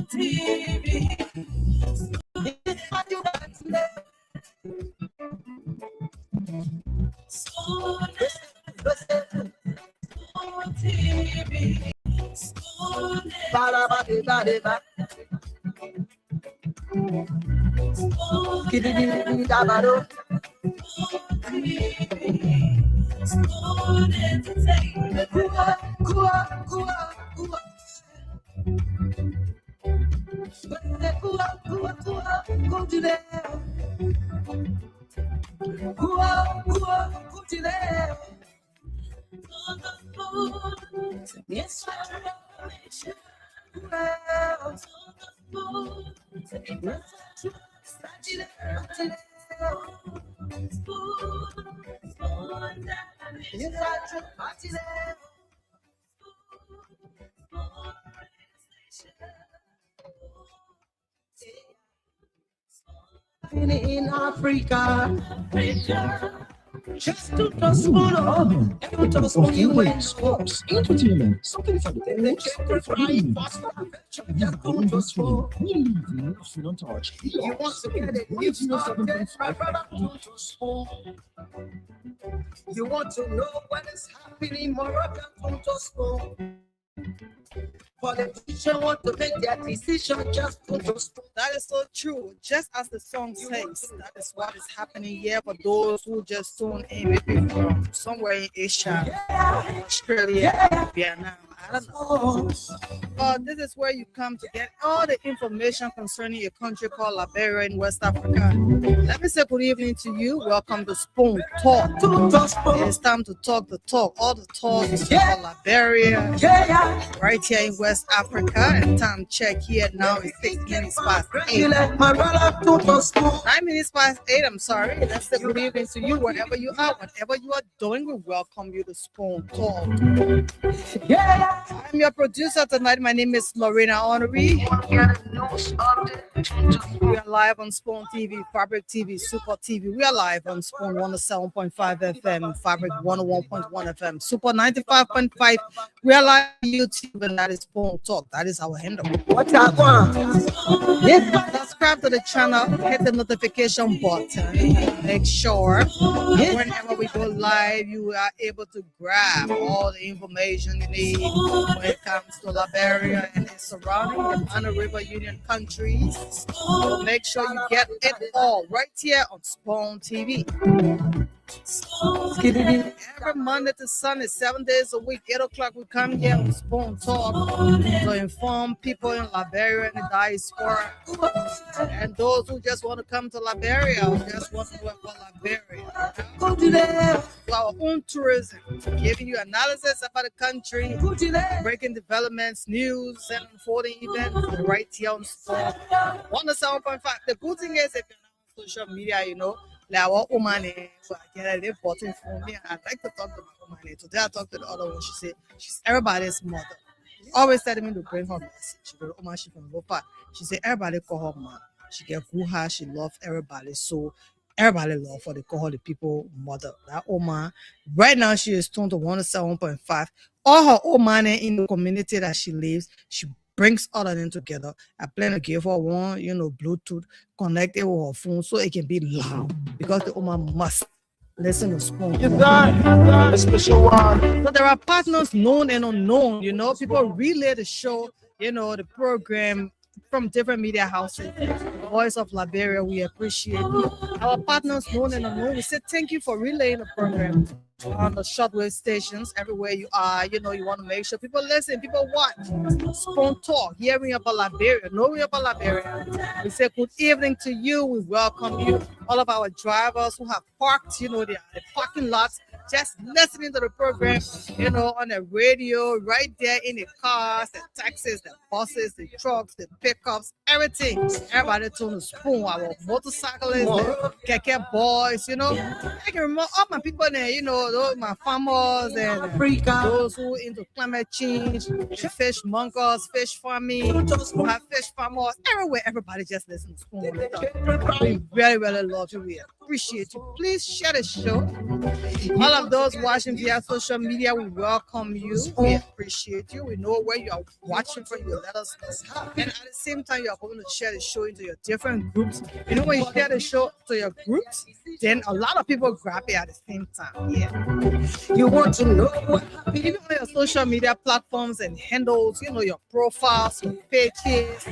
TV. It's what you got today. TV. Yes, in Africa. Just to transform to English, sports, entertainment, something for the you want to get it, you want to know what is happening, Moroccan to school. Politicians want to make their decision just to That is so true. Just as the song says, that is what is happening here for those who just tune in, maybe from somewhere in Asia, Australia, Vietnam. I don't know. But this is where you come to get all the information concerning a country called Liberia in West Africa. Let me say good evening to you. Welcome to Spoon Talk. It's time to talk the talk. All the talks about Liberia, right here in West Africa. And time check here now is 6 minutes past 8. 9 minutes past 8, I'm sorry. Let's say good evening to you wherever you are. Whatever you are doing, we welcome you to Spoon Talk. I'm your producer tonight. My name is Lorena Honoree. We are live on Spoon TV, Fabric TV, Super TV. We are live on Spoon 107.5 FM, Fabric 101.1 FM, Super 95.5. We are live on YouTube, and that is Spoon Talk. That is our handle. What I want? Subscribe to the channel, hit the notification button. Make sure whenever we go live, you are able to grab all the information you need when it comes to Liberia and its surrounding the Banner River Union countries. So make sure you get it all right here on Spoon TV. Every Monday to Sunday, 7 days a week, 8 o'clock, we come here on Spoon Talk to inform people in Liberia and the diaspora, and those who just want to come to Liberia or just want to work for Liberia. To our own tourism, giving you analysis about the country, breaking developments, news, and unfolding events right here on Spoon 107.5. The good thing is, if you're on social media, you know, like our Omani, so I get it important for me. I'd like to talk to my Omani. Today I talked to the other one. She said she's everybody's mother. Always telling me to bring her message. She go, Oma, she from Bopa. She said everybody call her mom. She get guha. She love everybody. So everybody love her. They call her the people mother. That Oma, right now she is tuned to 107.5. All her Omani in the community that she lives, she brings all of them together. I plan to give her one, Bluetooth connected with her phone so it can be loud because the woman must listen to Spoon. You got a special one. So there are partners known and unknown, people relay the show, the program from different media houses. Voice of Liberia, we appreciate you. Our partners known and unknown, we say thank you for relaying the program on the shortwave stations everywhere you are. You want to make sure people listen, people watch Spoon Talk, hearing about Liberia, knowing about Liberia. We say good evening to you. We welcome you. All of our drivers who have parked, the parking lots, just listening to the program, on the radio, right there in the cars, the taxis, the buses, the trucks, the pickups, everything. Everybody tune to Spoon, our motorcyclists, the keke boys, I can remember all my people there, those my farmers and those who into climate change, the fish mongers, fish farming, who have fish farmers, everywhere. Everybody just listen to Spoon. We really, really love you here. appreciate you. Please share the show. All of those watching via social media, we welcome you. We appreciate you. We know where you are watching from. You let us know. And at the same time, you are going to share the show into your different groups. You know, when you share the show to your groups, then a lot of people grab it at the same time. Yeah. You want to know what Even on your social media platforms and handles, you know, your profiles, your pages,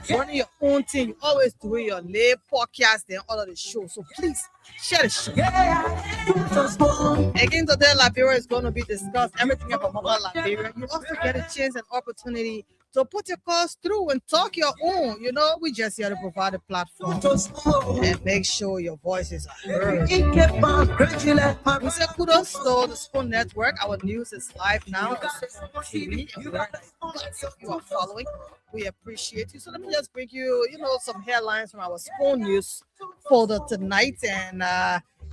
running your own thing, you always do your live podcast and all of the shows. So please share the show. Again, today Liberia is going to be discussed everything about Mama Liberia. You also get a chance and opportunity to put your calls through and talk your own. You know, we just here to provide a platform and make sure your voices are heard. We say kudos to the Spoon Network. Our news is live now on Spoon TV. And lots of you are following. We appreciate you. So let me just bring you, you know, some headlines from our Spoon News folder tonight. And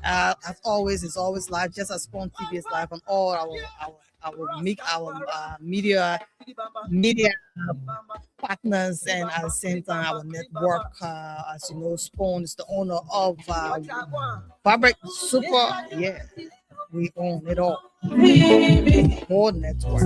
as always, it's always live, just as Spoon TV is live on all our media partners, and at the same time our network. As you know, Spoon is the owner of Fabric Super. Yeah, we own it all. Whole network.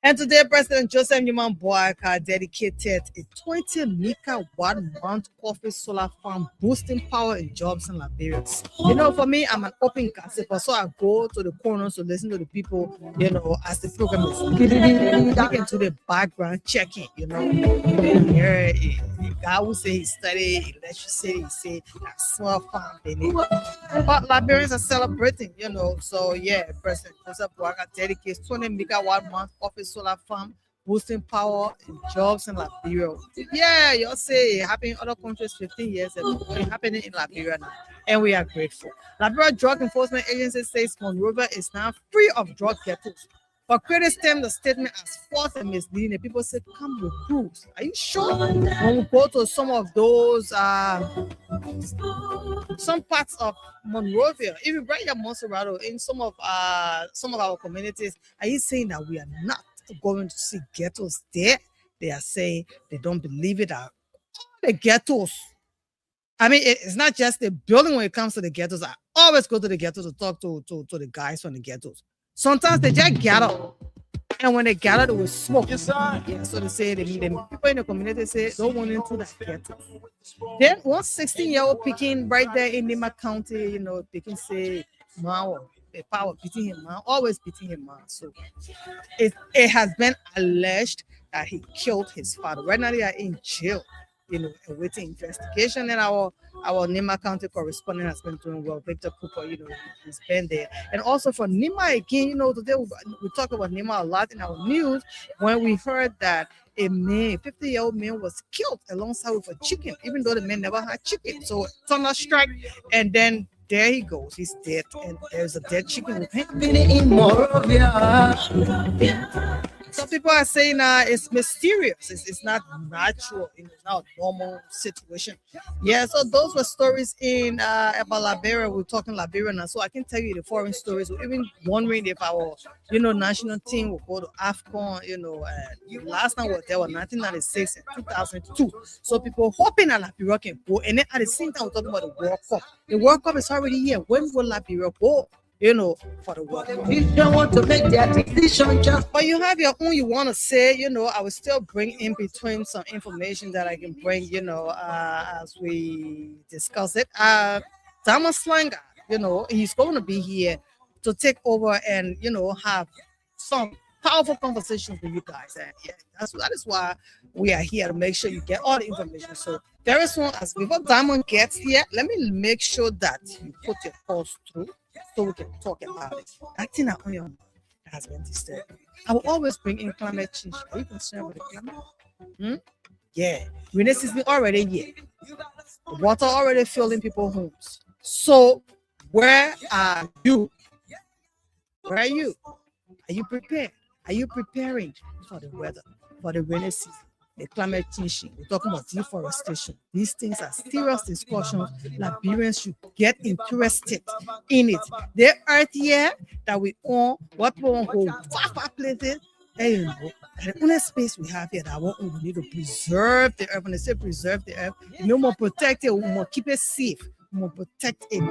And today, President Joseph Newman Boyka dedicated a 20 megawatt mount coffee solar farm boosting power and jobs in Liberia. You know, for me, I'm an open gossiper, so I go to the corners to listen to the people, you know, as the program is looking to the background checking, you know. Here, a guy who say he studied electricity, he say that small farm they need. But Liberians are celebrating, you know. So yeah, President Joseph Boyka dedicates 20 megawatt mount coffee solar farm boosting power and jobs in Liberia. Yeah, you'll say it happened in other countries 15 years ago. It's happening in Liberia now, and we are grateful. Liberia Drug Enforcement Agency says Monrovia is now free of drug ghettos. But critics term the statement as false and misleading. The people say, come with proofs. Are you sure? When we go to some of those, some parts of Monrovia, even right here, Monserrato, in some of our communities, are you saying that we are not going to see ghettos there? They are saying they don't believe it. All the ghettos. I mean, it's not just the building when it comes to the ghettos. I always go to the ghettos to talk to the guys from the ghettos. Sometimes they just gather, and when they gather, they will smoke. Yes, sir. Yeah, so they say the people in the community say don't want into that ghetto. Then one 16-year-old picking right there in Nima County, you know, they can say, "Wow, the power beating him, man, always beating him, man." So it has been alleged that he killed his father. Right now they are in jail, you know, awaiting investigation. And our Nima County correspondent has been doing well. Victor Cooper, you know, he's been there. And also for Nima again, you know, today we talk about Nima a lot in our news when we heard that a man, 50-year-old man, was killed alongside with a chicken, even though the man never had chicken. So thunder strike, and then there he goes. He's dead, and there's a dead chicken with him. Some people are saying it's mysterious. It's not natural. It's not a normal situation. Yeah, so those were stories in about Liberia. We're talking Liberia now, so I can tell you the foreign stories. We're even wondering if our, you know, national team will go to AFCON. You know, last time was there was 1996 and 2002. So people hoping that Liberia can go. And then at the same time, we're talking about the World Cup. The World Cup is already here. When will Liberia go? You know, for the World Cup. You don't want to make their decision just. But you have your own you want to say, you know. I will still bring in between some information that I can bring, you know, as we discuss it. Thomas Slanger, you know, he's going to be here to take over and, you know, have some powerful conversations with you guys. And yeah, that is why we are here, to make sure you get all the information. So very soon, as before Diamond gets here, let me make sure that you put your calls through, so we can talk about it. That thing on your mind has been disturbed. I will always bring in climate change. Are you concerned with the climate? Yeah, rainy season already here. Water already filling people's homes. So where are you? Where are you? Are you prepared? Are you preparing for the weather, for the rainy season? The climate change, we're talking about deforestation. These things are serious discussions. Liberians should get interested in it. The earth here that we own, what people want to go far places Hey, the only space we have here that we need to preserve the earth. When they say preserve the earth, we more protect it, we more keep it safe, we more protect it.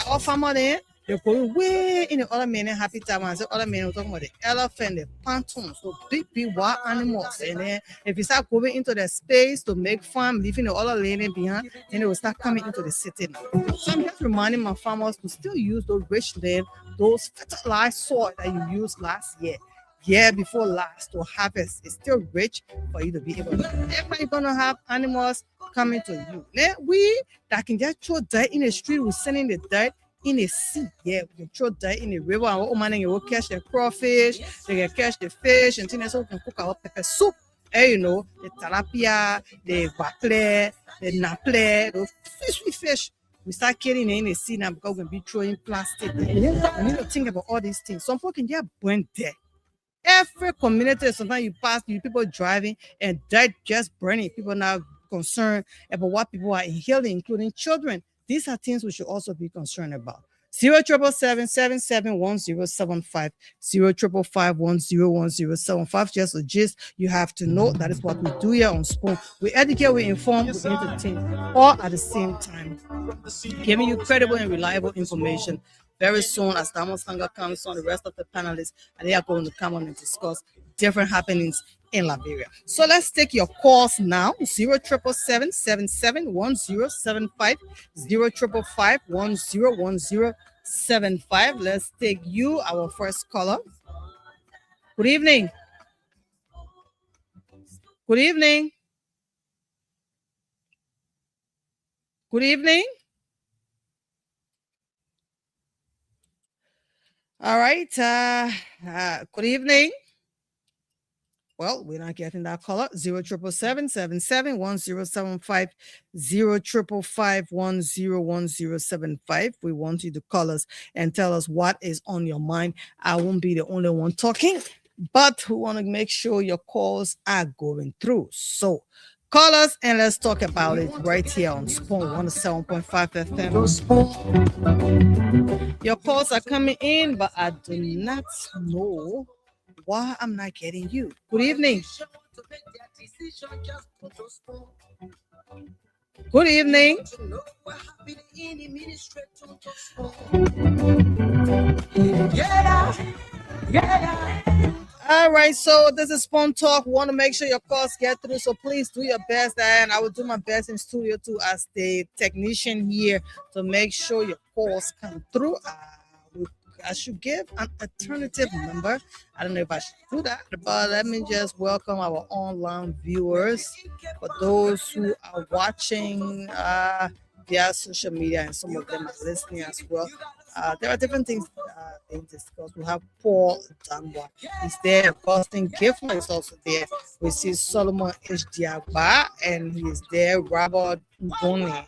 Our farmer there, they're going way in the other men happy time. And the other men are talking about the elephant, the pontoon, so big wild animals. And then if you start going into the space to make farm, leaving the other lane behind, then they will start coming into the city now. So I'm just reminding my farmers to still use those rich land, those fertilized soil that you used last year before last to harvest. It's still rich for you to be able to. Everybody gonna have animals coming to you. Then we that can just throw dirt in the street, we're sending the dirt in the sea. Yeah, we can throw dirt in the river and what man will catch the crawfish, they can catch the fish, and things so we can cook our pepper soup. And you know, the tilapia, the waple, the naple, those sweet fish. We start killing in the sea now because we're gonna be throwing plastic. We need to think about all these things. Some people can just burn there. Every community, sometimes you pass, you people driving and dirt just burning. People now concerned about what people are inhaling, including children. These are things we should also be concerned about. 077771075, 055510175. Just a gist. You have to know that is what we do here on Spoon. We educate, we inform, we entertain, all at the same time, giving you credible and reliable information. Very soon, as Damo Sanga comes on, the rest of the panelists, and they are going to come on and discuss different happenings in Liberia. So let's take your calls now. 077771075, 055510175. Let's take you, our first caller. Good evening. Good evening. Good evening. All right. Good evening. Well, we're not getting that caller. 077771075, 055510175. We want you to call us and tell us what is on your mind. I won't be the only one talking, but we want to make sure your calls are going through. So call us and let's talk about it right here on Spoon 107.5 FM. Your calls are coming in, but I do not know why I'm not getting you. Good evening. Good evening. All right, so this is Spoon Talk. We want to make sure your calls get through, so please do your best, and I will do my best in studio too as the technician here to make sure your calls come through. I should give an alternative number. I don't know if I should do that, but let me just welcome our online viewers. For those who are watching via social media, and some of them are listening as well. There are different things being discussed. We have Paul Danwa. He's there. Boston Gifford is also there. We see Solomon H. Diagba, and he is there. Robert Ngoni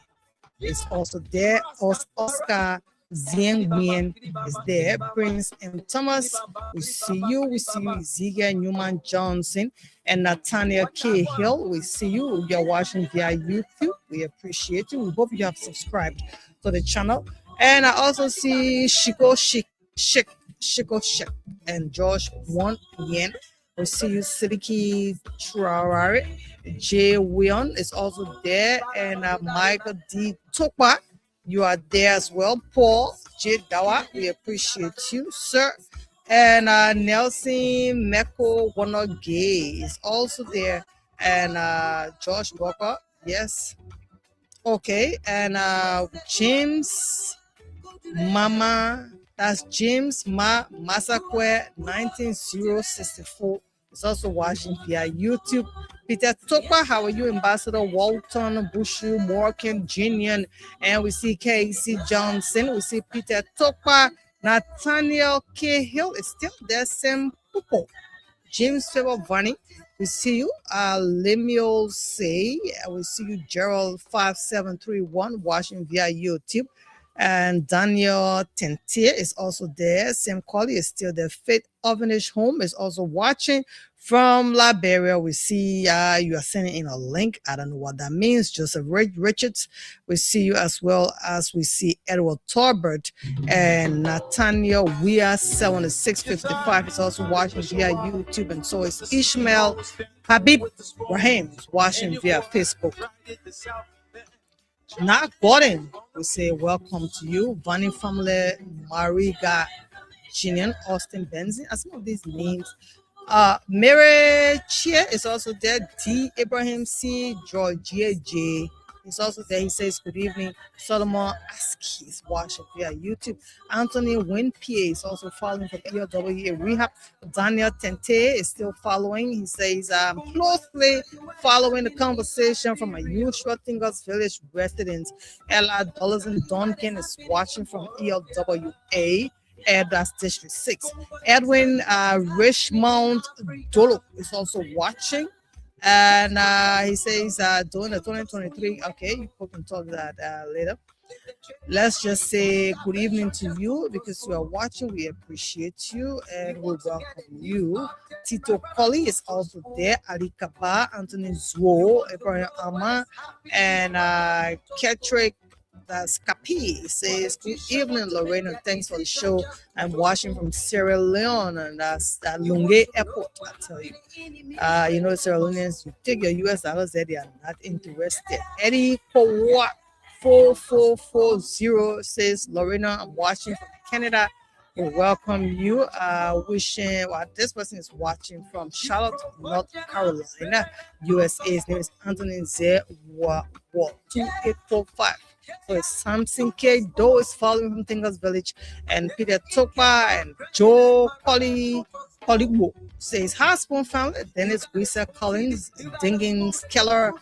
is also there. Oscar Ziengbien is there. Prince M. Thomas, we see you. We see you. Ezekiel Newman Johnson and Nathaniel K. Hill. We see you. You're watching via YouTube. We appreciate you. We hope you have subscribed to the channel. And I also see Shiko Shik and Josh Won Yen. We see you, Sidiki Traoré. Jay Wion is also there. And Michael D. Tokwa, you are there as well. Paul J. Dawa, we appreciate you, sir. And Nelson Meko Wonoge is also there. And Josh Walker, yes. Okay. And James Mama, that's James Masakwe 19064. It's also watching via YouTube. Peter Tokwa, how are you? Ambassador Walton, Bushu, Morgan, Jinian, and we see Casey Johnson. We see Peter Tokwa. Nathaniel K. Hill is still there. Sam Pupo. James Faber Vani. We see you. Lemuel Say. We see you. Gerald 5731 watching via YouTube. And Daniel Tentier is also there. Sam Colley is still there. Faith Ovenish Home is also watching From Liberia, we see you are sending in a link. I don't know what that means. Joseph Richards, we see you, as well as we see Edward Torbert and Nathaniel Weir 7655 is also watching via YouTube, and so is Ishmael Habib Rahim is watching via Facebook. Not Gordon, we say welcome to you. Vanny family, Mariga Jinian, Austin Benzin, and some of these names. Mary Chia is also there. D. Abraham C. Georgia J. is also there. He says, good evening. Solomon Aski is watching via YouTube. Anthony Win PA is also following from ELWA Rehab. Daniel Tente is still following. He says, I'm closely following the conversation from my usual Tingles Village residents. Ella Dollars Duncan is watching from ELWA. That's District 6. Edwin Richmond Dolo is also watching, and he says doing the 2023. Okay, you can talk that later. Let's just say good evening to you because you are watching. We appreciate you and we welcome you. Tito Colley is also there. Ali Kaba, Anthony Zuo, Abraham Ama, and Ketrick. That's Capi says, good evening, Lorena. Thanks for the show. I'm watching from Sierra Leone, and that's at Lunge Airport. I tell you, you know, Sierra Leoneans, you take your US dollars there, they are not interested. Eddie Powa 4440 says, Lorena, I'm watching from Canada. We welcome you. Wishing, well, this person is watching from Charlotte, North Carolina, USA. His name is Anthony Z. 2845. So it's Samson K. Doe is following from Tingles Village, and Peter Topa and Joe Polywo says, hi, Spoon family. Dennis Wisa Collins, Dingings Keller,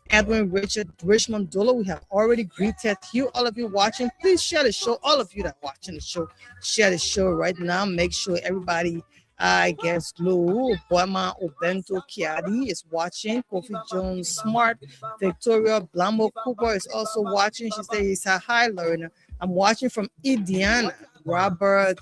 Edwin Richard Richmond Dolo. We have already greeted you. All of you watching, please share the show. All of you that are watching the show, share the show right now. Make sure everybody gets Lou, Boema Obento Kiadi is watching. Kofi Jones Smart, Victoria Blambo Cooper is also watching. She says, hi, Lorena. I'm watching from Indiana. Robert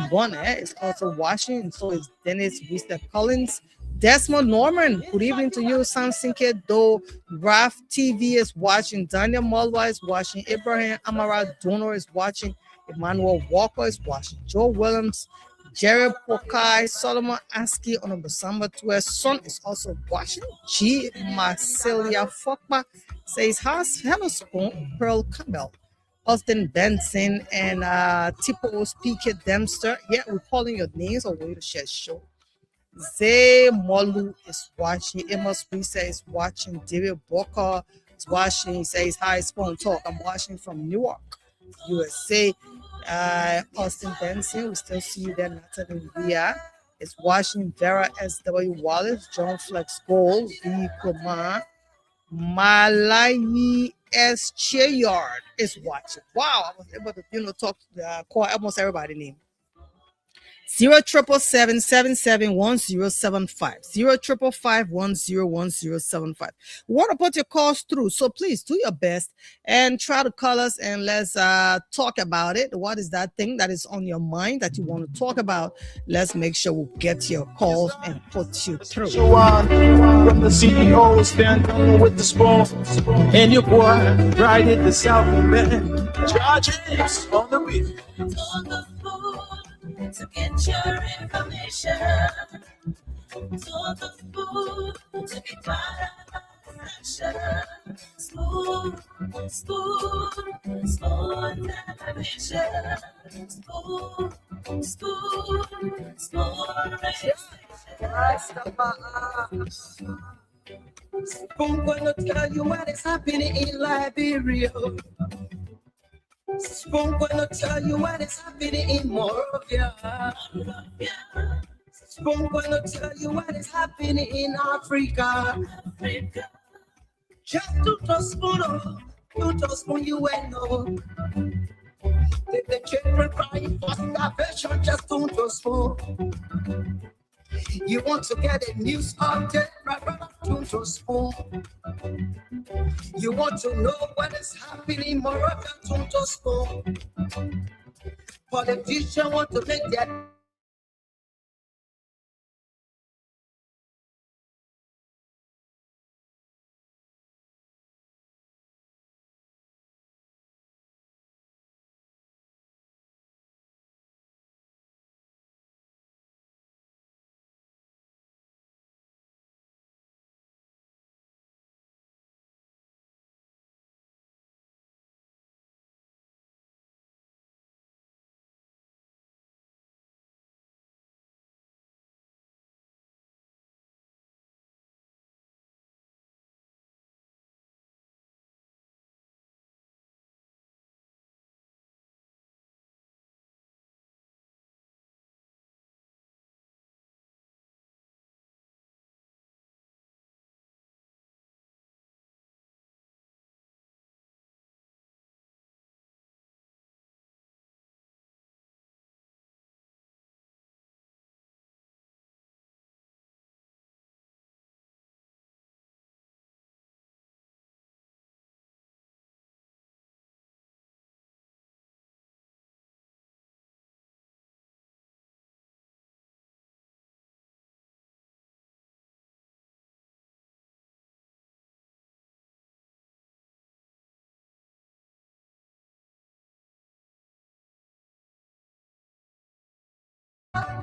Bonnet is also watching, and so is Dennis Wister Collins. Desmond Norman, good evening to you. Samson Do, Raf TV is watching. Daniel Malwa is watching. Abraham Amara Donor is watching. Emmanuel Walker is watching. Joe Williams, Jerry Pokai, Solomon Aski, Honorable Samba Tue's son is also watching. G. Marcelia Fokba says, hello, Spoon, Pearl Campbell, Austin Benson, and Tipo Speaker Dempster. Yeah, we're calling your names or way to share show. Zay Molu is watching. Amos Risa is watching. David Booker is watching. He says, hi, Spoon Talk. I'm watching from Newark, USA. Austin Benson, we still see you there. Natalie Via is watching. Vera S.W. Wallace, John Flex Gold, V. Kumar, Malayi S. Chayard is watching. Wow, I was able to, call almost everybody's name. 077771075. 055101075. We want to put your calls through, so please do your best and try to call us and let's talk about it. What is that thing that is on your mind that you want to talk about? Let's make sure we get your calls and put you through. From the CEO, stand on with the spoon, and your boy right at the South man. Charges on the beat. To get your information, to the food, to be part of the pressure. Spoon television. Spoon gonna tell you what is happening in Liberia. Spoon gonna tell you what is happening in Moravia. Spoon gonna tell you what is happening in Africa. Just to spoon, you will know. The children crying for starvation, just to spoon. You want to get a news update, right, brother? To spoon. You want to know what is happening in Morocco, to spoon. Politicians want to make their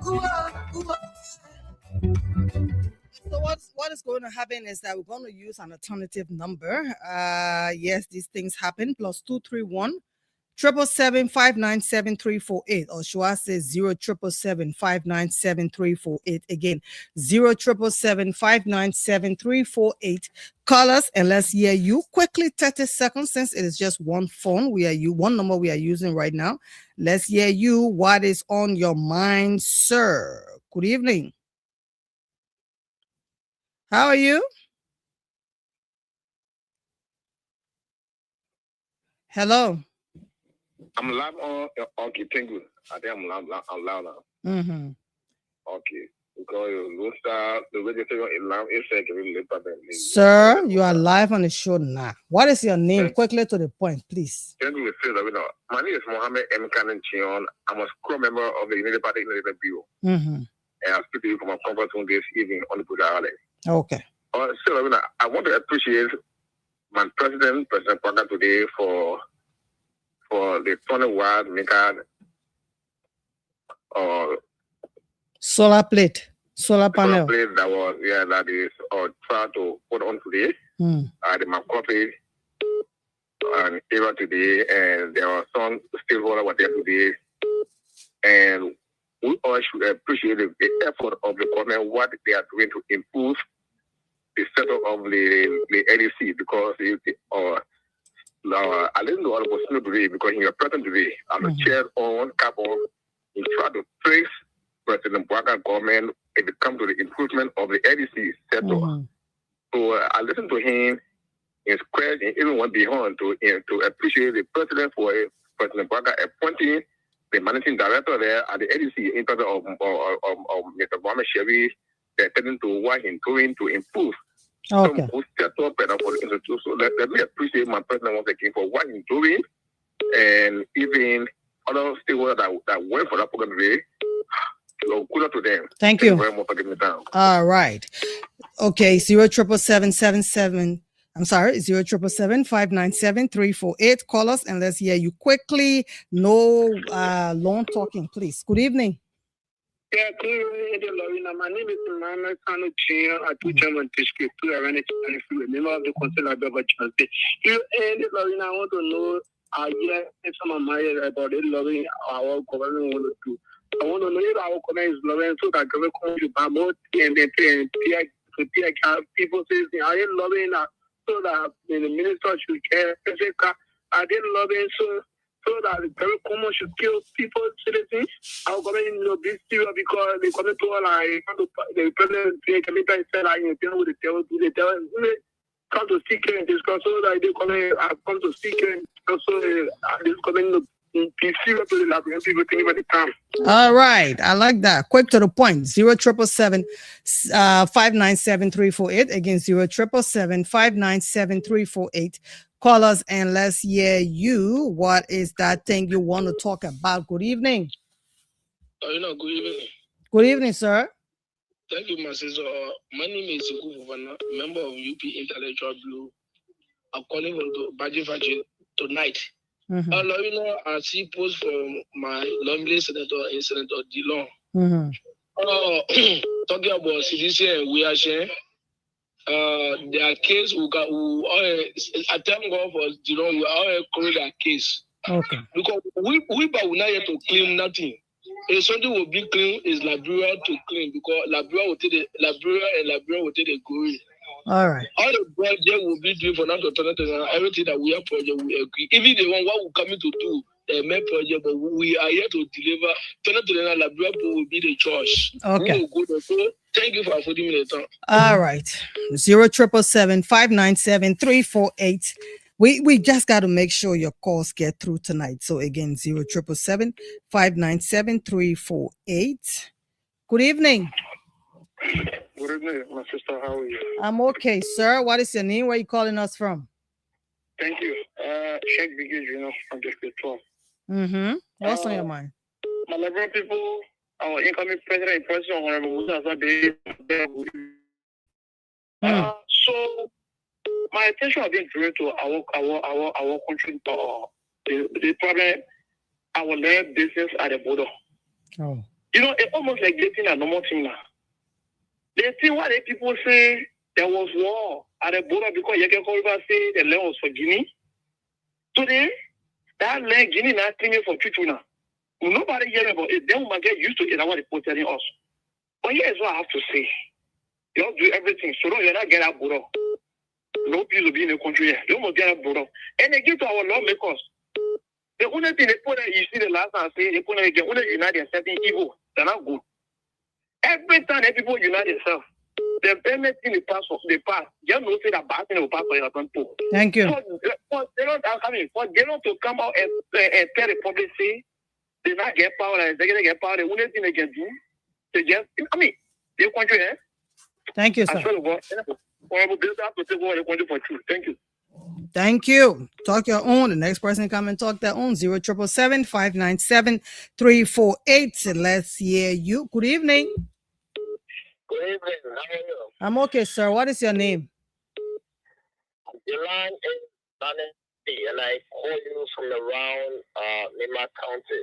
So what is going to happen is that we're going to use an alternative number. Yes, these things happen. +231 777 597 or Shua says 0777 597 Again, 0777 597 Call us and let's hear you quickly. 30 seconds since it is just one phone. One number we are using right now. Let's hear you. What is on your mind, sir? Good evening. How are you? Hello. I'm live on. Okay, thank you. I think I'm loud now. Mm-hmm. Okay. Because the registration is loud. It's like really Sir, you are live on the show now. What is your name? Quickly to the point, please. Thank you, Mr. My name is Mohammed M. Kanan Chion. I'm a school member of the United Party United Bureau. Mm-hmm. And I speak to you from a conference on this evening on the Buddha Island. Okay. So, I want to appreciate my President Parker today for the 20-watt maker solar panel that is try to put on today at the Macoffee and era today, and there are some stakeholders were there today, and we all should appreciate the effort of the government, what they are doing to improve the setup of the LEC, because I didn't know what was today because in your present today, I'm a chair on carbon in try to trace President Bouaga government if it comes to the improvement of the LEC sector. So I listened to him in square and even went beyond to appreciate the president for President Bouaga appointing the managing director there at the LEC in terms of Mr. Mohamed Sherry, attending to what he's doing to improve. Okay. So let me appreciate my president once again for what he's doing, and even other stakeholders that went for that program today. So good to them. Thank you very much for giving me time. All right. Okay. 0777 I'm sorry, 0777 597 348. Call us and let's hear you quickly. No long talking, please. Good evening. Yeah, good evening, Lorena. My name is Mohamed Kanu Chian. I do German Tishki, member of the Council of Government. Lorena, I want to know, some of my about it, loving our government want to do. I want to know if our government is loving so that government come to promote and people say, are you loving so that the minister should care? I didn't love it so that the very common should kill people, citizens. Our government be serious because they come to the president said I deal with the devil come to seek and discuss so that they come to seek and also this government be serious to the people think about the time. All right, I like that. Quick to the point. 0777 597 348. Again, 0777 597 348. Call us and let's hear you. What is that thing you want to talk about? Good evening. Good evening. Good evening, sir. Thank you, my sister. My name is Guvana, member of UP Intellectual Blue. I'm calling on Baji tonight. I see post from my lovely senator and Senator Dillon. Talking about CDC and we are sharing. Their case I thank God for Dillon. We all correct their case. Okay. Because we will not yet to claim nothing. If something will be clean, is Liberia to clean because Liberia will take the glory. All right. All the project will be doing for now to turn it, everything that we have project we agree. Even the one what we coming to do the main project, but we are here to deliver. Turn it to the Liberia will be the choice. Okay. So thank you for affording me the time. All right. 0777 597 348. We just got to make sure your calls get through tonight. So again, 0777 597 348. Good evening. Good evening, my sister. How are you? I'm okay, sir. What is your name? Where are you calling us from? Thank you. Sheikh Biggie, from District 12. What's on your mind? My Liberian people, our incoming president, Honorable Musa Azade. So my attention has been drawn to our country, the problem, our land business at the border. Oh. You know, it's almost like getting a normal thing now. They see what the people say there was war at the border because you can say the land was for Guinea. Today, that land Guinea now claiming for Chuchu now. Nobody hear about it. Then we might get used to it. That's what they're telling us. But here's what I have to say. You don't do everything. So don't you not get that border. No peace will be in the country here. You must get that border. And they give to our lawmakers. The only thing they put there, you see the last time I say, they put there, they only unite themselves in evil. They're not good. Every time that people unite themselves, the benefit in the past, just know say that bad thing will pass for your country. Thank you. For they don't to come out and tell the public say they not get power and they get power. The only thing they can do, they just, I mean, the country, eh? Thank you, sir. Thank you. Thank you. Talk your own. The next person come and talk their own. 077-597-348. Let's hear you. Good evening. Good evening. How are you? I'm okay, sir. What is your name? Your line is Danny, and I call you from around Nima County.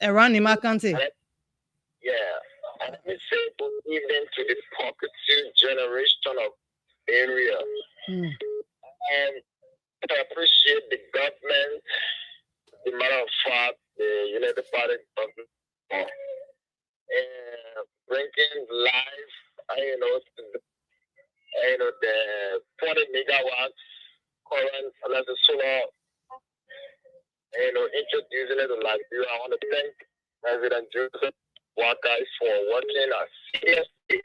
Around Nima County. Yeah. And let me say good evening to the talkative generation of area. And I appreciate the government, the matter of fact, the United Party government, bringing live, the 40 megawatts current as a solar, introducing it to Liberia. I want to thank President Joseph Boakai for working seriously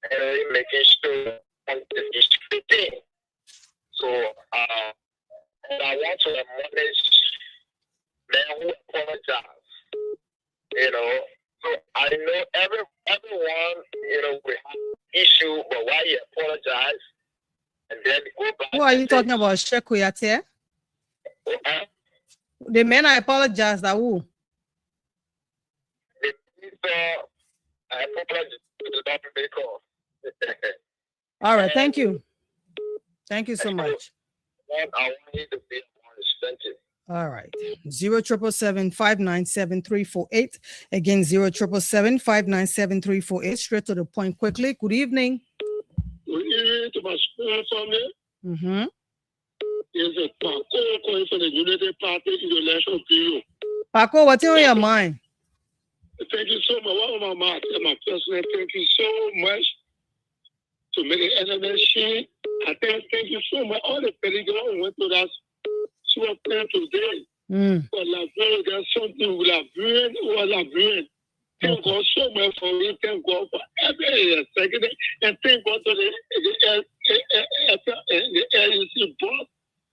and making sure this is fitting. So, and I want to acknowledge men who apologize. So I know everyone, we have issue, but why you apologize and then go back. Who are you talking about? Sheikh Kuyate? The men I apologize that who? I apologize to the doctor. All right, thank you. Thank you so much. I want you to be honest. Thank you. All right. 077-597-348. Again, 077-597-348. Straight to the point quickly. Good evening. Good evening to my school family. There's a Paco calling for the United Party in the election period. Paco, what's on your mind? Thank you so much. What on my mind? My personal thank you so much to make the NMSC. I thank you so much. All the Pellegrini who went to that swap plan today. For Liberia, there's something with Liberia. Thank God so much for me. Thank God for every second. And thank God to the LEC boss.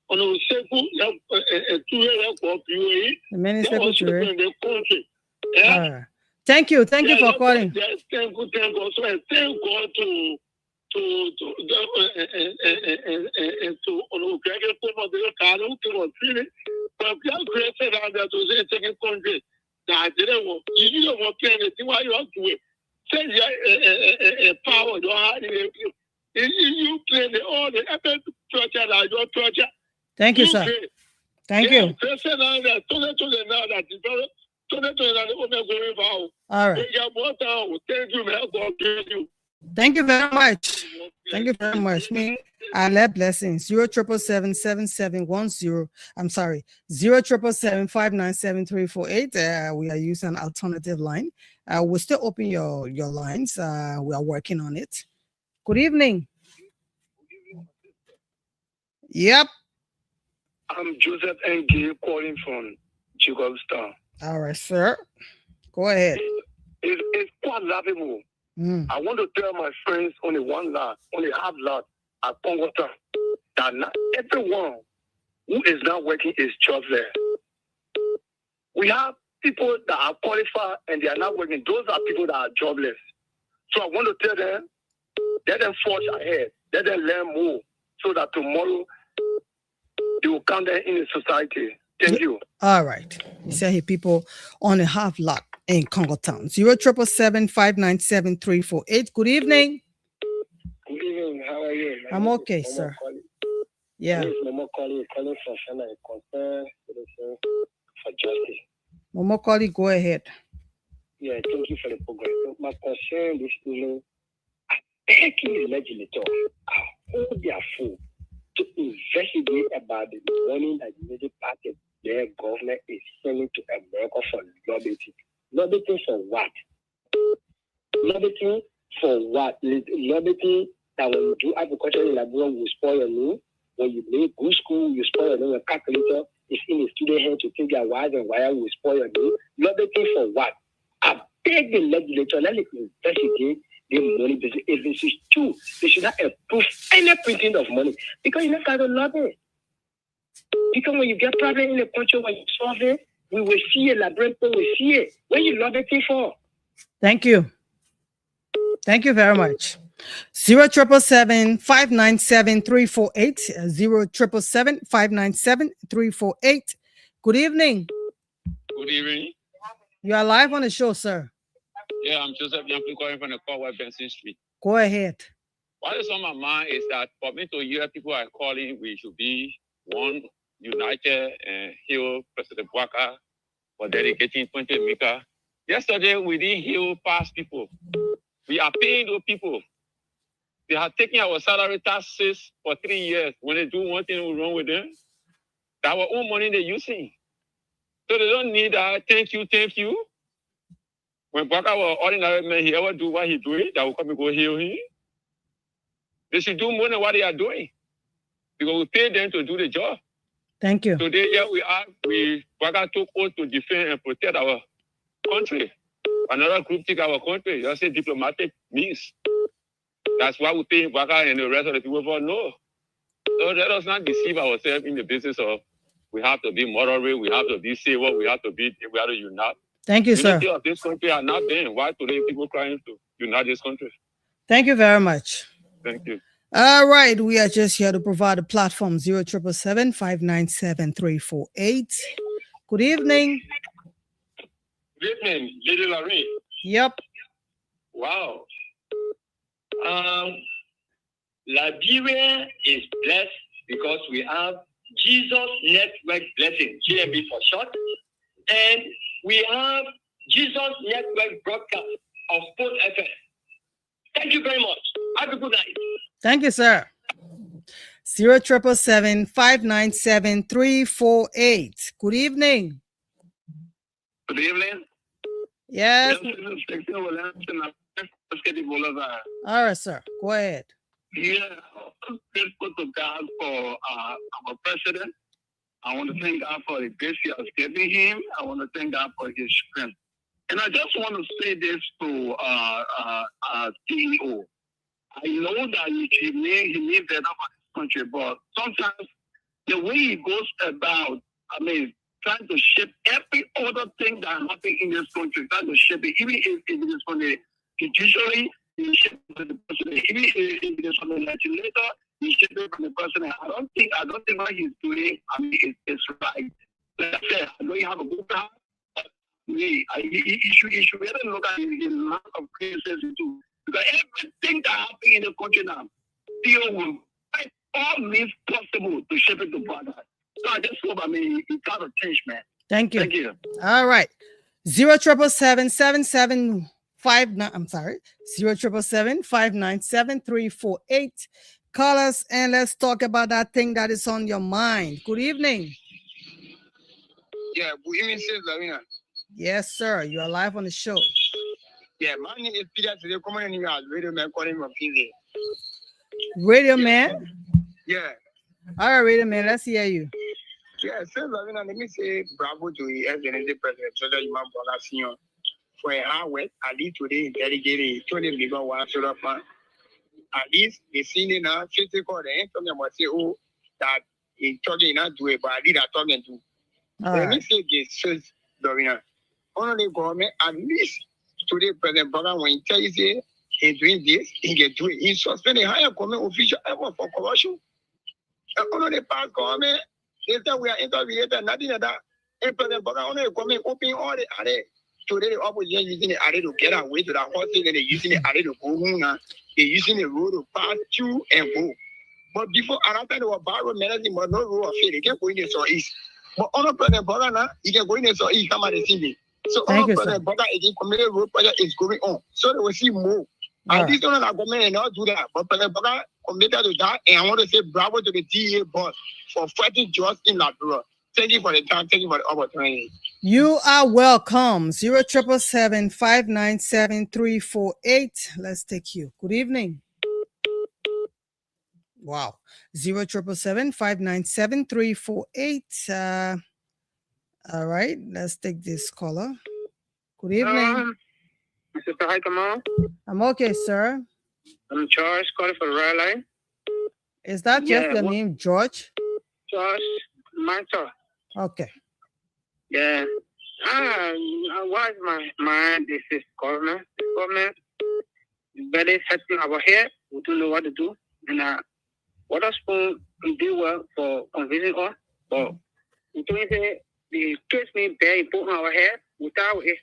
On the second, the minister in the country. Thank you for calling. Yes, thank God. So I thank God to that I didn't want. You don't want to play anything while you are doing. Send your power. You play all the torture that you torture. Thank you, sir. Thank you. All right. Thank you very much. Thank you very much. Me, I love blessings. 0777710. I'm sorry. 0777597-348. We are using an alternative line. We'll still open your lines. We are working on it. Good evening. Yep. I'm Joseph N.G. calling from Jacobstown. All right, sir. Go ahead. It's quite laughable. I want to tell my friends only one lot, only half lot at Congo Town that not everyone who is not working is jobless. We have people that are qualified and they are not working. Those are people that are jobless. So I want to tell them, let them forge ahead, let them learn more so that tomorrow they will count them in the society. Thank you. All right. You say here people on a half lot in Congo Town. 0777597-348. Good evening. Good evening. How are you? I'm okay, sir. Yeah. Momo calling from Shana, concern for justice. Momo Kali, go ahead. Yeah, thank you for the program. My concern this evening, I beg the legislator, I hold their fool to investigate about the money that the major party, their government is sending to America for lobbying. Lobbying for what? Lobbying for what? Lobbying that when you do agriculture in Liberia will spoil your name. When you make good school, you spoil your name. A calculator is in the student hand to take their wires and wire will spoil your name. Lobbying for what? I beg the legislature, let it investigate the money. If this is true, they should not approve any printing of money because you never got to lobby. Because when you get problem in the country, when you solve it, we will see it, Labrador will see it. What you lobbying for? Thank you. Thank you very much. 0777-597-348. 0777-597-348. Good evening. Good evening. You are live on the show, sir. Yeah, I'm Joseph Yampli calling from the Cowboy Benson Street. Go ahead. What is on my mind is that for me to hear people are calling, we should be one united and heal President Bouaka for dedicating 20 Mika. Yesterday, we didn't heal past people. We are paying those people. They have taken our salary taxes for 3 years. When they do one thing wrong with them, that's our own money they're using. So they don't need that. Thank you, thank you. When Bouaka was ordinary man, he ever do what he doing, that will come and go heal him. They should do more than what they are doing. Because we pay them to do the job. Thank you. Today, here we are. Bouaka took oath to defend and protect our country. Another group take our country. Just say diplomatic means. That's why we pay Bouaka and the rest of the people for no. So let us not deceive ourselves in the business of we have to be moderate, we have to be civil, we have to unite. Thank you, sir. Unity of this country are not there. Why today people crying to unite this country? Thank you very much. Thank you. All right, we are just here to provide a platform. 0777-597-348. Good evening. Good evening, Lady Larry. Yep. Wow. Liberia is blessed because we have Jesus Network Blessing, GNB for short, and we have Jesus Network Broadcast of Sport FM. Thank you very much. Have a good night. Thank you, sir. 0777-597-348. Good evening. Good evening. Yes. All right, sir. Go ahead. Yeah, I'm grateful to God for our president. I want to thank God for the grace He has given him. I want to thank God for his strength. And I just want to say this to CEO. I know that he needs better for this country, but sometimes the way he goes about, trying to shape every other thing that happens in this country, trying to shape it, even if it is from the judiciary, he shape it from the president, even if it is from the legislator, he shape it from the president. I don't think what he's doing, is right. Like I said, I know you have a good time. He should really look at the lack of criticism too. Because everything that happens in the country now, still will find all means possible to shape it to brother. So I just hope, it got to change, man. Thank you. Thank you. All right. 0777-597-348. Call us and let's talk about that thing that is on your mind. Good evening. Yeah, good evening, Sis Lavina. Yes, sir. You are live on the show. Yeah, my name is Peter. Today, come on in here, Radio Man calling from PZ. Radio Man? Yeah. All right, Radio Man, let's hear you. Yeah, Sis Lavina, let me say bravo to the SND President, President Imam Bola Senior, for a hard work. At least today, dedicated 20 million one solar fund. At least the senior now, 50 call the income about say, oh, that in talking not do it, but I did a talking to. Let me say this, Sis Lavina. Only government, at least today, President Bola, when he tells you he's doing this, he can do it. He's suspending higher government official ever for corruption. Only the past government, they said we are interviewed, nothing like that. And President Bola, only the government open all the array. Today, the opposition using the array to get away to the horses, and they're using the array to go home now. They're using the road to pass through and go. But before, another time, they were borrowed medicine, but no road of faith. They can't go in the southeast. But on President Bola now, he can go in the southeast, come out the city. So Thank you, President Boga again, community road project is going on. So they will see more. And this one, government and not do that. But President Boga committed to that. And I want to say bravo to the DEA boss for fighting just in Liberia. Thank you for the time. Thank you for the opportunity. You are welcome. 077-597-348. Let's take you. Good evening. Wow. 077-597-348. All right. Let's take this caller. Good evening. Mr. Haikama. I'm okay, sir. I'm George, calling for the Royal Line. Is that just your name, George? George Manta. Okay. Yeah. Why is my mind? This is government. This government is very setting our head. We don't know what to do. And what else can do well for convincing us? But we don't say the case may very important our head without it.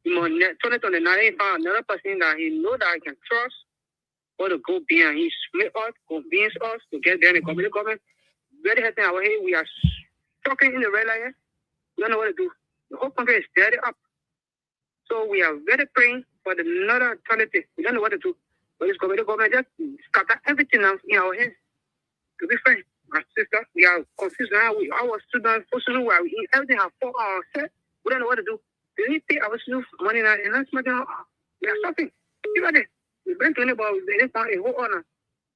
2029 found another person that he know that I can trust or to go behind. He split us, convince us to get there in the government. Very happy our head. We are talking in the red line. We don't know what to do. The whole country is dead up. So we are very praying for another alternative. We don't know what to do. But this government just scatter everything else in our hands. To be fair, my sister, we are confused now. Our students, everything have for ourselves. We don't know what to do. We need to pay our students money now, and that's we are stopping. See what it? We've been talking about the whole honor.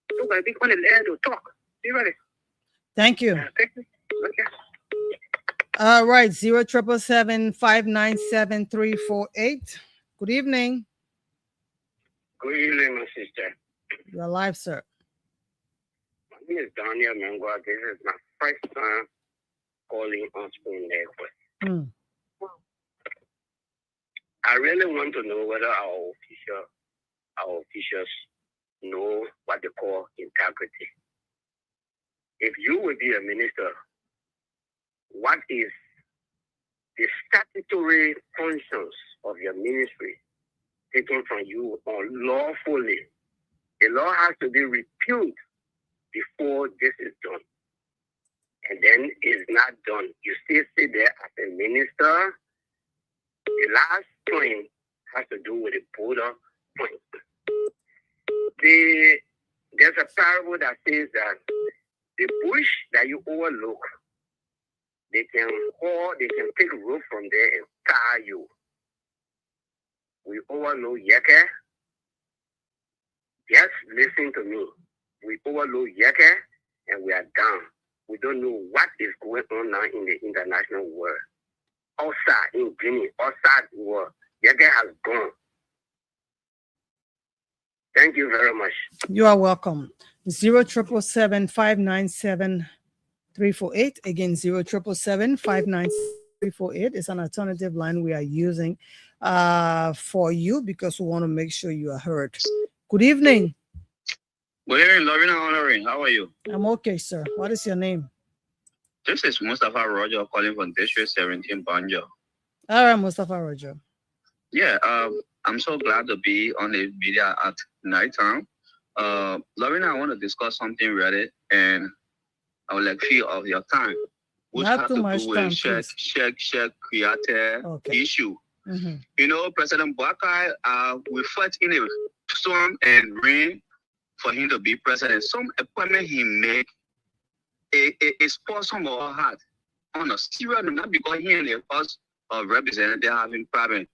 So I think on the air to talk. See what it? Thank you. Thank you. Okay. All right, 077-597-348. Good evening. Good evening, my sister. You're live, sir. My name is Daniel Mengwa. This is my first time calling on Spoon Network. I really want to know whether our officials know what they call integrity. If you would be a minister, what is the statutory functions of your ministry taken from you unlawfully? The law has to be repealed before this is done. And then it's not done. You still sit there as a minister. The last point has to do with the border point. There's a parable that says that the bush that you overlook, they can pick rope from there and tie you. We overlook Yeke. Just listen to me. We overlook Yeke and we are down. We don't know what is going on now in the international world. Outside in Guinea, outside the world, Yeke has gone. Thank you very much. You are welcome. 077-597-348. Again, 077-597-348 is an alternative line we are using for you because we want to make sure you are heard. Good evening. Good evening, Lovina Honoring. How are you? I'm okay, sir. What is your name? This is Mustafa Roger calling from District 17, Banjo. All right, Mustafa Roger. Yeah, I'm so glad to be on the media at nighttime. Lovina, I want to discuss something really, and I would like feel of your time. Which Not have too to much do time, with please. created issue. Mm-hmm. You know, President Bouakai, we fought in a storm and rain for him to be president. Some appointment he made is person or heart on a serious note, not because he and the House of Representatives having problem.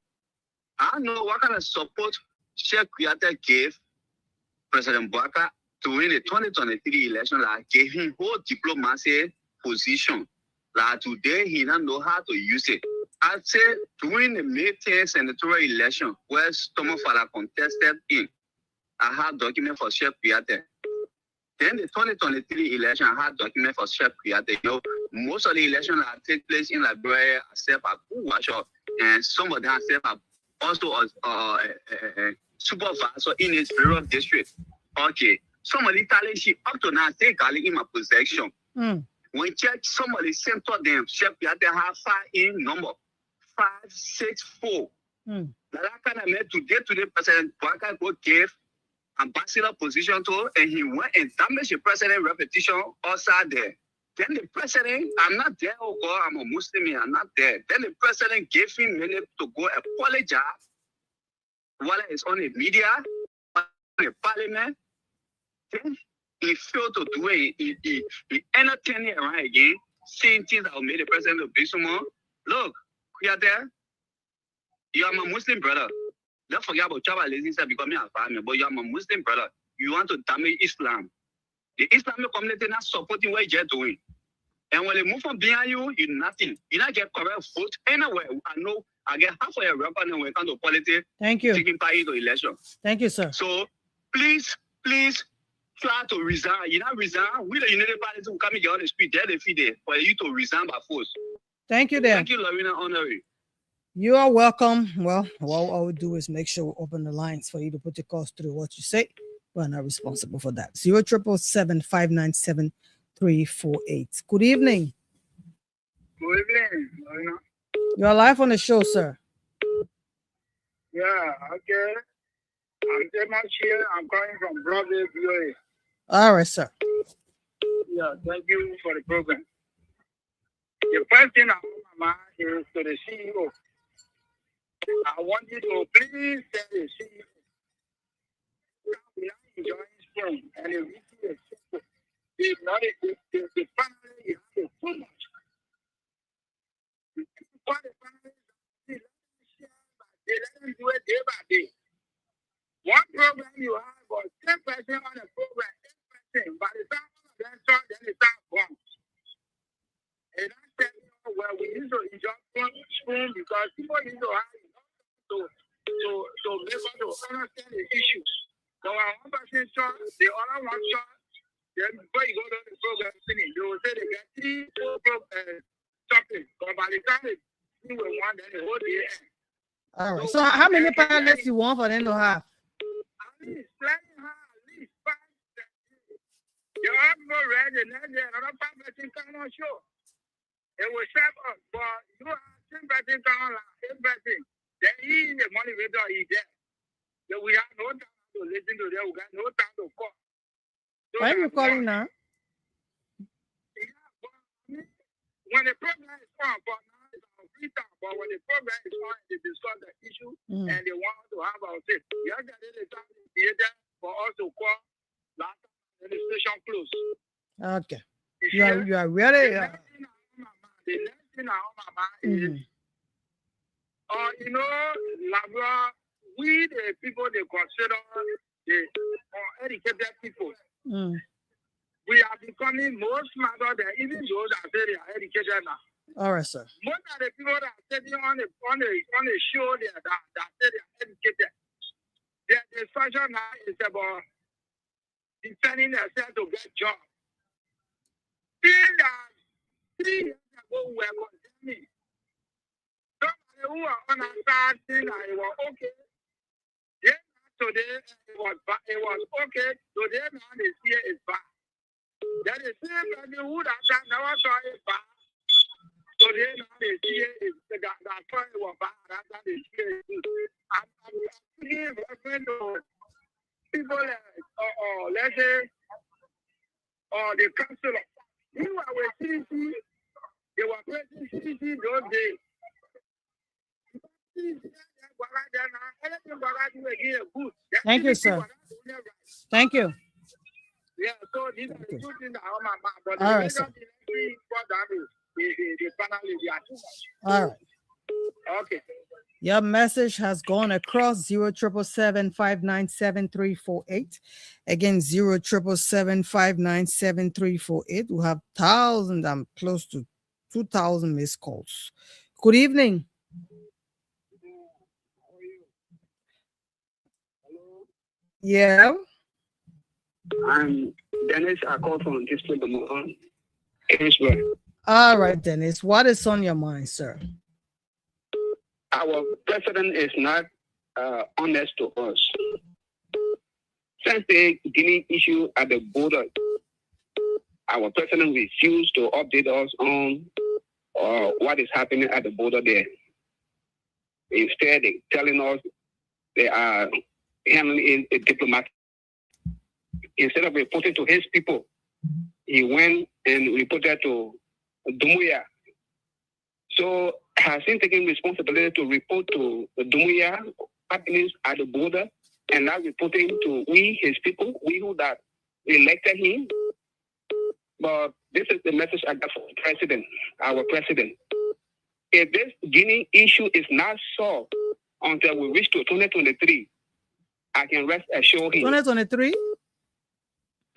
I know what kind of support Sheikh Kuyate gave President Bouakai during the 2023 election, like gave him whole diplomacy position. Like today, he don't know how to use it. I said during the May 10th senatorial election, where Stomofala contested in, I had document for Sheikh Kuyate. Then the 2023 election, I had document for Sheikh Kuyate. You know, most of the elections that take place in Liberia, except at Kuwasho, and some of them except also supervisor in his various district. Okay, some of the talent she up to now say Gali in my possession. When check some of the center them, Sheikh Kuyate have 5 in number 564. That kind of made today President Bouakai gave ambassador position to, and he went and damaged the president repetition outside there. Then the president, I'm not there, oh God, I'm a Muslim, I'm not there. Then the president gave him money to go apologize while it's on the media, on the parliament. Then he failed to do it. He ended up turning around again, saying things that will make the president look big some more. Look, you are there. You are my Muslim brother. Don't forget about tribalism because me a family, but you are my Muslim brother. You want to damage Islam. The Islamic community not supporting what you're doing. And when they move from behind you, you're nothing. You not get correct vote anywhere. I know I get half of your record when it comes to politics. Thank you. Taking part into election. Thank you, sir. So please try to resign. You not resign. We the United Party will come and get on the street. They're defeated for you to resign by force. Thank you, there. Thank you, Lorena Honorary. You are welcome. Well, what I would do is make sure we open the lines for you to put your calls through what you say. We're not responsible for that. 077-597-348. Good evening. Good evening, Lorena. You're live on the show, sir. Yeah, okay. I'm Demas here. I'm calling from Broadway, VOA. All right, sir. Yeah, thank you for the program. The first thing I want my mind is to the CEO. I want you to please tell the CEO we are enjoying spring and the weekend is simple. It's not the family is too much. For the family, they let them do it day by day. One program you have was 10% on the program, 10%. By the time one of them start, then it starts gone. And I tell you, well, we used to enjoy spoon because people used to have to make us to understand the issues. So when one person shot, the other one shot, then before you go to the program finish, they will say they get 3-4 topics. But by the time they do one, then the whole day ends. All right. So how many panelists you want for them to have? At least 5. You have to read and then another person come on show. It will serve us, but you have 10 person come on, 8 person. Then he is the money winner, he there. So we have no time to listen to them, we got no time to call. So Why are you calling now? When the program is on, but now it's on free time, but when the program is on, they discuss the issue and they want to have our say. You have to let the time be there for us to call last time when the station closed. Okay. You are really. The next thing I on my mind is, you know, Labra, we the people they consider the uneducated people. We are becoming more smarter than even those that say they are educated now. All right, sir. Most of the people that are sitting on the show there that say they are educated, their discussion now is about defending themselves to get jobs. Things that 3 years ago were condemning. Somebody who are understanding that it was okay. Yes, today it was okay. Today now they see it's bad. That is the same person who that never saw it bad. Today now they see it that saw it was bad. That's how they see it good. I'm speaking referring to people let's say the councillor. You are with CDC, they were pressing CDC those days. Thank you, sir. Thank you. Yeah, so these are the two things that are on my mind. But all right, sir. All right. Okay. Your message has gone across 0777597 Again, 0777597 We have thousands and close to 2,000 missed calls. Good evening. Yeah. I'm Dennis. I call from District of All right, Dennis. What is on your mind, sir? Our president is not honest to us. Since the Guinea issue at the border, our president refused to update us on what is happening at the border there. Instead, they're telling us they are handling a diplomat. Instead of reporting to his people, he went and reported to Dumuya. So has he taken responsibility to report to Dumuya happenings at the border and now reporting to we, his people, we who that elected him? But this is the message I got from the president, our president. If this Guinea issue is not solved until we reach to 2023, I can rest assured him. 2023?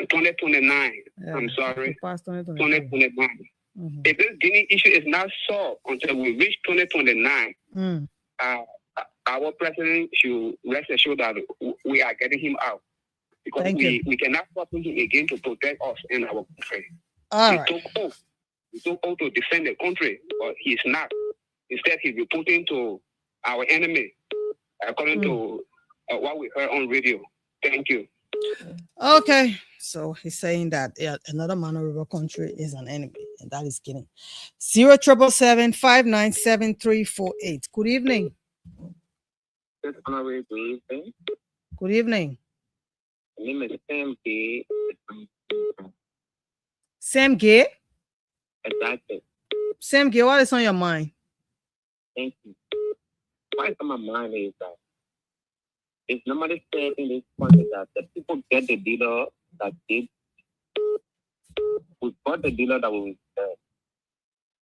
2029. Yeah, I'm sorry. past 2029. 2029. If this Guinea issue is not solved until we reach 2029, our president should rest assured that we are getting him out. Because we cannot force him again to protect us and our country. He took oath to defend the country, but he's not. Instead, he's reporting to our enemy, according to what we heard on radio. Thank you. Okay, so he's saying that another Mano River country is an enemy, and that is Guinea. 077-597-348. Good evening. Good evening. Good evening. My name is Sam Gay. Sam Gay? Exactly. Sam Gay, what is on your mind? Thank you. What is on my mind is that if nobody said in this country that the people get the dealer that did, we got the dealer that we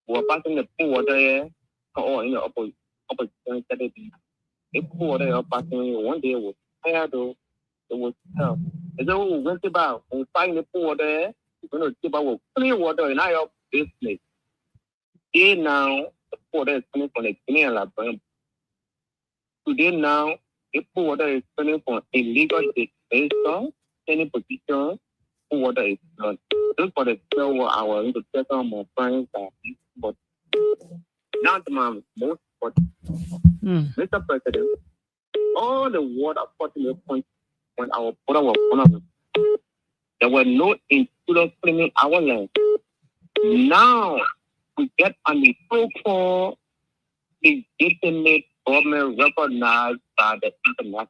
were passing the pool water here or in the opposition study. If pool water are passing one day was tired though, it was tough. And so we went about and find the pool water, we're going to keep our clean water in our business. Today now, the pool water is coming from the Guinea and Labrador. Today now, the pool water is coming from illegal disposal, any position, pool water is not. Just for the show, I want to check on my friends that but not my most important. Mr. President, all the water putting the point when our border was one, there were no intruders claiming our land. Now we get an so-called legitimate government recognized by the international.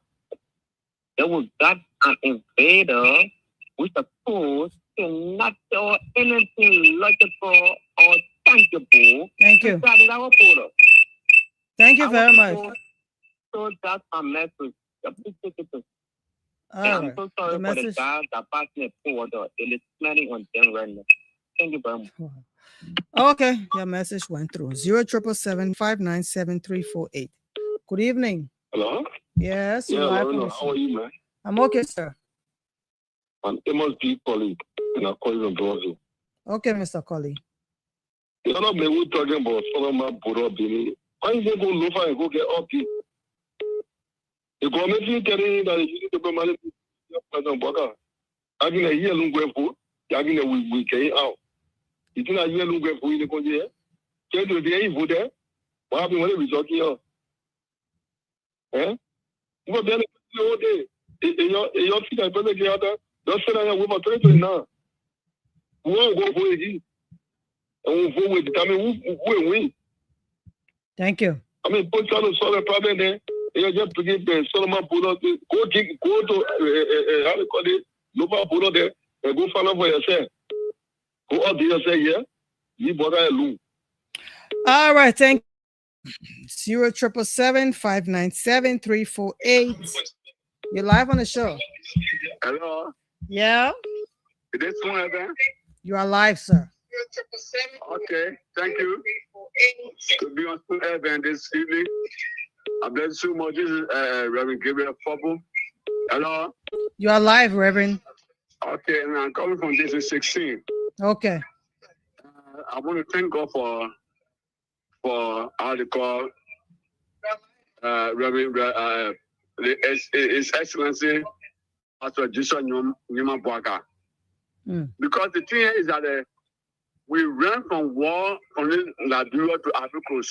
There was that an invader which supposed cannot do anything logical or tangible. Thank you. Our border. Thank you very much. So that's our message. I'm so sorry for the guys that passed me water. It is smelling on them right now. Thank you very much. Okay, your message went through. 077-597-348. Good evening. Hello? Yes. Yeah, Lorena, how are you, man? I'm okay, sir. I'm Amos B. Colley, and I'm calling from Brazil. Okay, Mr. Colley. You know, we're talking about Solomon Boro Bini. Why is they go low and go get up here? The government is telling that you need to go manage President Baka. I think a year long for, I think we get out. It's not a year long for the country. Can you be able there? What happened when we talk here? Eh? But then all day, your feet are better together. Don't say that we're about to now. We won't go for it. And we'll vote with I mean, who will win? Thank you. I mean, put trying to solve a problem there. You just to give the Solomon Buddha, go to, how do you call it, Nova Buddha there, and go find out for yourself. Go out there and say, yeah, you bother alone. All right, thank you. 077-597-348. You're live on the show. Hello? Yeah? Is this one there? You are live, sir. Okay, thank you. To be on event this evening. I bless you much. This is Reverend Gabriel Fobble. Hello? You are live, Reverend. Okay, and I'm coming from District 16. Okay. I want to thank God for how they call Reverend His Excellency Pastor Jason Nyuma Bwaka. Because the thing is that we ran from war from Liberia to Africa.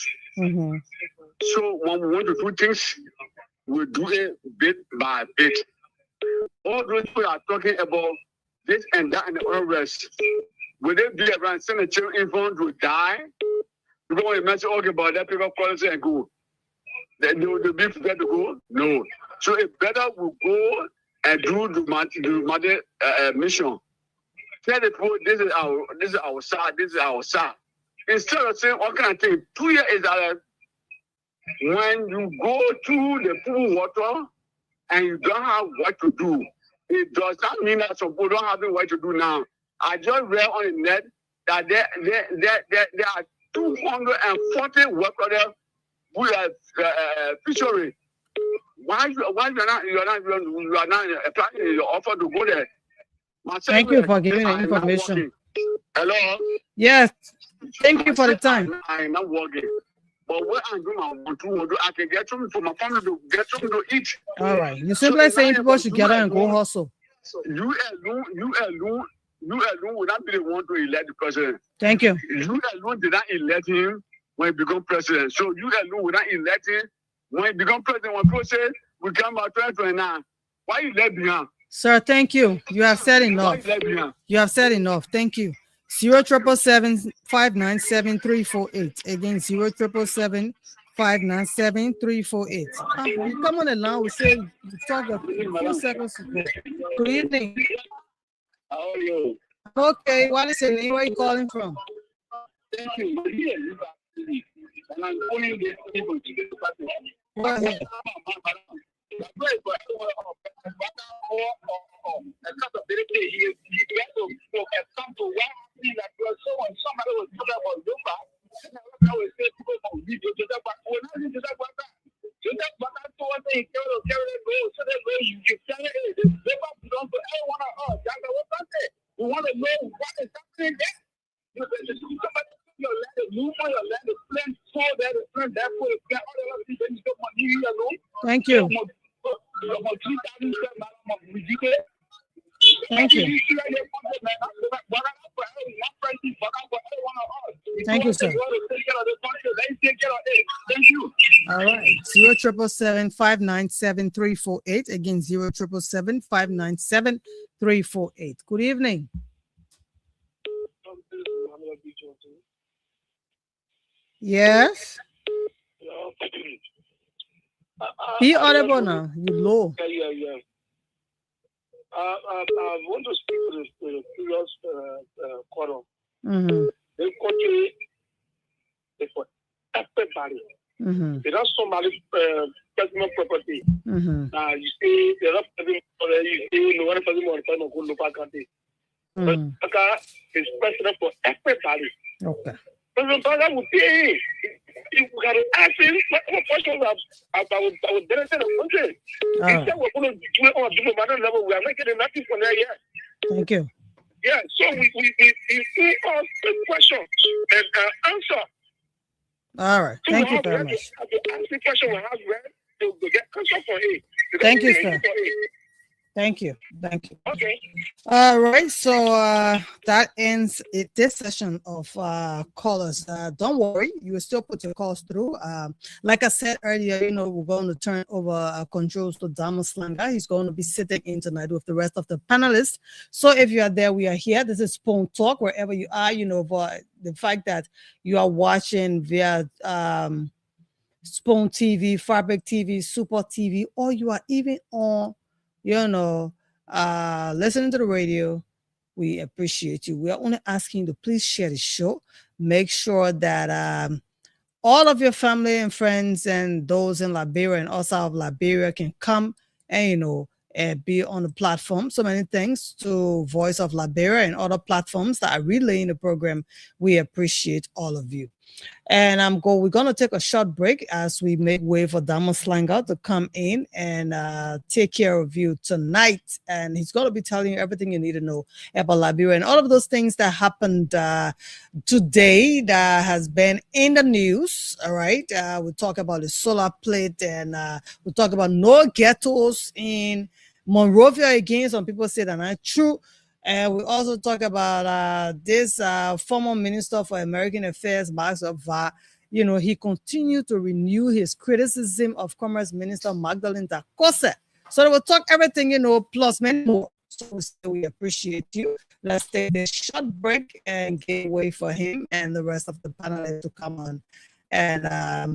So when we want to do things, we do it bit by bit. All those people are talking about this and that and the other rest. Will they be around send a child infant to die? Because when you mention talking about that, pick up policy and go. Then they will be prepared to go? No. So it better we go and do the mother mission. tell the people this is our side, this is our side. Instead of saying all kind of things, 2 years is that when you go to the pool water and you don't have what to do, it does not mean that some people don't have what to do now. I just read on the net that there are 240 workers who are fishery. Why you are not applying your offer to go there? Thank you for giving the information. Hello. Yes. Thank you for the time. I'm not working. But what I'm doing, I can get something for my family to get something to eat. All right. You simply saying people should get out and go hustle. You alone would not be the one to elect the president. Thank you. You alone did not elect him when he became president. So you alone would not elect him when he became president. When people say we come out 2029, why you left behind? Sir, thank you. You have said enough. You have said enough. Thank you. 077-597-348. Again, 077-597-348. You come on the line, we say you talk a few seconds ago. Good evening. How are you? Okay, what is your name? Where are you calling from? Thank you. And I'm calling this people to get the Go ahead. Somebody was talking about Lumba, and I was saying people from video to that, but when I did that, but I told them, carry the goal, so that way you tell it, they belong to everyone on earth. That's what I say. We want to know what is happening there. You say, somebody your land, move on your land, the plant, so that the plant, that way, all the other people, you don't want to leave alone. Thank you. Thank you. Thank you, sir. Thank you. All right. 077-597-348. Again, 077-597-348. Good evening. Yes. Be audible now. You low. Yeah. I want to speak to the previous quarter. The country is for everybody. It's not somebody's personal property. Now you see, the other person, you see, no one person more than a good local country. But it's personal for everybody. Okay. President Biden would be if we had asked him questions about benefit the country. Instead, we're going to do it on a diplomatic level. We are not getting nothing from there yet. Thank you. Yeah, so we see us the question and answer. All right. So Thank you very much. To ask the question we have read to get answer for it. Thank you, sir. Thank you. Thank you. Okay. All right. So that ends this session of callers. Don't worry, you will still put your calls through. Like I said earlier, we're going to turn over controls to Damo Slanga. He's going to be sitting in tonight with the rest of the panelists. So if you are there, we are here. This is Spoon Talk, wherever you are, but the fact that you are watching via Spoon TV, Fabric TV, Super TV, or you are even on listening to the radio, we appreciate you. We are only asking you to please share the show. Make sure that all of your family and friends and those in Liberia and outside of Liberia can come and be on the platform. So many thanks to Voice of Liberia and other platforms that are relaying the program. We appreciate all of you. And we're going to take a short break as we make way for Damo Slanga to come in and take care of you tonight. And he's going to be telling you everything you need to know about Liberia and all of those things that happened today that has been in the news. All right. We'll talk about the solar plate and we'll talk about no ghettos in Monrovia again. Some people say that not true. And we also talk about this former Minister for American Affairs, Max Obva. He continued to renew his criticism of Commerce Minister Magdalene Dakose. So we'll talk everything, plus many more. So we appreciate you. Let's take this short break and give way for him and the rest of the panelists to come on and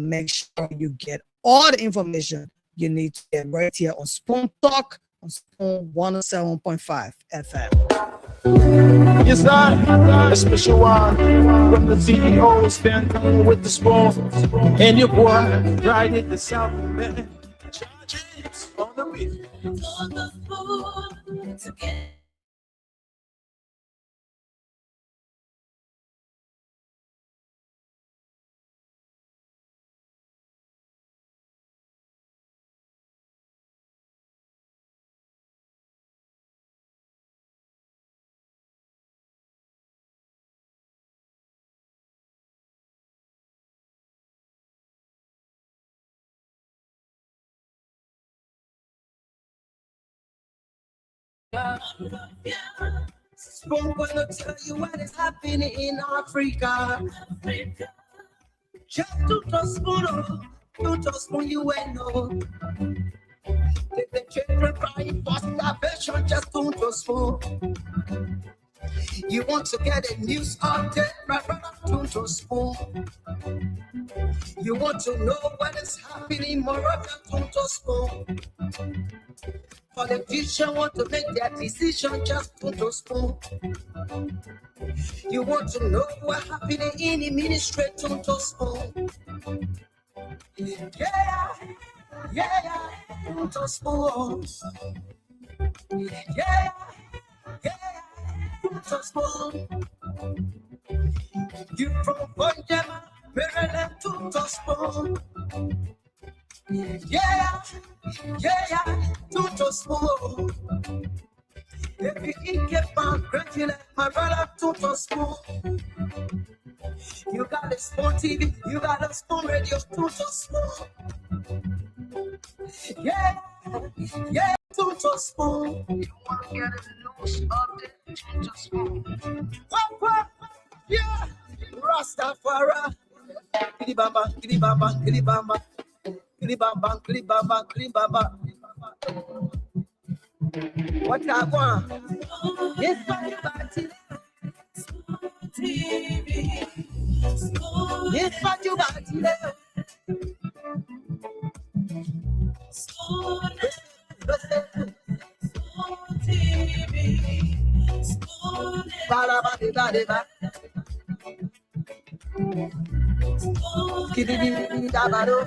make sure you get all the information you need to get right here on Spoon Talk on Spoon 107.5 FM. Yes, I, a special one from the CEO, stand with the spoon. And your boy, right at the South, man. Charges on the beat. On the food to get. Spoon gonna tell you what is happening in Africa. Just to spoon you and know. The children crying for starvation, just to spoon. You want to get a news update, my brother, to spoon. You want to know what is happening, more of to spoon. Politicians want to make their decision, just to spoon. You want to know what happening in the ministry, to spoon. Yeah, to spoon. Yeah, to spoon. You from Bonjama, Maryland, to spoon. Yeah, to spoon. If you eat get found, gratulate my brother, to spoon. You got a spoon TV, you got a spoon radio, to spoon. Yeah, to spoon. You want to get a news update, to spoon. What? Yeah, Rastafari. Kilibamba, kilibamba, kilibamba. Kilibamba, kilibamba, kilibamba. What I want? Yes, what TV. Yes, what you got today? TV. Ba. Kididi dabado.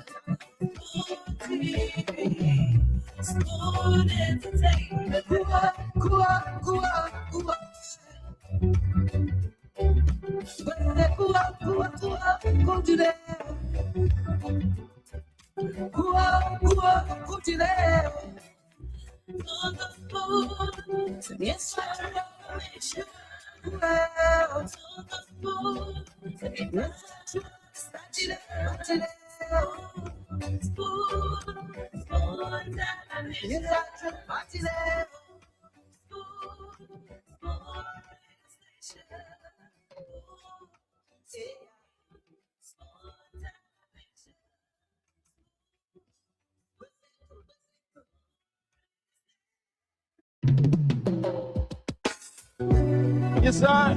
Yes, I,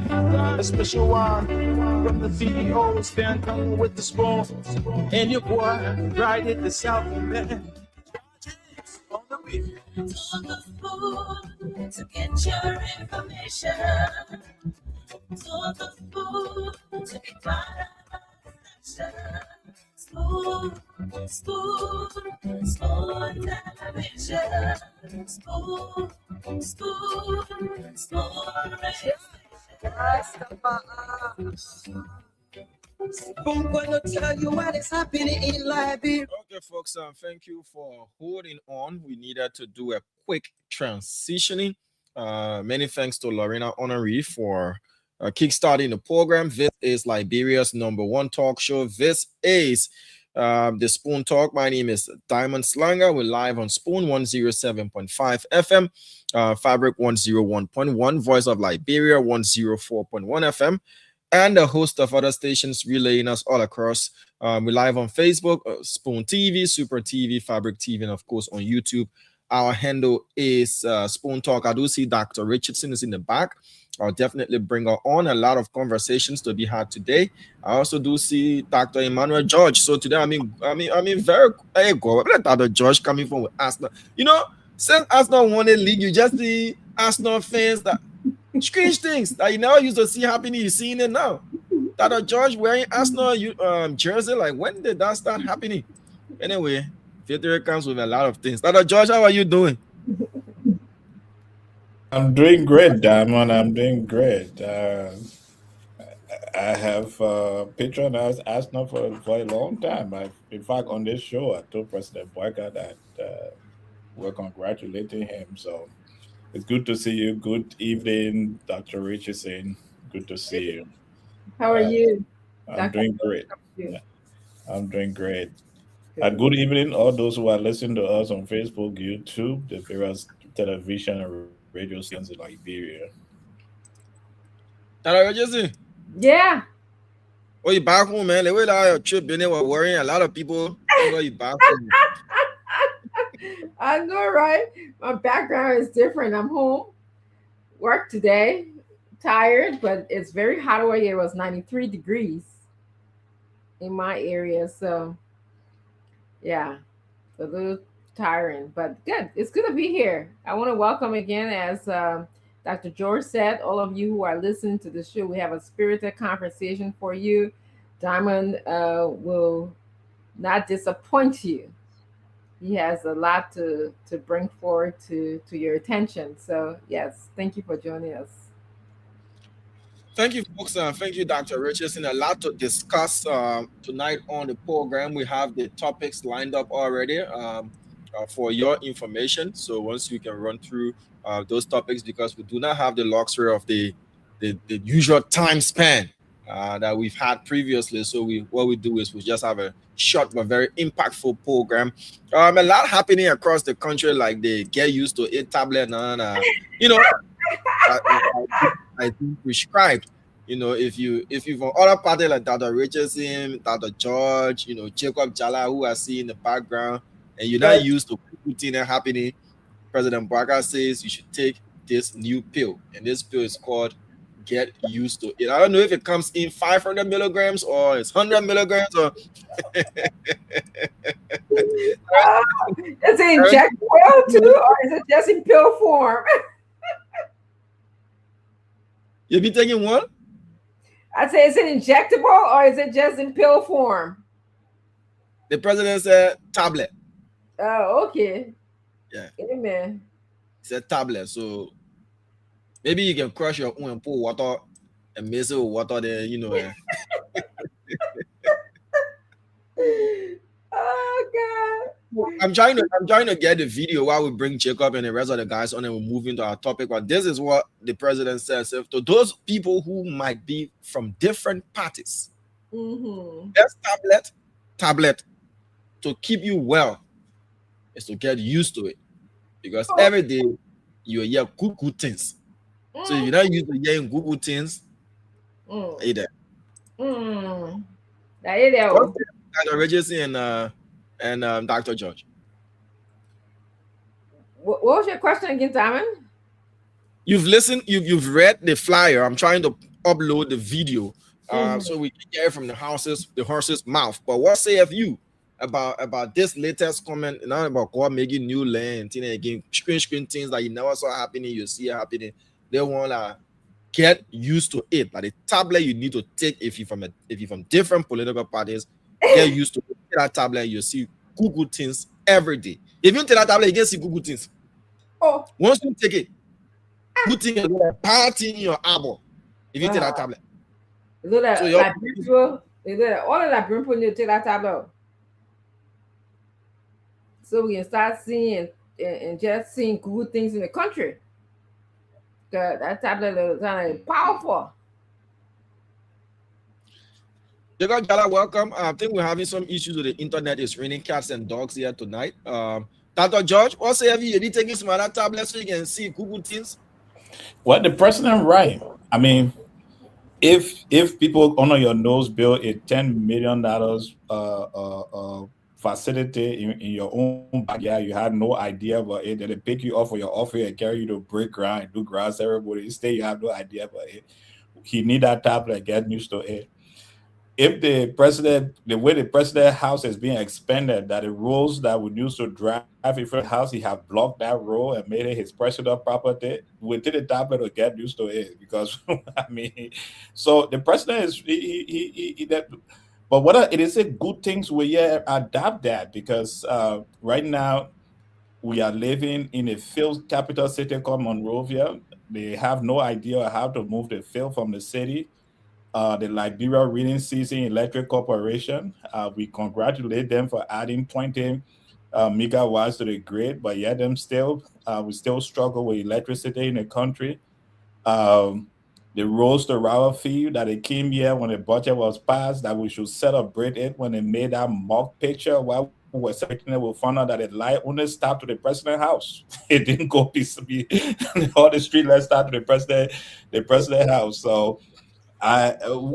a special one from the CEO, stand with the spoon. And your boy, right at the South, man. Charges on the beat. On the food to get your information. On the food to be part of the action. Spoon television. Spoon gonna tell you what is happening in Liberia. Okay, folks, thank you for holding on. We needed to do a quick transitioning. Many thanks to Lorena Honoré for kickstarting the program. This is Liberia's #1 talk show. This is the Spoon Talk. My name is Diamond Slanger. We're live on Spoon 107.5 FM, Fabric 101.1, Voice of Liberia 104.1 FM, and a host of other stations relaying us all across. We're live on Facebook, Spoon TV, Super TV, Fabric TV, and of course on YouTube. Our handle is Spoon Talk. I do see Dr. Richardson is in the back. I'll definitely bring her on. A lot of conversations to be had today. I also do see Dr. Emmanuel George. So today, I mean, very hey, go. Dr. George coming from Arsenal. You know, since Arsenal won the league, you just see Arsenal fans that strange things that you never used to see happening. You're seeing it now. Dr. George wearing Arsenal jersey, like when did that start happening? Anyway, victory comes with a lot of things. Dr. George, how are you doing? I'm doing great, Diamond. I'm doing great. I have patronized Arsenal for a long time. In fact, on this show, I told President Boyka that we're congratulating him. So it's good to see you. Good evening, Dr. Richardson. Good to see you. How are you? I'm doing great. Yeah, I'm doing great. Good evening, all those who are listening to us on Facebook, YouTube, the various television and radio stations in Liberia. Dr. Richardson? Yeah. Oh, you back home, man. The way that your trip been, they were worrying a lot of people. You back home. I know, right? My background is different. I'm home. Work today. Tired, but it's very hot over here. It was 93 degrees in my area. So, yeah, a little tiring, but good. It's good to be here. I want to welcome again, as Dr. George said, all of you who are listening to the show. We have a spirited conversation for you. Diamond will not disappoint you. He has a lot to bring forward to your attention. So, yes, thank you for joining us. Thank you, folks. Thank you, Dr. Richardson. A lot to discuss tonight on the program. We have the topics lined up already for your information. So once we can run through those topics, because we do not have the luxury of the usual time span that we've had previously. So what we do is we just have a short but very impactful program. A lot happening across the country, like the Get Used to It tablet and I think prescribed. If you've on other parties like Dr. Richardson, Dr. George, Jacob Jala, who I see in the background, and you're not used to routine and happening, President Boyka says you should take this new pill, and this pill is called Get Used to It. I don't know if it comes in 500 milligrams or it's 100 milligrams or Is it injectable too, or is it just in pill form? You be taking one? I say, is it injectable or is it just in pill form? The president said tablet. Oh, okay. Yeah. Amen. It's a tablet, so maybe you can crush your own and pour water and mix it with water. Then Oh God. I'm trying to get the video while we bring Jacob and the rest of the guys on and we move into our topic. But this is what the president says. So to those people who might be from different parties, best tablet to keep you well is to get used to it. Because every day you hear good things. So if you're not used to hearing good things, either. Dr. Richardson and Dr. George. What was your question again, Diamond? You've listened, you've read the flyer. I'm trying to upload the video so we can hear it from the horse's mouth. But what sayeth you about this latest comment, not about God making new land, again, screen things that you never saw happening, you see it happening. They want to get used to it. Like the tablet you need to take if you're from different political parties, get used to that tablet. You see good things every day. If you take that tablet, you can see good things. Once you take it, good thing is party in your elbow. If you take that tablet, all of that bring you take that tablet, so we can start seeing and just seeing good things in the country. That tablet is kind of powerful. Jacob Jala, welcome. I think we're having some issues with the internet. It's raining cats and dogs here tonight. Dr. George, what say have you been taking some other tablets so you can see good things? Well, the president right. I mean, if people honor your nose bill, a $10 million facility in your own backyard, you had no idea about it, then they pick you off of your office and carry you to break ground and do grass everybody. Stay, you have no idea about it. He need that tablet, get used to it. if the way the president house is being expanded, that the roads that we used to drive in front of the house, he have blocked that road and made it his personal property. We did the tablet to get used to it because I mean, so the president is that. But what it is a good things we adapt that because right now we are living in a field capital city called Monrovia. They have no idea how to move the field from the city. The Liberia Reading Season Electric Corporation, we congratulate them for adding 20 megawatts to the grid, but yet we still struggle with electricity in the country. The Rose to Rawa field that it came here when the budget was passed, that we should celebrate it when they made that mock picture while we were celebrating it. We found out that the light only stopped to the president's house. It didn't go all the street lights stopped to the president house. So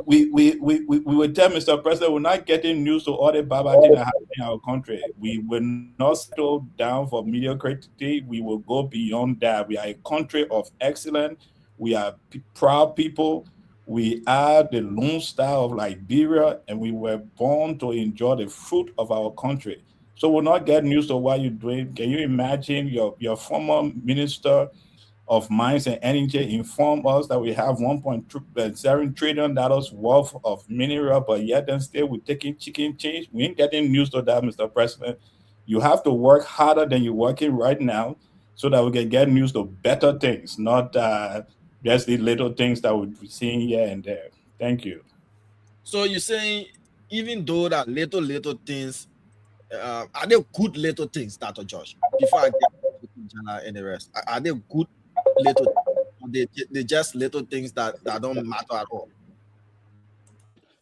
we would tell Mr. President, we're not getting news to all the bad things that happen in our country. We will not settle down for mediocrity. We will go beyond that. We are a country of excellence. We are proud people. We are the Lone Star of Liberia, and we were born to enjoy the fruit of our country. So we'll not get news to what you're doing. Can you imagine your former minister of Mines and Energy informed us that we have $1.7 trillion worth of mineral, but yet then still we're taking chicken change? We ain't getting news to that, Mr. President. You have to work harder than you're working right now so that we can get news to better things, not just the little things that we're seeing here and there. Thank you. So you're saying even though that little things, are they good little things, Dr. Josh? Before I get to Jana and the rest, are they good little things? They just little things that don't matter at all?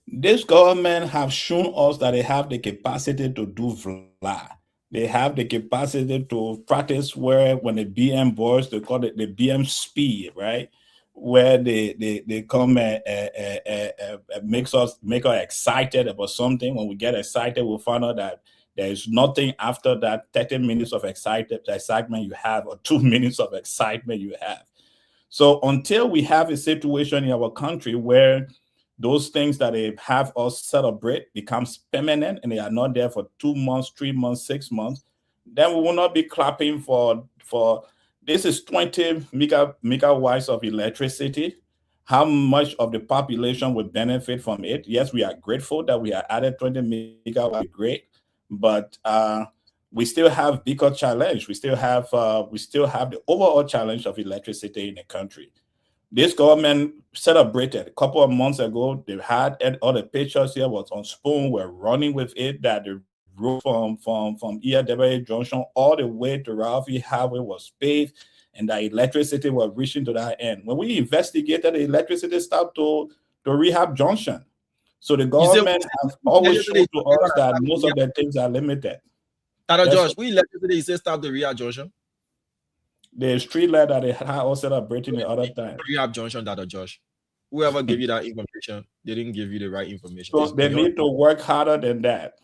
This government have shown us that they have the capacity to do VLA. They have the capacity to practice when the BM boys, they call it the BM speed, right? Where they come and make us excited about something. When we get excited, we'll find out that there is nothing after that 30 minutes of excitement you have, or 2 minutes of excitement you have. So until we have a situation in our country where those things that they have us celebrate becomes permanent and they are not there for 2 months, 3 months, 6 months, then we will not be clapping for this is 20 megawatts of electricity. How much of the population would benefit from it? Yes, we are grateful that we are added 20 megawatts, great, but we still have bigger challenge. We still have the overall challenge of electricity in the country. This government celebrated a couple of months ago. They had all the pictures here was on Spoon. We're running with it that the road from ERW Junction all the way to Ralphie Highway was paved, and the electricity was reaching to that end. When we investigated, the electricity stopped to Rehab Junction. So the government has always shown to us that most of the things are limited. Dr. Josh, we electricity is stop the Rehab Junction. The street light that they had also celebrating the other time. Rehab Junction, Dr. Josh. Whoever gave you that information, they didn't give you the right information. So they need to work harder than that.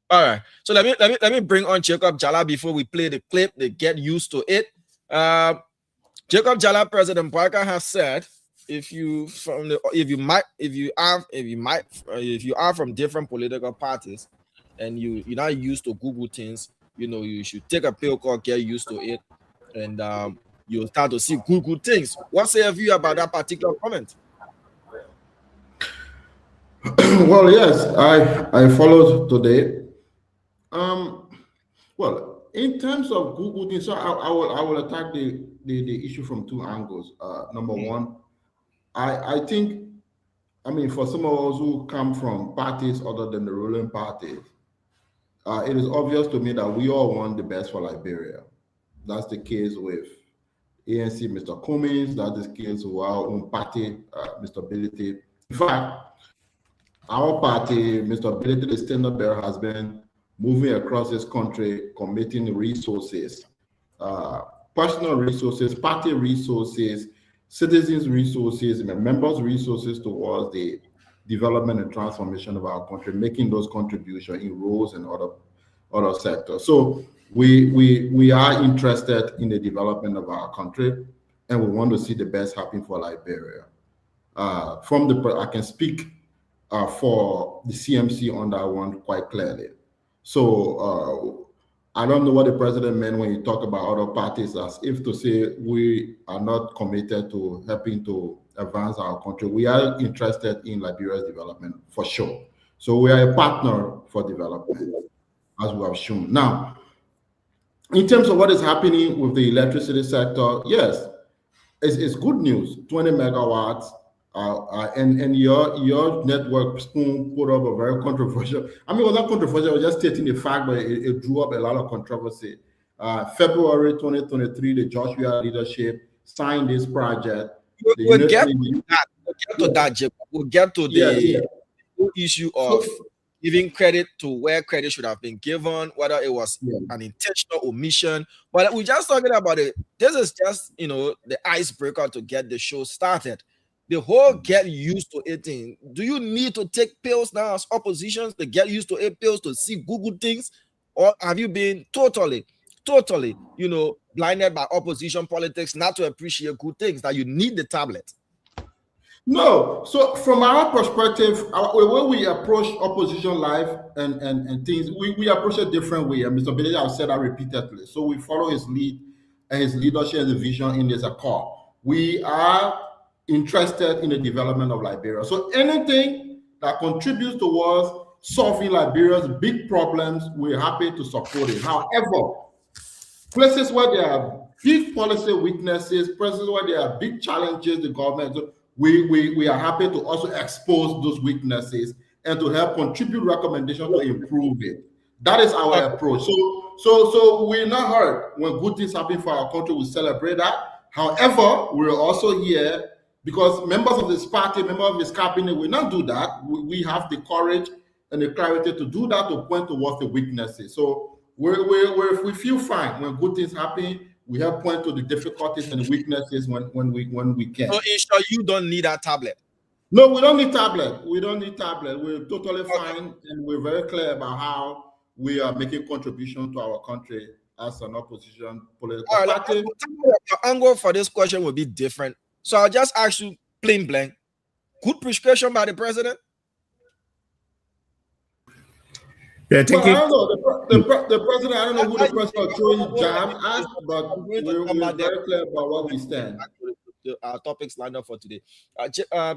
All right. So let me bring on Jacob Jala before we play the clip. They get used to it. Jacob Jala, President Boyka has said, if you are from different political parties and you're not used to Google things, you should take a pill called get used to it, and you'll start to see good things. What say you about that particular comment? Well, yes, I followed today. Well, in terms of Google things, so I will attack the issue from two angles. Number one, I think, for some of us who come from parties other than the ruling parties, it is obvious to me that we all want the best for Liberia. That's the case with ANC, Mr. Cummings. That's the case with our own party, Mr. Bility. In fact, our party, Mr. Bility, the standard bearer, has been moving across this country, committing resources, personal resources, party resources, citizens' resources, members' resources towards the development and transformation of our country, making those contributions in roles and other sectors. So we are interested in the development of our country, and we want to see the best happen for Liberia. I can speak for the CMC on that one quite clearly. So I don't know what the president meant when he talked about other parties, as if to say we are not committed to helping to advance our country. We are interested in Liberia's development for sure. So we are a partner for development, as we have shown. Now, in terms of what is happening with the electricity sector, yes, it's good news. 20 megawatts. And your network Spoon put up a very controversial. I mean, it was not controversial. I was just stating the fact, but it drew up a lot of controversy. February 2023, the Joshua leadership signed this project. We'll get to that, Jacob. We'll get to the issue of giving credit to where credit should have been given, whether it was an intentional omission. But we're just talking about it. This is just, the icebreaker to get the show started. The whole get used to it thing. Do you need to take pills now as oppositions to get used to it pills to see Google things? Or have you been totally, blinded by opposition politics not to appreciate good things, that you need the tablet? No. So from our perspective, the way we approach opposition life and things, we approach it a different way. And Mr. Bidej has said that repeatedly. So we follow his lead and his leadership and the vision in this accord. We are interested in the development of Liberia. So anything that contributes towards solving Liberia's big problems, we're happy to support it. However, places where there are big policy weaknesses, places where there are big challenges, the government, we are happy to also expose those weaknesses and to help contribute recommendations to improve it. That is our approach. So we're not hurt when good things happen for our country. We celebrate that. However, we're also here because members of this party, members of this cabinet will not do that. We have the courage and the clarity to do that, to point towards the weaknesses. So we feel fine when good things happen. We have point to the difficulties and the weaknesses when we can. So, Isha, you don't need that tablet. No, we don't need tablet. We don't need tablet. We're totally fine, and we're very clear about how we are making contribution to our country as an opposition political party. Your angle for this question will be different. So I'll just ask you plain blank. Good prescription by the president? Yeah, I don't know. The president, I don't know who the president is throwing jab at, but we're very clear about what we stand. Our topics lined up for today.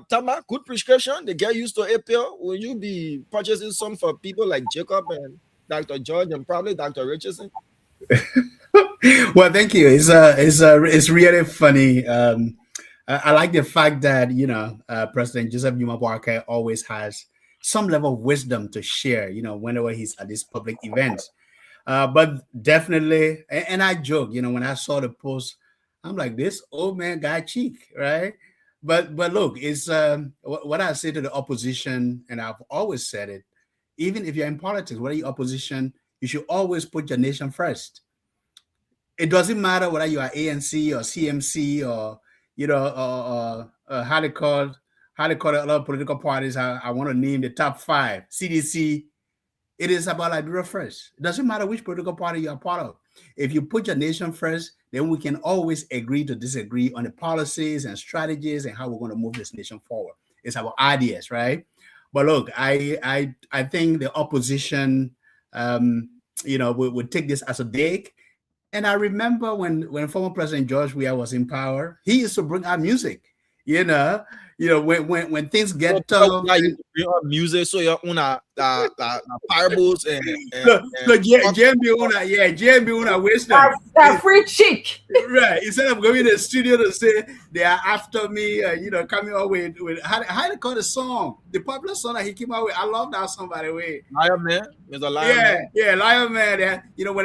Tama, good prescription. They get used to APL. Will you be purchasing some for people like Jacob and Dr. George and probably Dr. Richardson? Well, thank you. It's really funny. I like the fact that President Joseph Numa Boakai always has some level of wisdom to share, whenever he's at these public events. But definitely, and I joke, when I saw the post, I'm like, this old man got cheek, right? But look, it's what I say to the opposition, and I've always said it, even if you're in politics, whether you're opposition, you should always put your nation first. It doesn't matter whether you are ANC or CMC or how they call a lot of political parties. I want to name the top 5. CDC. It is about Liberia first. It doesn't matter which political party you are part of. If you put your nation first, then we can always agree to disagree on the policies and strategies and how we're going to move this nation forward. It's about ideas, right? But look, I think the opposition, would take this as a dig. And I remember when former President George Weah was in power, he used to bring out music. When things get tough, you bring out music, so you're on parables and JMB una wisdom. That free chick. Right. Instead of going to the studio to say they are after me, coming out with how they call the song, the popular song that he came out with. I love that song, by the way. Lion Man. There's a Lion Man. Yeah, Lion Man.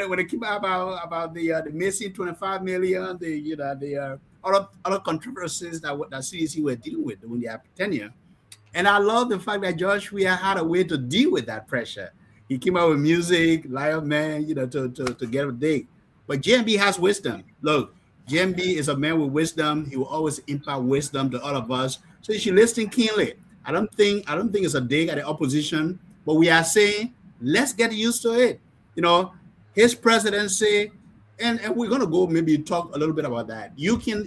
When it came out about the missing 25 million, the other controversies that CDC were dealing with during their tenure. And I love the fact that George Weah had a way to deal with that pressure. He came out with music, Lion Man, to get a dig. But JMB has wisdom. Look, JMB is a man with wisdom. He will always impart wisdom to all of us. So you should listen keenly. I don't think it's a dig at the opposition, but we are saying, let's get used to it. His presidency, and we're going to go maybe talk a little bit about that. You can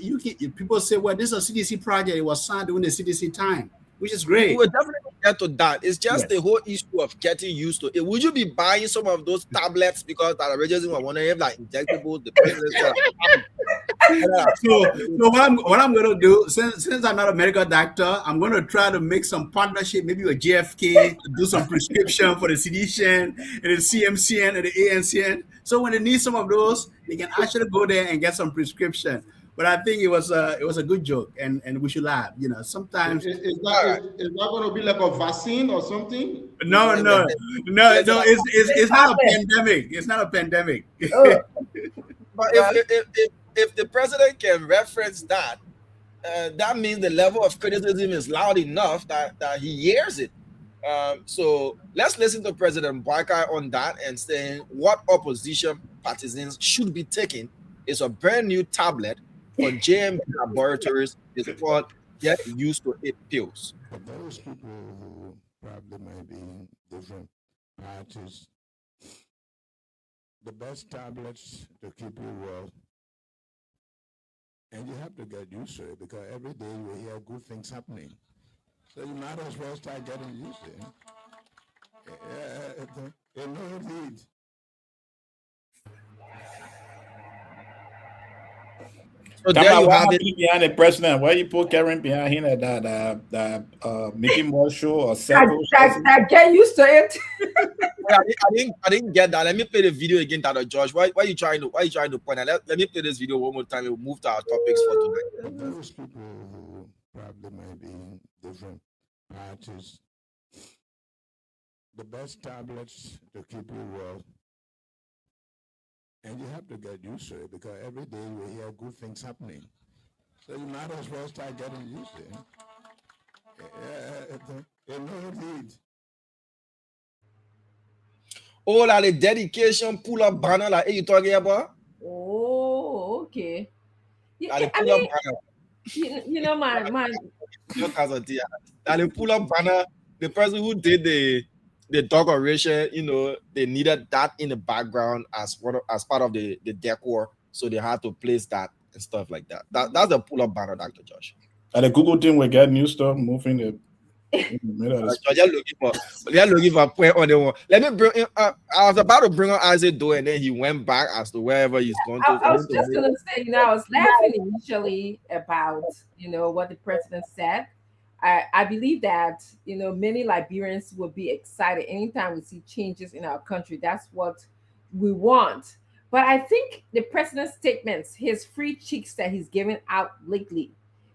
people say, well, this is a CDC project. It was signed during the CDC time, which is great. We'll definitely get to that. It's just the whole issue of getting used to it. Would you be buying some of those tablets because that originally were one of them like injectables? The president So what I'm going to do, since I'm not a medical doctor, I'm going to try to make some partnership, maybe with JFK, to do some prescription for the CDCN and the CMCN and the ANCN. So when they need some of those, they can actually go there and get some prescription. But I think it was a good joke, and we should laugh. You know, sometimes is that going to be like a vaccine or something? No. It's not a pandemic. It's not a pandemic. But if the president can reference that, that means the level of criticism is loud enough that he hears it. So let's listen to President Boakai on that and saying what opposition partisans should be taking is a brand new tablet for JMB Laboratories. It's called Get Used to It pills. For those people who probably may be in different parties, the best tablets to keep you well, and you have to get used to it because every day you hear good things happening. So you might as well start getting used to it. No need. So there you have it. Behind the president, why you put Karen behind him at that Mickey Mouse show or I get used to it. I didn't get that. Let me play the video again, Dr. George. Why are you trying to point out? Let me play this video one more time. We'll move to our topics for tonight. Those people who probably may be in different parties, the best tablets to keep you well, and you have to get used to it because every day you hear good things happening. So you might as well start getting used to it. No need. All of the dedication pull-up banner like you talking about? Oh, okay. The You know, my the pull-up banner, the person who did the decoration, you know, they needed that in the background as part of the decor, so they had to place that and stuff like that. That's the pull-up banner, Dr. Josh. And the Google team will get new stuff moving the. They're looking for point on the one. Let me bring. I was about to bring on Isaac Doe, and then he went back as to wherever he's going to. I was just gonna say, I was laughing initially about what the president said. I believe that many Liberians will be excited anytime we see changes in our country. That's what we want. But I think the president's statements, his free cheeks that he's giving out lately,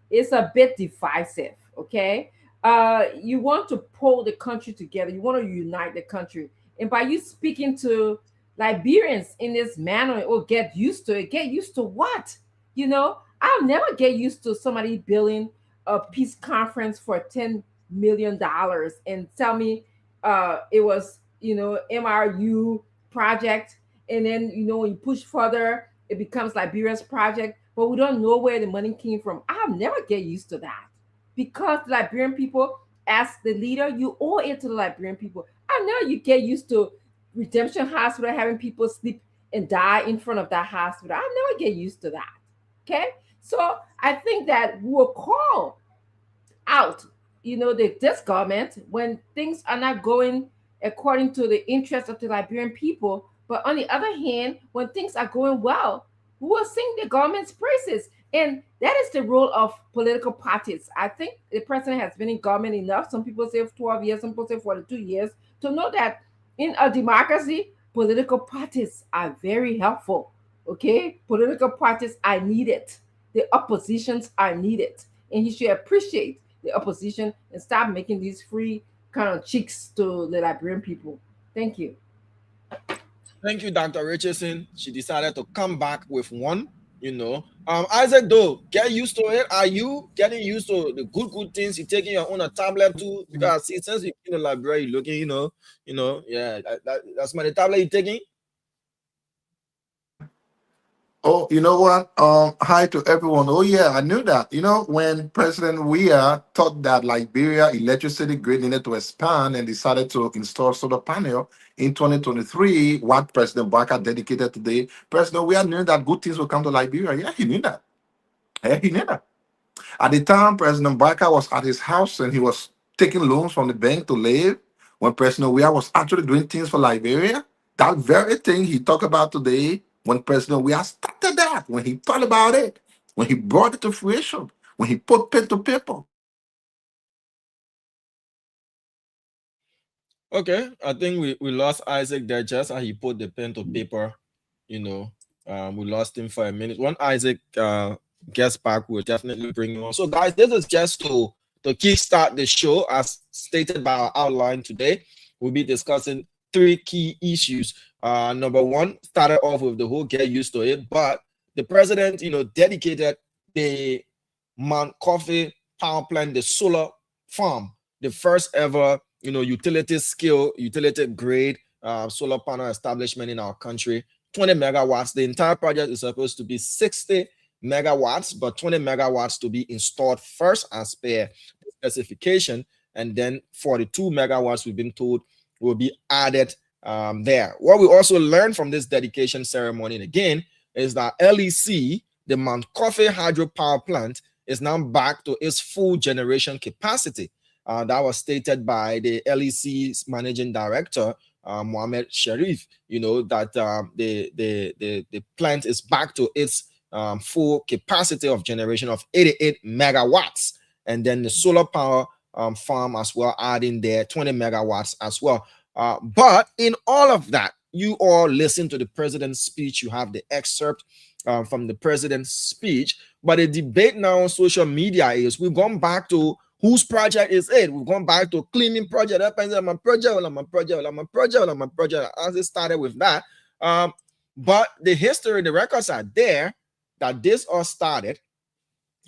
is a bit divisive. Okay. You want to pull the country together. You want to unite the country. And by you speaking to Liberians in this manner, get used to it. Get used to what? I'll never get used to somebody building a peace conference for $10 million and tell me it was, MRU project. And then, when you push further, it becomes Liberia's project. But we don't know where the money came from. I'll never get used to that. Because the Liberian people, as the leader, you owe it to the Liberian people. I know you get used to Redemption Hospital having people sleep and die in front of that hospital. I'll never get used to that. Okay? So I think that we'll call out, this government when things are not going according to the interests of the Liberian people. But on the other hand, when things are going well, we will sing the government's praises. And that is the role of political parties. I think the president has been in government enough. Some people say 12 years, some people say 42 years, to know that in a democracy, political parties are very helpful. Okay? Political parties are needed. The oppositions are needed. And he should appreciate the opposition and stop making these free kind of cheeks to the Liberian people. Thank you. Thank you, Dr. Richardson. She decided to come back with one. Isaac, though, get used to it. Are you getting used to the good things? You're taking your own tablet too? Because since you're in the library, you're looking, that's my tablet you're taking. Oh, you know what? Hi to everyone. Oh yeah, I knew that. When President Weah thought that Liberia electricity grid needed to expand and decided to install solar panel in 2023, what President Boakai dedicated today, President Weah knew that good things will come to Liberia. Yeah, he knew that. He knew that. At the time, President Boakai was at his house and he was taking loans from the bank to live, when President Weah was actually doing things for Liberia, that very thing he talked about today, when President Weah started that, when he thought about it, when he brought it to fruition, when he put pen to paper. Okay, I think we lost Isaac there just as he put the pen to paper. You know, we lost him for a minute. When Isaac gets back, we'll definitely bring him on. So, guys, this is just to kickstart the show, as stated by our outline today. We'll be discussing 3 key issues. Number 1, started off with the whole get used to it, but the president, you know, dedicated the Mount Coffee power plant, the solar farm, the first ever, you know, utility grade solar panel establishment in our country. 20 megawatts. The entire project is supposed to be 60 megawatts, but 20 megawatts to be installed first as per the specification, and then 42 megawatts we've been told will be added there. What we also learned from this dedication ceremony, and again, is that LEC, the Mount Coffee hydropower plant, is now back to its full generation capacity. That was stated by the LEC's managing director, Mohamed Sharif. You know that the plant is back to its full capacity of generation of 88 megawatts, and then the solar power farm as well, adding there 20 megawatts as well. But in all of that, you all listen to the president's speech. You have the excerpt from the president's speech. But the debate now on social media is, we've gone back to whose project is it? We've gone back to claiming project. My project. As it started with that. But the history, the records are there that this all started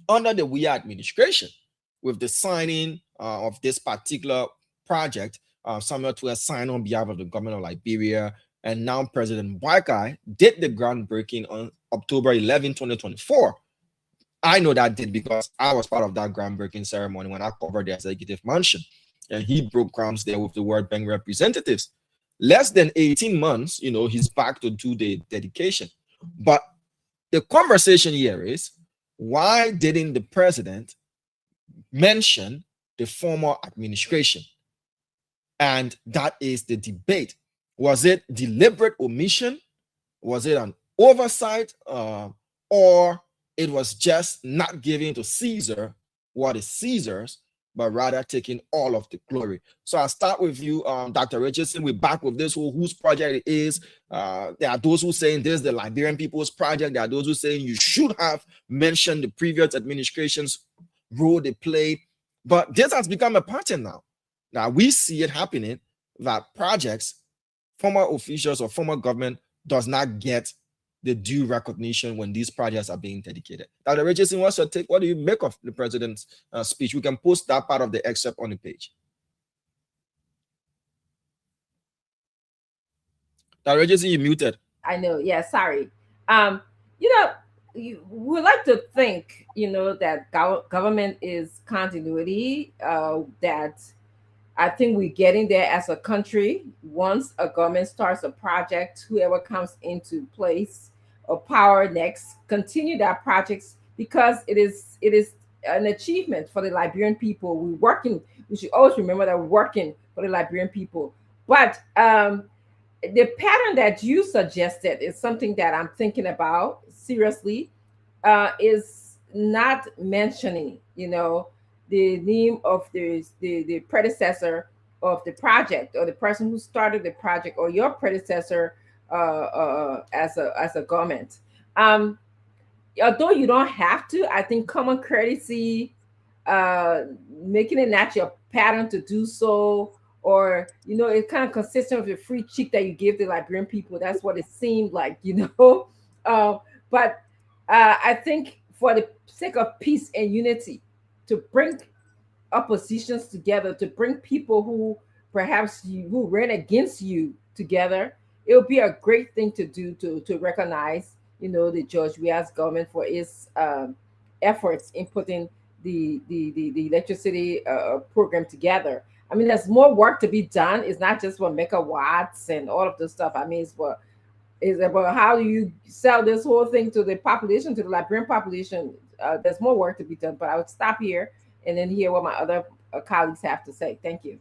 under the Weah administration with the signing of this particular project. Samuel Tuah signed on behalf of the government of Liberia, and now President Boakai did the groundbreaking on October 11, 2024. I know that did because I was part of that groundbreaking ceremony when I covered the executive mansion, and he broke grounds there with the World Bank representatives. Less than 18 months, you know, he's back to do the dedication. But the conversation here is, why didn't the president mention the former administration? And that is the debate. Was it deliberate omission? Was it an oversight? Or it was just not giving to Caesar what is Caesar's, but rather taking all of the glory? So I'll start with you, Dr. Richardson. We're back with this whose project it is. There are those who saying this is the Liberian people's project. There are those who saying you should have mentioned the previous administration's role they played. But this has become a pattern now. Now we see it happening that projects, former officials or former government does not get the due recognition when these projects are being dedicated. Dr. Richardson, what's your take? What do you make of the president's speech? We can post that part of the excerpt on the page. Dr. Richardson, you muted. I know. Yeah, sorry. You know, we would like to think, you know, that government is continuity, that I think we're getting there as a country. Once a government starts a project, whoever comes into place or power next, continue that project, because it is an achievement for the Liberian people. We're working. We should always remember that we're working for the Liberian people. But the pattern that you suggested is something that I'm thinking about seriously. Is not mentioning, you know, the name of the predecessor of the project, or the person who started the project, or your predecessor as a government. Although you don't have to, I think common courtesy, making it not your pattern to do so, or, you know, it's kind of consistent with the free cheek that you give the Liberian people. That's what it seemed like, you know. But I think for the sake of peace and unity, to bring oppositions together, to bring people who perhaps who ran against you together, it would be a great thing to do, to recognize, you know, the George Weah's government for its efforts in putting the electricity program together. I mean, there's more work to be done. It's not just for megawatts and all of this stuff. I mean, it's about how do you sell this whole thing to the population, to the Liberian population. There's more work to be done, but I would stop here and then hear what my other colleagues have to say. Thank you.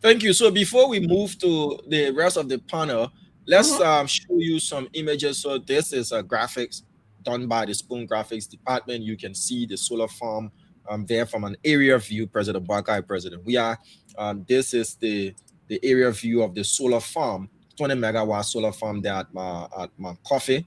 Thank you. So before we move to the rest of the panel, let's show you some images. So this is graphics done by the Spoon Graphics department. You can see the solar farm there from an area view. President Boakai, President Weah. This is the area view of the solar farm, 20 megawatt solar farm there at my coffee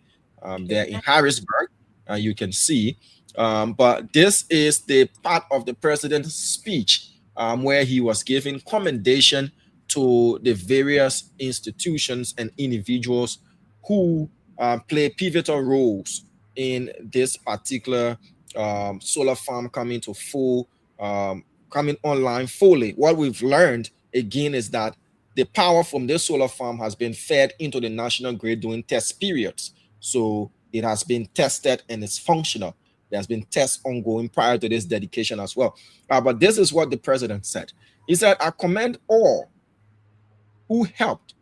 there in Harrisburg. You can see. But this is the part of the president's speech where he was giving commendation to the various institutions and individuals who play pivotal roles in this particular solar farm coming online fully. What we've learned again is that the power from this solar farm has been fed into the national grid during test periods. So it has been tested and it's functional. There's been tests ongoing prior to this dedication as well. But this is what the president said. He said, I commend all who helped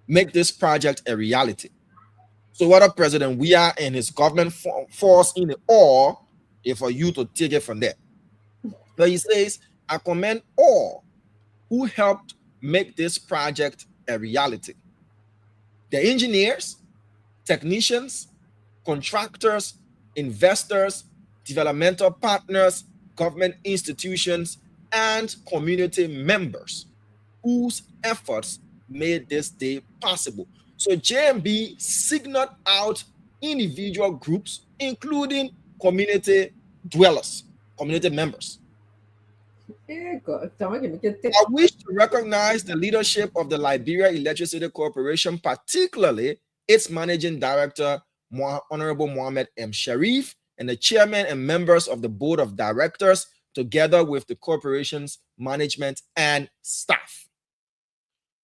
make this project a reality. So whether President Weah and his government falls in the awe, if for you to take it from there. But he says, I commend all who helped make this project a reality. The engineers, technicians, contractors, investors, developmental partners, government institutions, and community members whose efforts made this day possible. So JMB signaled out individual groups, including community dwellers, community members. I wish to recognize the leadership of the Liberia Electricity Corporation, particularly its managing director, Honorable Mohammed M. Sharif, and the chairman and members of the board of directors, together with the corporation's management and staff.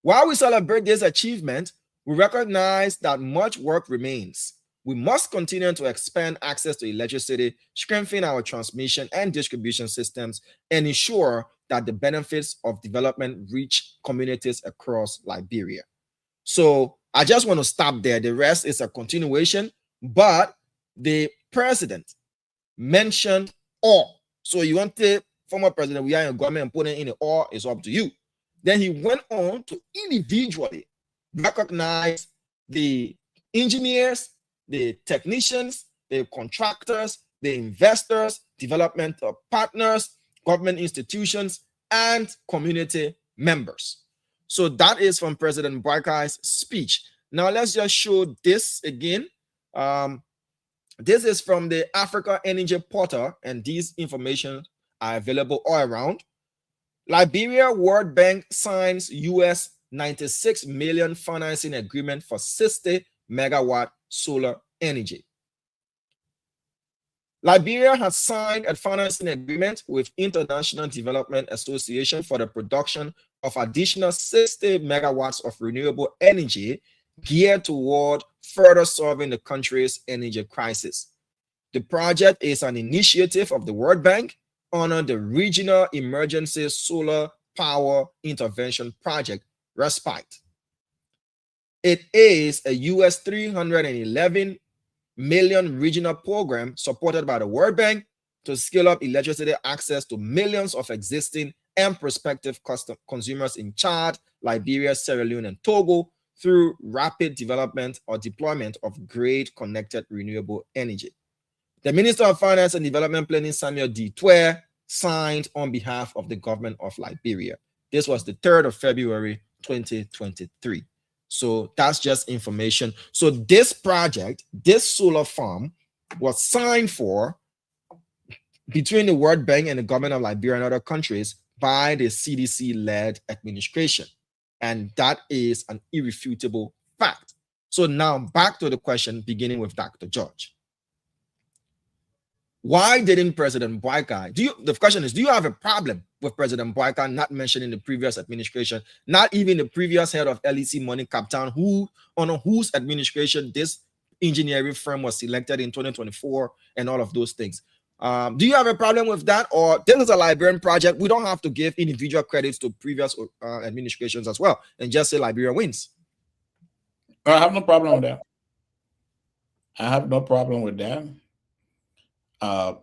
While we celebrate this achievement, we recognize that much work remains. We must continue to expand access to electricity, strengthen our transmission and distribution systems, and ensure that the benefits of development reach communities across Liberia. So I just want to stop there. The rest is a continuation, but the president mentioned all. So you want the former president, we are in government and putting in the all, it's up to you. Then he went on to individually recognize the engineers, the technicians, the contractors, the investors, developmental partners, government institutions, and community members. So that is from President Boakai's speech. Now let's just show this again. This is from the Africa Energy Portal, and these information are available all around. Liberia World Bank signs US 96 million financing agreement for 60 megawatt solar energy. Liberia has signed a financing agreement with International Development Association for the production of additional 60 megawatts of renewable energy geared toward further solving the country's energy crisis. The project is an initiative of the World Bank under the Regional Emergency Solar Power Intervention Project, RESPITE. It is a US 311 million regional program supported by the World Bank to scale up electricity access to millions of existing and prospective consumers in Chad, Liberia, Sierra Leone, and Togo through rapid development or deployment of grid-connected renewable energy. The Minister of Finance and Development Planning, Samuel D. Twer, signed on behalf of the government of Liberia. This was the 3rd of February, 2023. So that's just information. So this project, this solar farm, was signed for between the World Bank and the government of Liberia and other countries by the CDC-led administration. And that is an irrefutable fact. So now back to the question, beginning with Dr. George. Why didn't President Boakai, the question is, do you have a problem with President Boakai not mentioning the previous administration, not even the previous head of LEC Money Captain, on whose administration this engineering firm was selected in 2024 and all of those things? Do you have a problem with that? Or this is a Liberian project. We don't have to give individual credits to previous administrations as well and just say Liberia wins. I have no problem with that. I have no problem with that.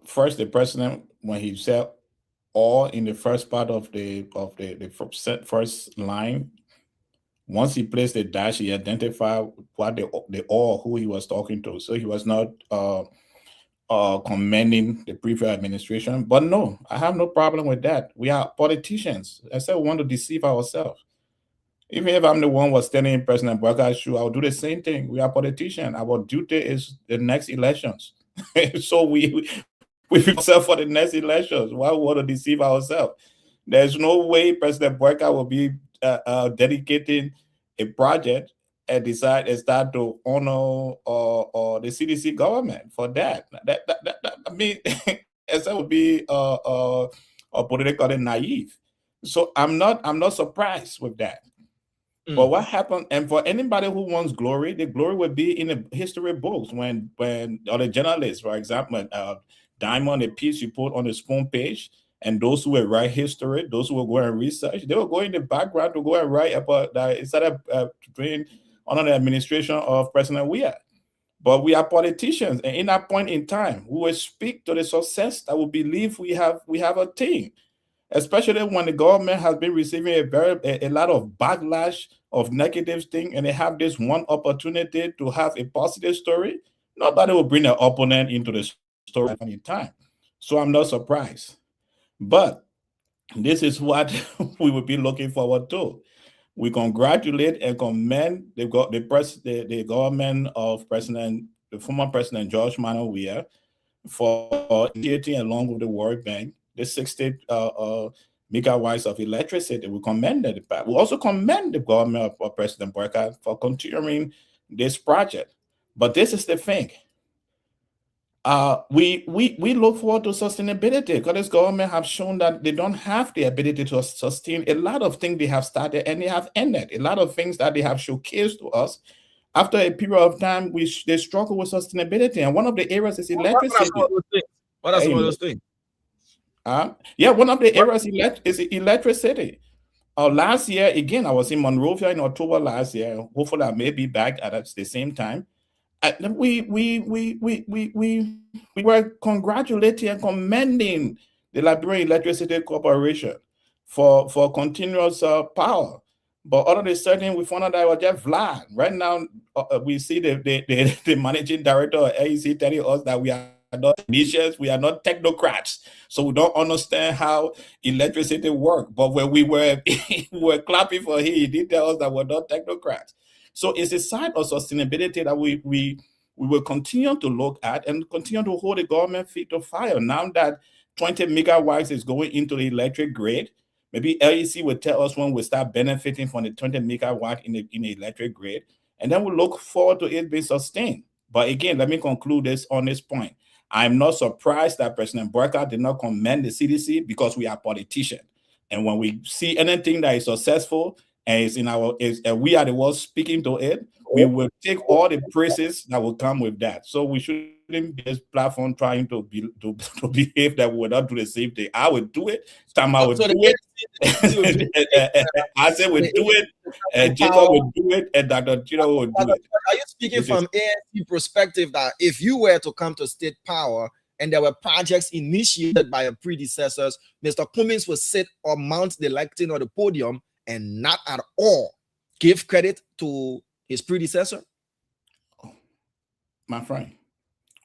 First, the president, when he said all in the first part of the first line. Once he placed the dash, he identified what the or who he was talking to. So he was not commending the previous administration. But no, I have no problem with that. We are politicians. I said we want to deceive ourselves. Even if I'm the one was standing in President Bwaka's shoe, I'll do the same thing. We are politicians. Our duty is the next elections. So we ourselves for the next elections. Why we want to deceive ourselves? There's no way President Bwaka will be dedicating a project and start to honor the CDC government for that. I mean, that would be politically naive. So I'm not surprised with that. But what happened, and for anybody who wants glory, the glory would be in the history books when the journalists, for example, Diamond, a piece you put on the Spoon page, and those who will write history, those who will go and research, they will go in the background to go and write about that instead of being under the administration of President Weah. But we are politicians, and in that point in time, we will speak to the success that we believe we have a team. Especially when the government has been receiving a lot of backlash of negative things, and they have this one opportunity to have a positive story, nobody will bring their opponent into the story at any time. So I'm not surprised. But this is what we will be looking forward to. We congratulate and commend the government of the former President George Manuel Weah for initiating, along with the World Bank, the 60 megawatts of electricity. We commended it back. We also commend the government of President Bwaka for continuing this project. But this is the thing. We look forward to sustainability because this government have shown that they don't have the ability to sustain a lot of things they have started and they have ended. A lot of things that they have showcased to us. After a period of time, they struggle with sustainability. And one of the areas is electricity. What are some of those things? One of the areas is electricity. Last year, again, I was in Monrovia in October last year. Hopefully, I may be back at the same time. We were congratulating and commending the Liberian Electricity Corporation for continuous power. But all of a sudden, we found out that it was just Vlad. Right now, we see the managing director of AEC telling us that we are not technicians, we are not technocrats, so we don't understand how electricity works. But when we were clapping for him, he did tell us that we're not technocrats. So it's a side of sustainability that we will continue to look at and continue to hold the government feet to fire. Now that 20 megawatts is going into the electric grid, maybe LEC will tell us when we start benefiting from the 20 megawatt in the electric grid, and then we'll look forward to it being sustained. But again, let me conclude this on this point. I'm not surprised that President Bwaka did not commend the CDC because we are politicians. And when we see anything that is successful and we are the ones speaking to it, we will take all the praises that will come with that. So we shouldn't be this platform trying to behave that we will not do the same thing. I would do it. Tama would do it. I said we do it. Jacob would do it. And Dr. Chino would do it. Are you speaking from ANC perspective that if you were to come to state power and there were projects initiated by your predecessors, Mr. Cummins would sit or mount the lectern or the podium and not at all give credit to his predecessor? My friend,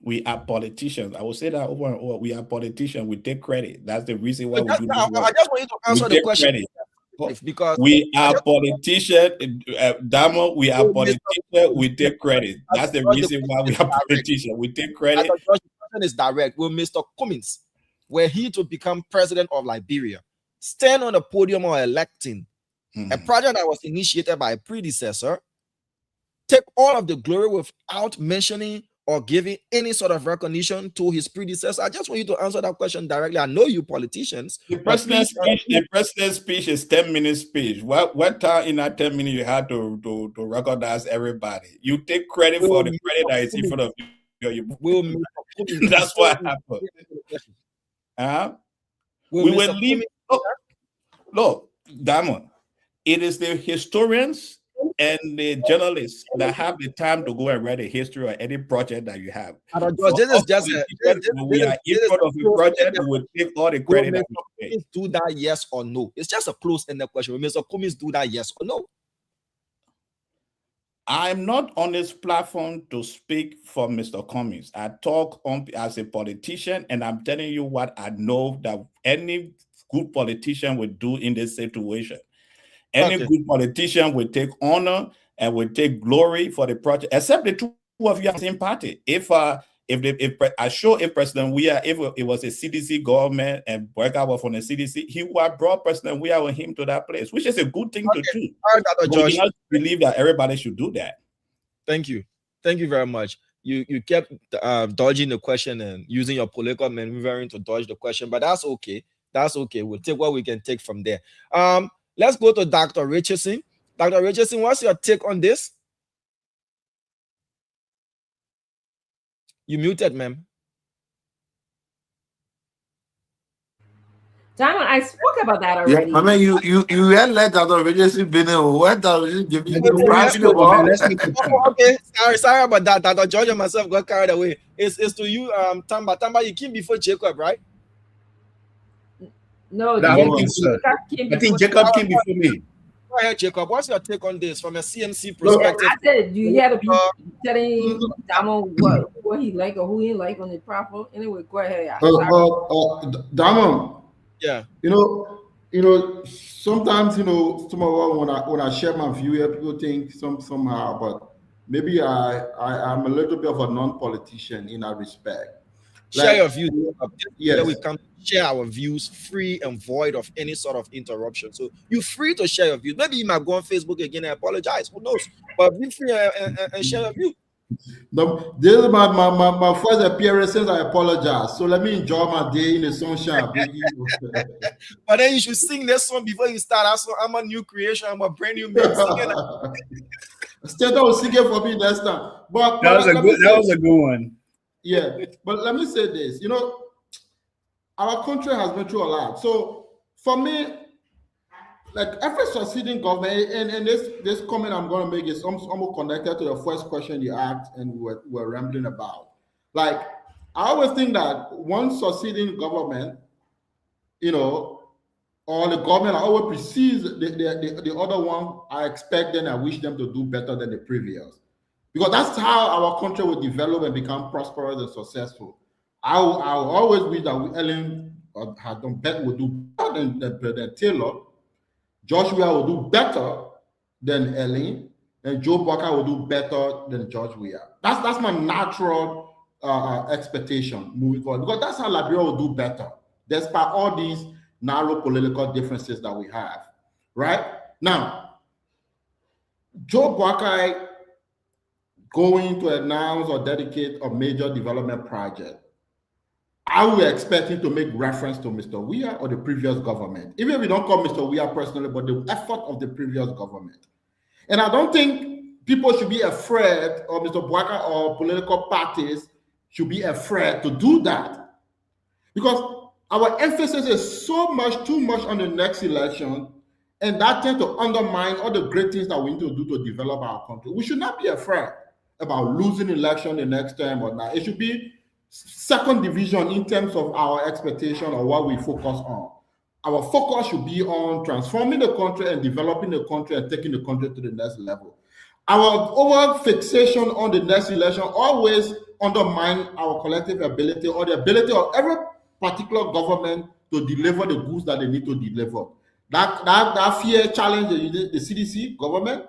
we are politicians. I will say that over and over. We are politicians. We take credit. That's the reason why we do this work. I just want you to answer the question. Because we are politicians, Damo, we are politicians, we take credit. That's the reason why we are politicians. We take credit. The question is direct. Will Mr. Cummins, were he to become president of Liberia, stand on the podium or electing a project that was initiated by a predecessor, take all of the glory without mentioning or giving any sort of recognition to his predecessor? I just want you to answer that question directly. I know you politicians. The president's speech is 10-minute speech. What time in that 10 minutes you had to recognize everybody? You take credit for the credit that is in front of you. That's what happened. We will leave. Look, Diamond, it is the historians and the journalists that have the time to go and write a history or any project that you have. George, this is just when we are in front of a project, we will take all the credit. Will Mr. Cummings do that, yes or no? It's just a close-ended question. Will Mr. Cummings do that, yes or no? I'm not on this platform to speak for Mr. Cummings. I talk as a politician, and I'm telling you what I know that any good politician would do in this situation. Any good politician will take honor and will take glory for the project, except the two of you are the same party. If President Weah, if it was a CDC government and Boyka was from the CDC, he would have brought President Weah with him to that place, which is a good thing to do. George, I believe that everybody should do that. Thank you very much. You kept dodging the question and using your political maneuvering to dodge the question, but that's okay. That's okay. We'll take what we can take from there. Let's go to Dr. Richardson. Dr. Richardson, what's your take on this? You muted, ma'am. Diamond, I spoke about that already. Yeah, I mean, you had let Dr. Richardson be there. What Dr. giving you the Okay, sorry about that. Dr. George and myself got carried away. It's to you, Tamba. Tamba, you came before Jacob, right? No, I think Jacob came before me. Go ahead, Jacob. What's your take on this from a CMC perspective? I said you had to be telling Diamond what he like or who he like on the platform. Anyway, go ahead. Diamond. Yeah. You know, sometimes some of us when I share my view here, people think somehow, but maybe I'm a little bit of a non-politician in that respect. Share your views. Yes. We come share our views free and void of any sort of interruption. So you're free to share your views. Maybe you might go on Facebook again and apologize. Who knows? But be free and share your view. This is my first appearance since I apologize. So let me enjoy my day in the sunshine. But then you should sing this song before you start. I'm a new creation. I'm a brand new man. Instead of singing for me next time. But that was a good one. Yeah, but let me say this. Our country has been through a lot. So for me, like every succeeding government, and this comment I'm going to make is almost connected to the first question you asked and we're rambling about. Like, I always think that one succeeding government, or the government always precedes the other one. I expect them, I wish them to do better than the previous. Because that's how our country will develop and become prosperous and successful. I always wish that Ellen had done better, would do better than Taylor. Joshua will do better than Ellen, and Joe Boyka will do better than George Weah. That's my natural expectation moving forward, because that's how Liberia will do better, despite all these narrow political differences that we have. Right now, Joe Boyka going to announce or dedicate a major development project, I would expect him to make reference to Mr. Weah or the previous government. Even if we don't call Mr. Weah personally, but the effort of the previous government. And I don't think people should be afraid, or Mr. Boyka or political parties should be afraid to do that. Because our emphasis is too much on the next election, and that tends to undermine all the great things that we need to do to develop our country. We should not be afraid about losing election the next time or not. It should be second division in terms of our expectation or what we focus on. Our focus should be on transforming the country and developing the country and taking the country to the next level. Our over fixation on the next election always undermine our collective ability or the ability of every particular government to deliver the goods that they need to deliver. That fear challenge the CDC government,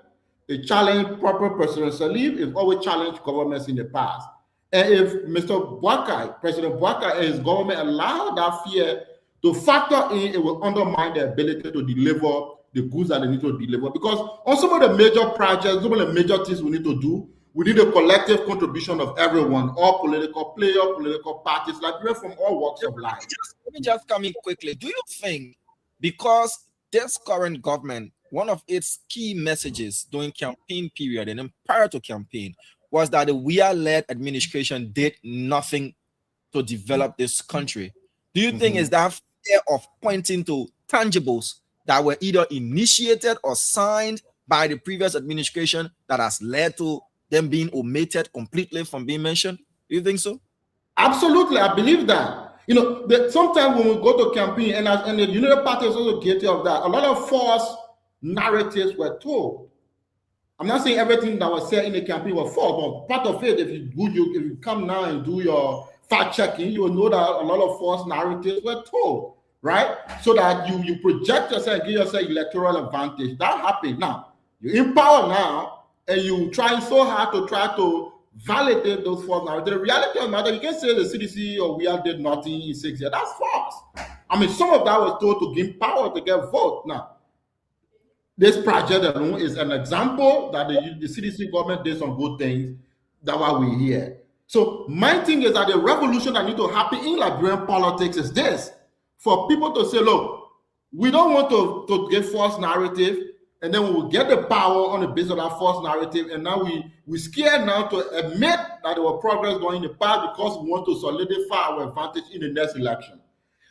it challenged proper presidential leave, it always challenged governments in the past. And if Mr. Boyka, President Boyka and his government allow that fear to factor in, it will undermine their ability to deliver the goods that they need to deliver. Because on some of the major projects, some of the major things we need to do, we need a collective contribution of everyone, all political players, political parties, like we're from all walks of life. Let me just come in quickly. Do you think because this current government, one of its key messages during campaign period and then prior to campaign was that the Weah-led administration did nothing to develop this country? Do you think is that fear of pointing to tangibles that were either initiated or signed by the previous administration that has led to them being omitted completely from being mentioned? Do you think so? Absolutely, I believe that. You know, sometimes when we go to campaign, and the United Party is also guilty of that, a lot of false narratives were told. I'm not saying everything that was said in the campaign was false, but part of it, if you come now and do your fact checking, you will know that a lot of false narratives were told, right? So that you project yourself and give yourself electoral advantage. That happened. Now, you're in power now, and you try so hard to validate those false narratives. The reality of the matter, you can say the CDC or we did nothing in 6 years. That's false. I mean, some of that was told to gain power to get vote. Now, this project alone is an example that the CDC government did some good things. That's why we're here. So my thing is that the revolution that needs to happen in Liberian politics is this: for people to say, look, we don't want to get false narrative, and then we will get the power on the basis of that false narrative, and now we're scared now to admit that there was progress going in the past because we want to solidify our advantage in the next election.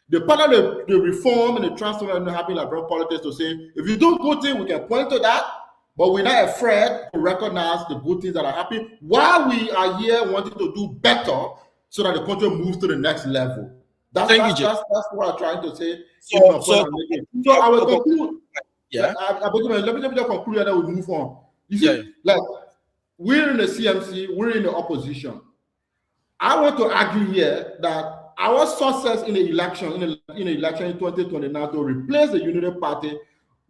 The part of the reform and the transformation happening in Liberian politics to say, if you do good things, we can point to that, but we're not afraid to recognize the good things that are happening while we are here wanting to do better so that the country moves to the next level. That's what I'm trying to say. So I will conclude. Yeah. Let me just conclude and then we move on. You see, like, we're in the CMC, we're in the opposition. I want to argue here that our success in the election, in 2029 to replace the Unity Party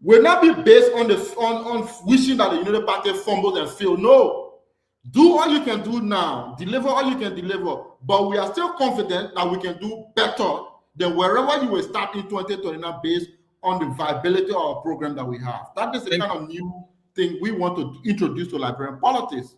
will not be based on wishing that the Unity Party fumbles and fail. No. Do all you can do now. Deliver all you can deliver. But we are still confident that we can do better than wherever you will start in 2029 based on the viability of our program that we have. That is the kind of new thing we want to introduce to Liberian politics.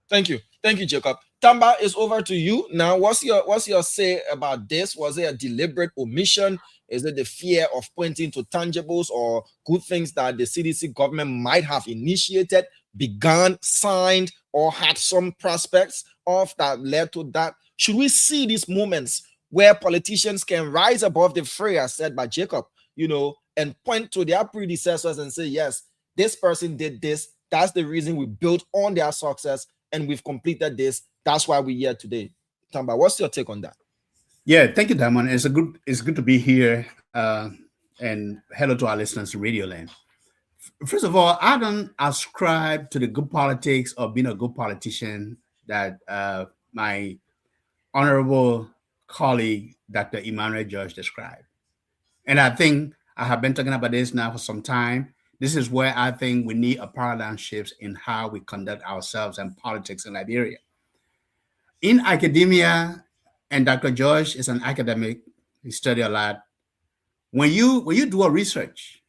Thank you. Thank you, Jacob. Tamba, is over to you. Now, what's your say about this? Was it a deliberate omission? Is it the fear of pointing to tangibles or good things that the CDC government might have initiated, begun, signed, or had some prospects of that led to that? Should we see these moments where politicians can rise above the fray, as said by Jacob, and point to their predecessors and say, yes, this person did this. That's the reason we built on their success and we've completed this. That's why we're here today. Tamba, what's your take on that? Yeah, thank you, Damon. It's good to be here. And hello to our listeners, Radio Land. First of all, I don't ascribe to the good politics or being a good politician that my honorable colleague, Dr. Emmanuel George, described. And I think I have been talking about this now for some time. This is where I think we need a paradigm shift in how we conduct ourselves and politics in Liberia. In academia, and Dr. George is an academic, he studied a lot. When you do a research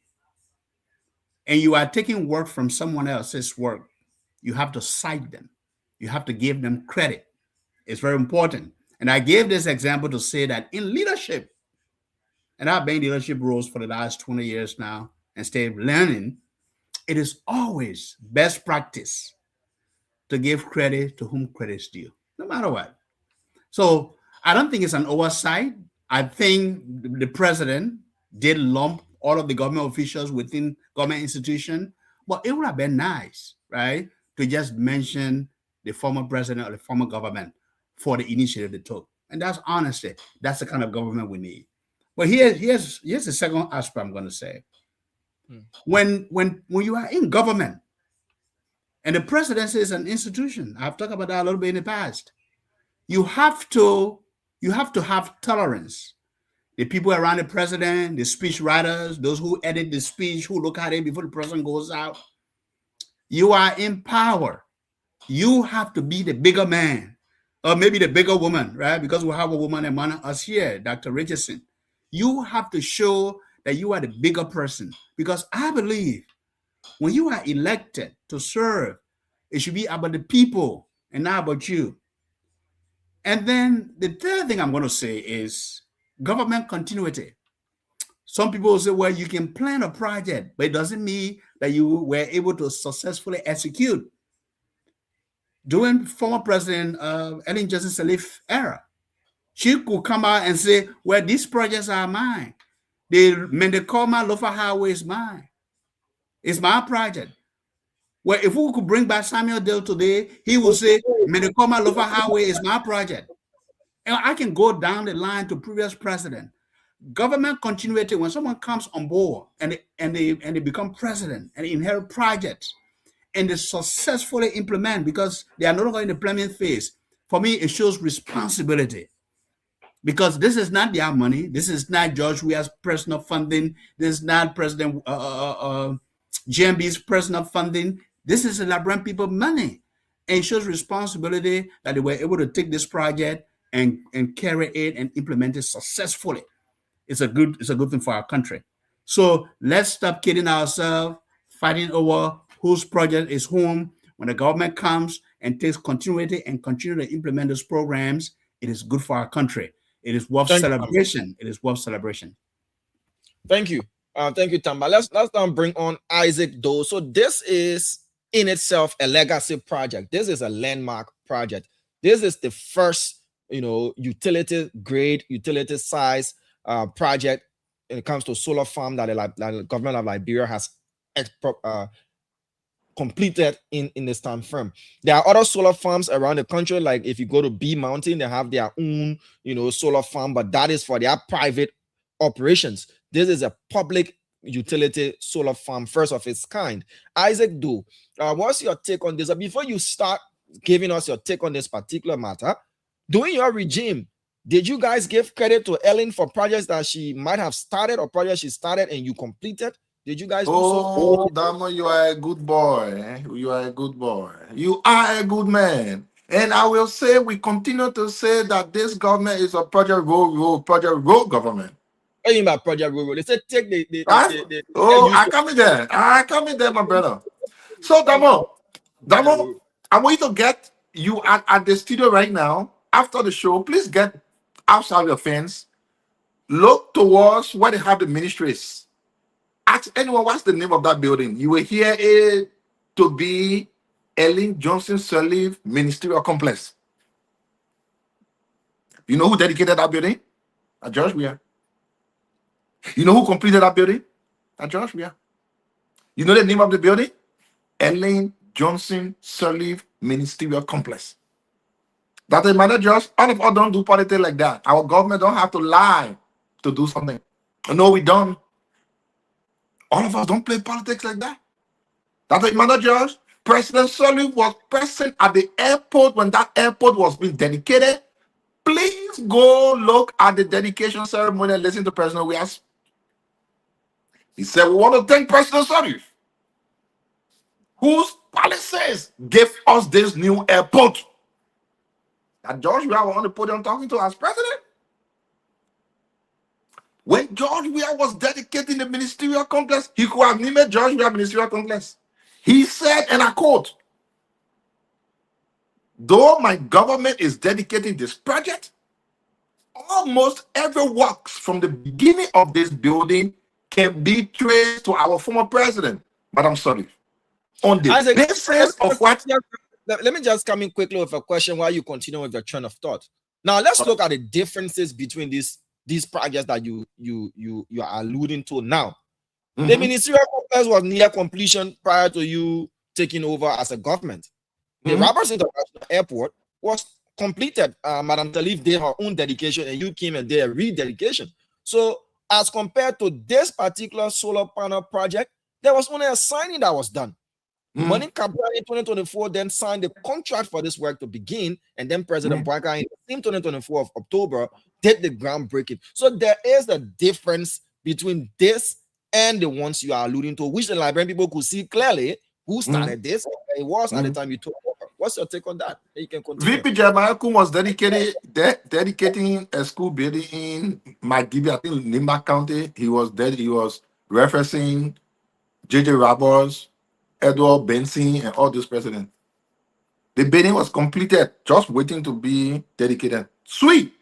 and you are taking work from someone else's work, you have to cite them. You have to give them credit. It's very important. And I gave this example to say that in leadership, and I've been in leadership roles for the last 20 years now and stay learning, it is always best practice to give credit to whom credit is due, no matter what. So I don't think it's an oversight. I think the president did lump all of the government officials within government institution, but it would have been nice, right, to just mention the former president or the former government for the initiative they took. And that's honestly, that's the kind of government we need. But here's the second aspect I'm going to say. When you are in government, and the presidency is an institution, I've talked about that a little bit in the past, you have to have tolerance. The people around the president, the speech writers, those who edit the speech, who look at it before the president goes out, you are in power. You have to be the bigger man, or maybe the bigger woman, right? Because we have a woman among us here, Dr. Richardson. You have to show that you are the bigger person, because I believe when you are elected to serve, it should be about the people and not about you. And then the third thing I'm going to say is government continuity. Some people will say, well, you can plan a project, but it doesn't mean that you were able to successfully execute. During former President Ellen Johnson Sirleaf era, she could come out and say, well, these projects are mine. The Mendekoma Lofa Highway is mine. It's my project. Well, if we could bring back Samuel Dale today, he will say, Medicoma Lofa Highway is my project. And I can go down the line to previous president. Government continuity, when someone comes on board and they become president and inherit projects and they successfully implement because they are no longer in the planning phase, for me, it shows responsibility. Because this is not their money. This is not George Weah's personal funding. This is not President GMB's personal funding. This is the Liberian people money. And it shows responsibility that they were able to take this project and carry it and implement it successfully. It's a good thing for our country. So let's stop kidding ourselves, fighting over whose project is whom. When the government comes and takes continuity and continue to implement those programs, it is good for our country. It is worth celebration. It is worth celebration. Thank you. Thank you, Tamba. Let's now bring on Isaac Doe. So this is in itself a legacy project. This is a landmark project. This is the first, utility grade, utility size project when it comes to solar farm that the government of Liberia has completed in this time frame. There are other solar farms around the country. Like if you go to B Mountain, they have their own, solar farm, but that is for their private operations. This is a public utility solar farm, first of its kind. Isaac Doe, what's your take on this? Before you start giving us your take on this particular matter, during your regime, did you guys give credit to Ellen for projects that she might have started or projects she started and you completed? Did you guys do so? Oh, Damo, you are a good boy. You are a good boy. You are a good man. And I will say, we continue to say that this government is a Project Road government. What do you mean by Project Road? They said take the I come in there. I come in there, my brother. So, Damo, I want you to get you at the studio right now. After the show, please get outside your fence. Look towards where they have the ministries. Ask anyone what's the name of that building. You will hear it to be Ellen Johnson Sirleaf Ministerial Complex. You know who dedicated that building? George Weah. You know who completed that building? George Weah. You know the name of the building? Ellen Johnson Sirleaf Ministerial Complex. That the managers, all of us don't do politics like that. Our government don't have to lie to do something. No, we don't. All of us don't play politics like that. That the managers, President Sirleaf was present at the airport when that airport was being dedicated. Please go look at the dedication ceremony and listen to President Weah. He said, we want to thank President Sirleaf, whose policies gave us this new airport. That George Weah was on the podium talking to as president. When George Weah was dedicating the ministerial complex, he could have named George Weah Ministerial Complex. He said, and I quote, though my government is dedicating this project, almost every works from the beginning of this building can be traced to our former president, Madam Sirleaf. On the basis of what... Let me just come in quickly with a question while you continue with your train of thought. Now let's look at the differences between these projects that you are alluding to now. The ministerial complex was near completion prior to you taking over as a government. The Roberts International Airport was completed. Madam Sirleaf did her own dedication and you came and did a rededication. So as compared to this particular solar panel project, there was only a signing that was done. Money Capital in 2024 then signed the contract for this work to begin, and then President Bouakai in the same 2024 of October did the groundbreaking. So there is a difference between this and the ones you are alluding to, which the Liberian people could see clearly who started this. It was at the time you took over. What's your take on that? You can continue. VP Jeremiah Kum was dedicating a school building in McGibby, I think Nimba County. He was referencing J.J. Roberts, Edward Benson, and all those presidents. The building was completed, just waiting to be dedicated. Sweet.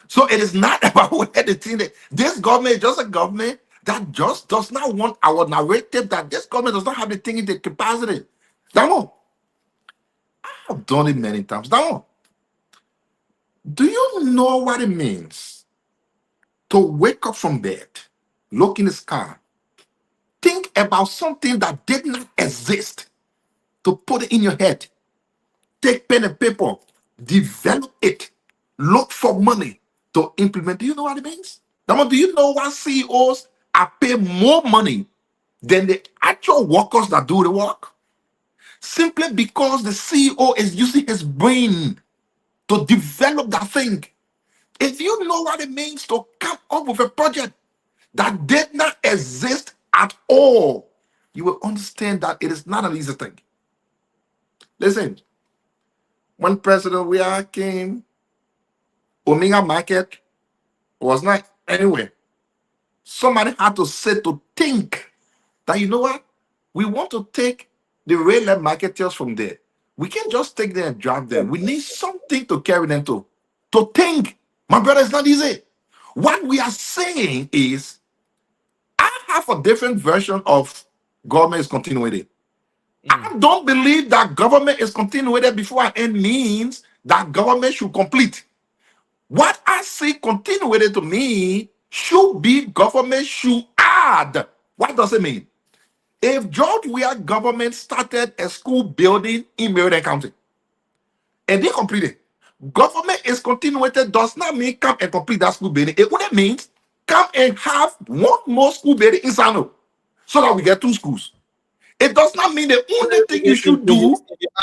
So it is not about editing. This government is just a government that just does not want our narrative that this government does not have the thing in the capacity. Damo, I've done it many times. Damo, do you know what it means to wake up from bed, look in the sky, think about something that did not exist, to put it in your head. Take pen and paper, develop it, look for money to implement. Do you know what it means? Now, do you know why CEOs are paid more money than the actual workers that do the work? Simply because the CEO is using his brain to develop that thing. If you know what it means to come up with a project that did not exist at all, you will understand that it is not an easy thing. Listen, when President Weah came, Omega Market was not anywhere. Somebody had to sit to think that, you know what, we want to take the rail marketers from there. We can't just take them and drop them. We need something to carry them to think. My brother, it's not easy. What we are saying is, I have a different version of government is continuity. I don't believe that government is continuated before an end means that government should complete. What I see continuated to me should be government should add. What does it mean? If George Weah government started a school building in Meriden County and they completed, government is continuated does not mean come and complete that school building. It only means come and have one more school building in Sano so that we get 2 schools. It does not mean the only thing you should do.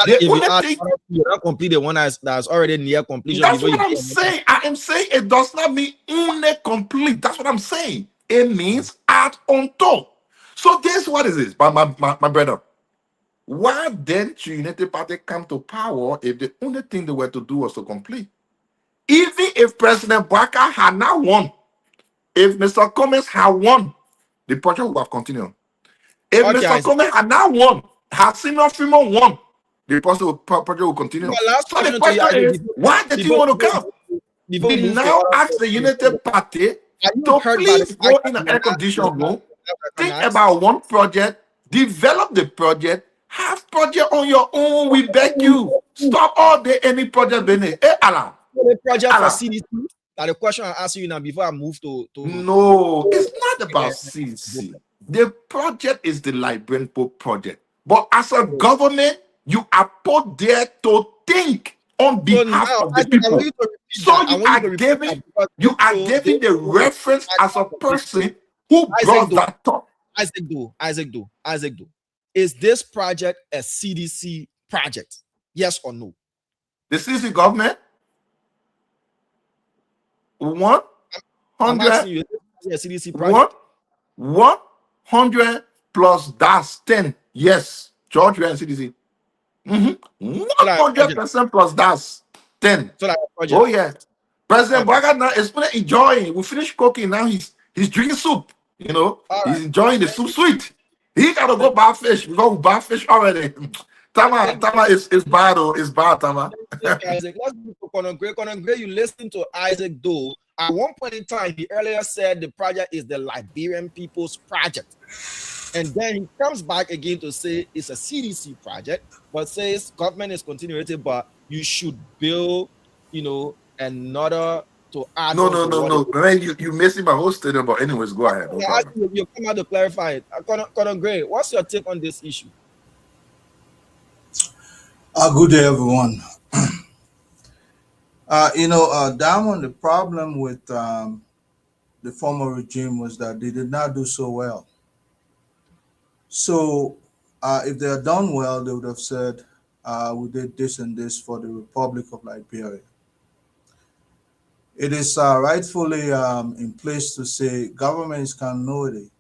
You don't complete the one that's already near completion. That's what I'm saying. I am saying it does not mean only complete. That's what I'm saying. It means add on top. So guess what is this, my brother? Why didn't United Party come to power if the only thing they were to do was to complete? Even if President Bouaka had not won, if Mr. Cummings had won, the project would have continued. If Mr. Cummings had not won, had Senior Freeman won, the project will continue. So the question is, why did you want to come? We now ask the United Party to please go in an air-conditioned room, think about one project, develop the project, have project on your own. We beg you. Stop all day any project. Hey, Alan. The project for CDC. Now the question I ask you now before I move to no, it's not about CDC. The project is the Liberian Pope project. But as a government, you are put there to think on behalf of the people. So you are giving the reference as a person who brought that up. Isaac Do. Is this project a CDC project? Yes or no? The CDC government? 100 CDC project. 100 plus that's 10. Yes, George Weah and CDC. 100% plus that's 10. Oh yeah. President Bouaka now is enjoying. We finished cooking now. He's drinking soup. You know, he's enjoying the soup sweet. He gotta go buy fish. We go buy fish already. Tama is bad. It's bad, Tama. Isaac, let's go to Conor Gray. Conor Gray, you listen to Isaac Doe. At one point in time, he earlier said the project is the Liberian people's project. And then he comes back again to say it's a CDC project, but says government is continuity, but you should build, another to add. No. Man, you missing my whole statement, but anyways, go ahead. You come out to clarify it. Conor Gray, what's your take on this issue? Good day, everyone. Diamond, the problem with the former regime was that they did not do so well. So if they had done well, they would have said, we did this and this for the Republic of Liberia. It is rightfully in place to say governments can know it.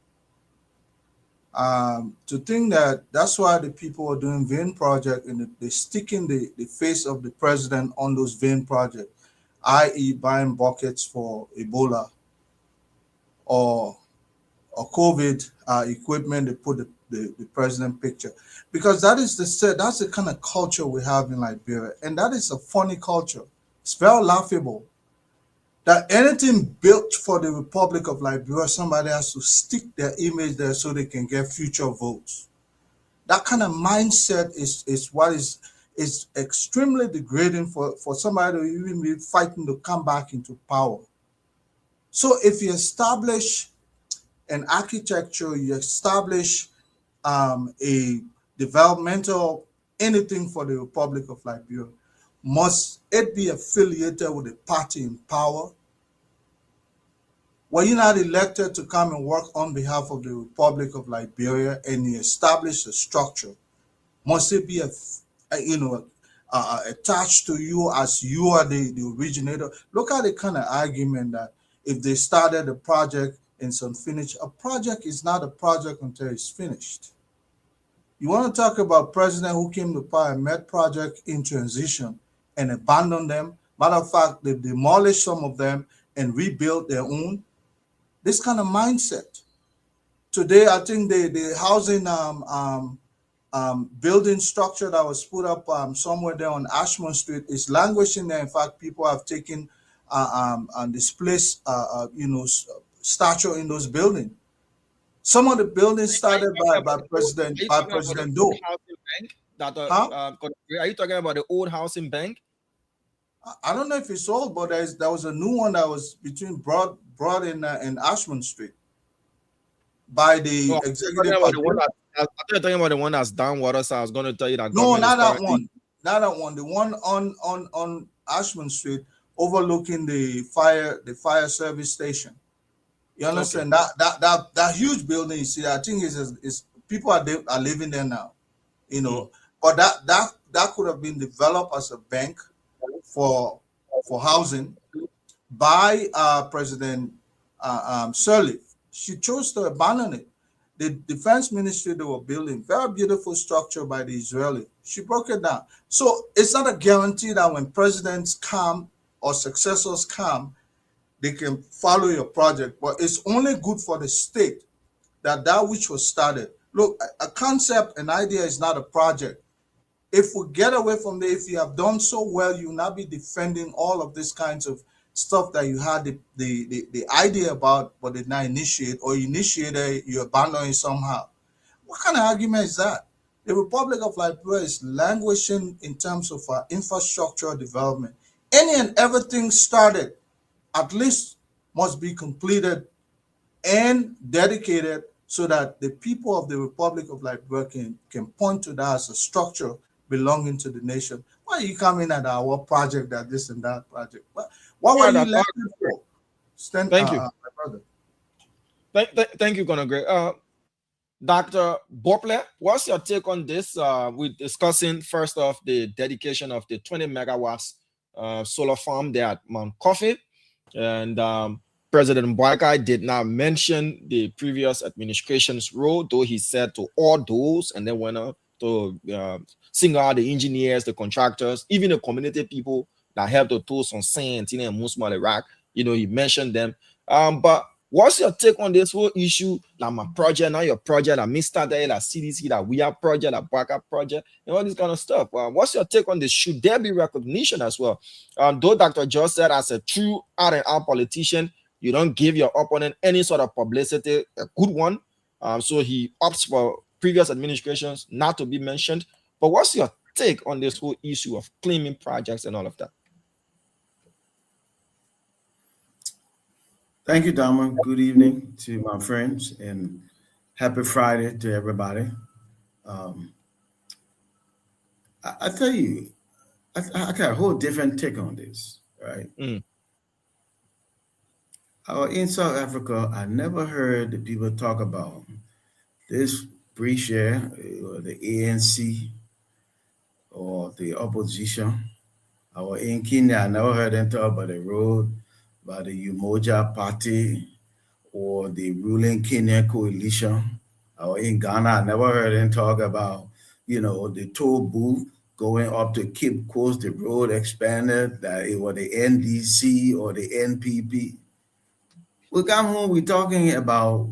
To think that's why the people are doing vein project and they sticking the face of the president on those vein projects, i.e. buying buckets for Ebola or COVID equipment, they put the president picture, because that's the kind of culture we have in Liberia, and that is a funny culture. It's very laughable that anything built for the Republic of Liberia, somebody has to stick their image there so they can get future votes. That kind of mindset is what is extremely degrading for somebody to even be fighting to come back into power. So if you establish an architecture, you establish a developmental anything for the Republic of Liberia, must it be affiliated with a party in power? Were you not elected to come and work on behalf of the Republic of Liberia and you establish a structure? Must it be attached to you as you are the originator? Look at the kind of argument that if they started a project and it's unfinished, a project is not a project until it's finished. You want to talk about president who came to power and met project in transition and abandoned them? Matter of fact, they demolished some of them and rebuilt their own. This kind of mindset. Today, I think the housing building structure that was put up somewhere there on Ashmont Street is languishing there. In fact, people have taken and displaced, stature in those buildings. Some of the buildings started by President Doe. Are you talking about the old housing bank? I don't know if it's old, but there was a new one that was between Broad and Ashmont Street by the executive. I thought you were talking about the one that's downwater, so I was going to tell you that. No, not that one. Not that one. The one on Ashmont Street, overlooking the fire service station. You understand that huge building? You see, I think is people are living there now. But that could have been developed as a bank for housing by President Sirleaf. She chose to abandon it. The defense ministry they were building, very beautiful structure by the Israeli. She broke it down. So it's not a guarantee that when presidents come or successors come, they can follow your project. But it's only good for the state that which was started. Look, a concept, an idea is not a project. If we get away from there, if you have done so well, you will not be defending all of these kinds of stuff that you had the idea about, but did not initiate, or you initiated, you abandon it somehow. What kind of argument is that? The Republic of Liberia is languishing in terms of infrastructure development. Any and everything started, at least must be completed and dedicated so that the people of the Republic of Liberia can point to that as a structure belonging to the nation. Why are you coming at our project, that this and that project? What were you elected for? Thank you. My brother. Thank you, Conor Gray. Dr. Bople, what's your take on this? We're discussing first off the dedication of the 20 megawatts solar farm there at Mount Coffee. And President Boakai did not mention the previous administration's role, though he said to all those, and then went on to single out the engineers, the contractors, even the community people that helped the tools on Saint and Musmal Iraq. He mentioned them. But what's your take on this whole issue? Like my project, not your project, like Mr. Day, like CDC, like We Are project, like Boakai project, and all this kind of stuff. What's your take on this? Should there be recognition as well? Though Dr. George said, as a true R&R politician, you don't give your opponent any sort of publicity, a good one. So he opts for previous administrations not to be mentioned. But what's your take on this whole issue of claiming projects and all of that? Thank you, Dama. Good evening to my friends and happy Friday to everybody. I tell you, I got a whole different take on this, right? In South Africa, I never heard the people talk about this pre-share or the ANC or the opposition. In Kenya, I never heard them talk about the road, about the Umoja Party or the ruling Kenyan coalition. In Ghana, I never heard them talk about, the toll booth going up to Cape Coast, the road expanded, that it was the NDC or the NPP. We got home, we're talking about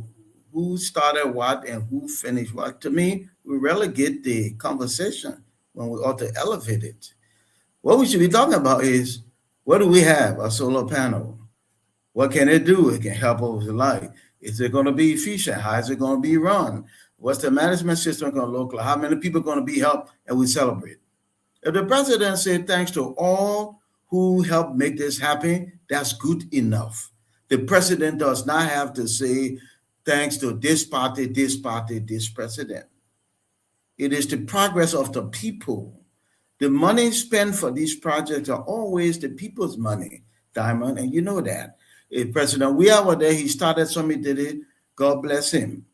who started what and who finished what. To me, we relegate the conversation when we ought to elevate it. What we should be talking about is, what do we have? A solar panel. What can it do? It can help us with the light. Is it going to be efficient? How is it going to be run? What's the management system going to look like? How many people are going to be helped? And we celebrate. If the president said thanks to all who helped make this happen, that's good enough. The president does not have to say thanks to this party, this president. It is the progress of the people. The money spent for these projects are always the people's money, Diamond, and you know that. If President Weah were there, he started something, did it, God bless him.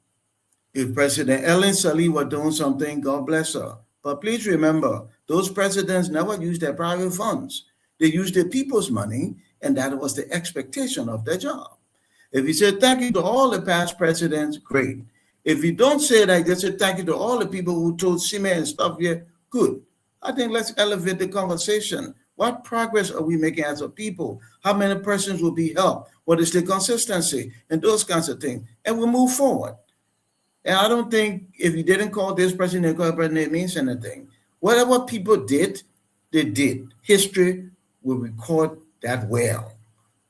If President Ellen Sally were doing something, God bless her. But please remember, those presidents never used their private funds. They used the people's money, and that was the expectation of their job. If you say thank you to all the past presidents, great. If you don't say that, just say thank you to all the people who told Sime and stuff here, good. I think let's elevate the conversation. What progress are we making as a people? How many persons will be helped? What is the consistency? And those kinds of things. And we move forward. And I don't think if you didn't call this president, it means anything. Whatever people did, they did. History will record that well.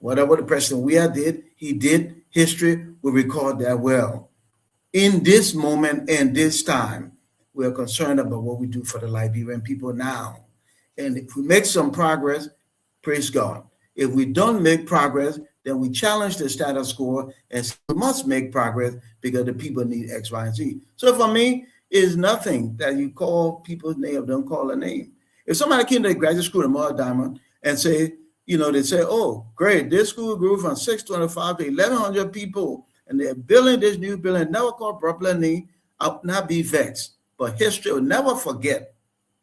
Whatever the President Weah did, he did. History will record that well. In this moment and this time, we are concerned about what we do for the Liberian people now. And if we make some progress, praise God. If we don't make progress, then we challenge the status quo and we must make progress because the people need X, Y, and Z. So for me, it's nothing that you call people's name, don't call a name. If somebody came to the graduate school in Mother Diamond and say, they say, oh, great, this school grew from 625 to 1,100 people, and they're building this new building, never called Brooklyn, I'll not be vexed. But history will never forget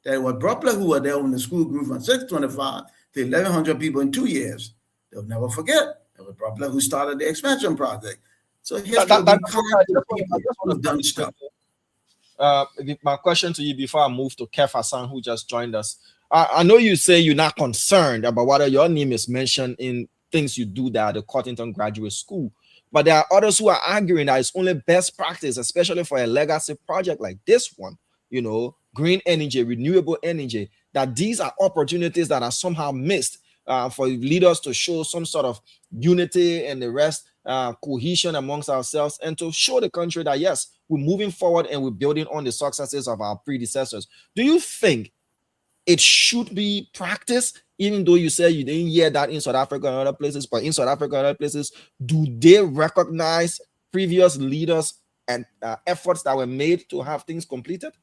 that it was Brooklyn who were there when the school grew from 625 to 1,100 people in 2 years. They'll never forget. It was Brooklyn who started the expansion project. So history will be kind to the people who've done stuff. My question to you before I move to Kev Hassan, who just joined us. I know you say you're not concerned about whether your name is mentioned in things you do there at the Cottington Graduate School, but there are others who are arguing that it's only best practice, especially for a legacy project like this one, green energy, renewable energy, that these are opportunities that are somehow missed for leaders to show some sort of unity and the rest, cohesion amongst ourselves, and to show the country that, yes, we're moving forward and we're building on the successes of our predecessors. Do you think it should be practiced, even though you say you didn't hear that in South Africa and other places, but in South Africa and other places, do they recognize previous leaders and efforts that were made to have things completed?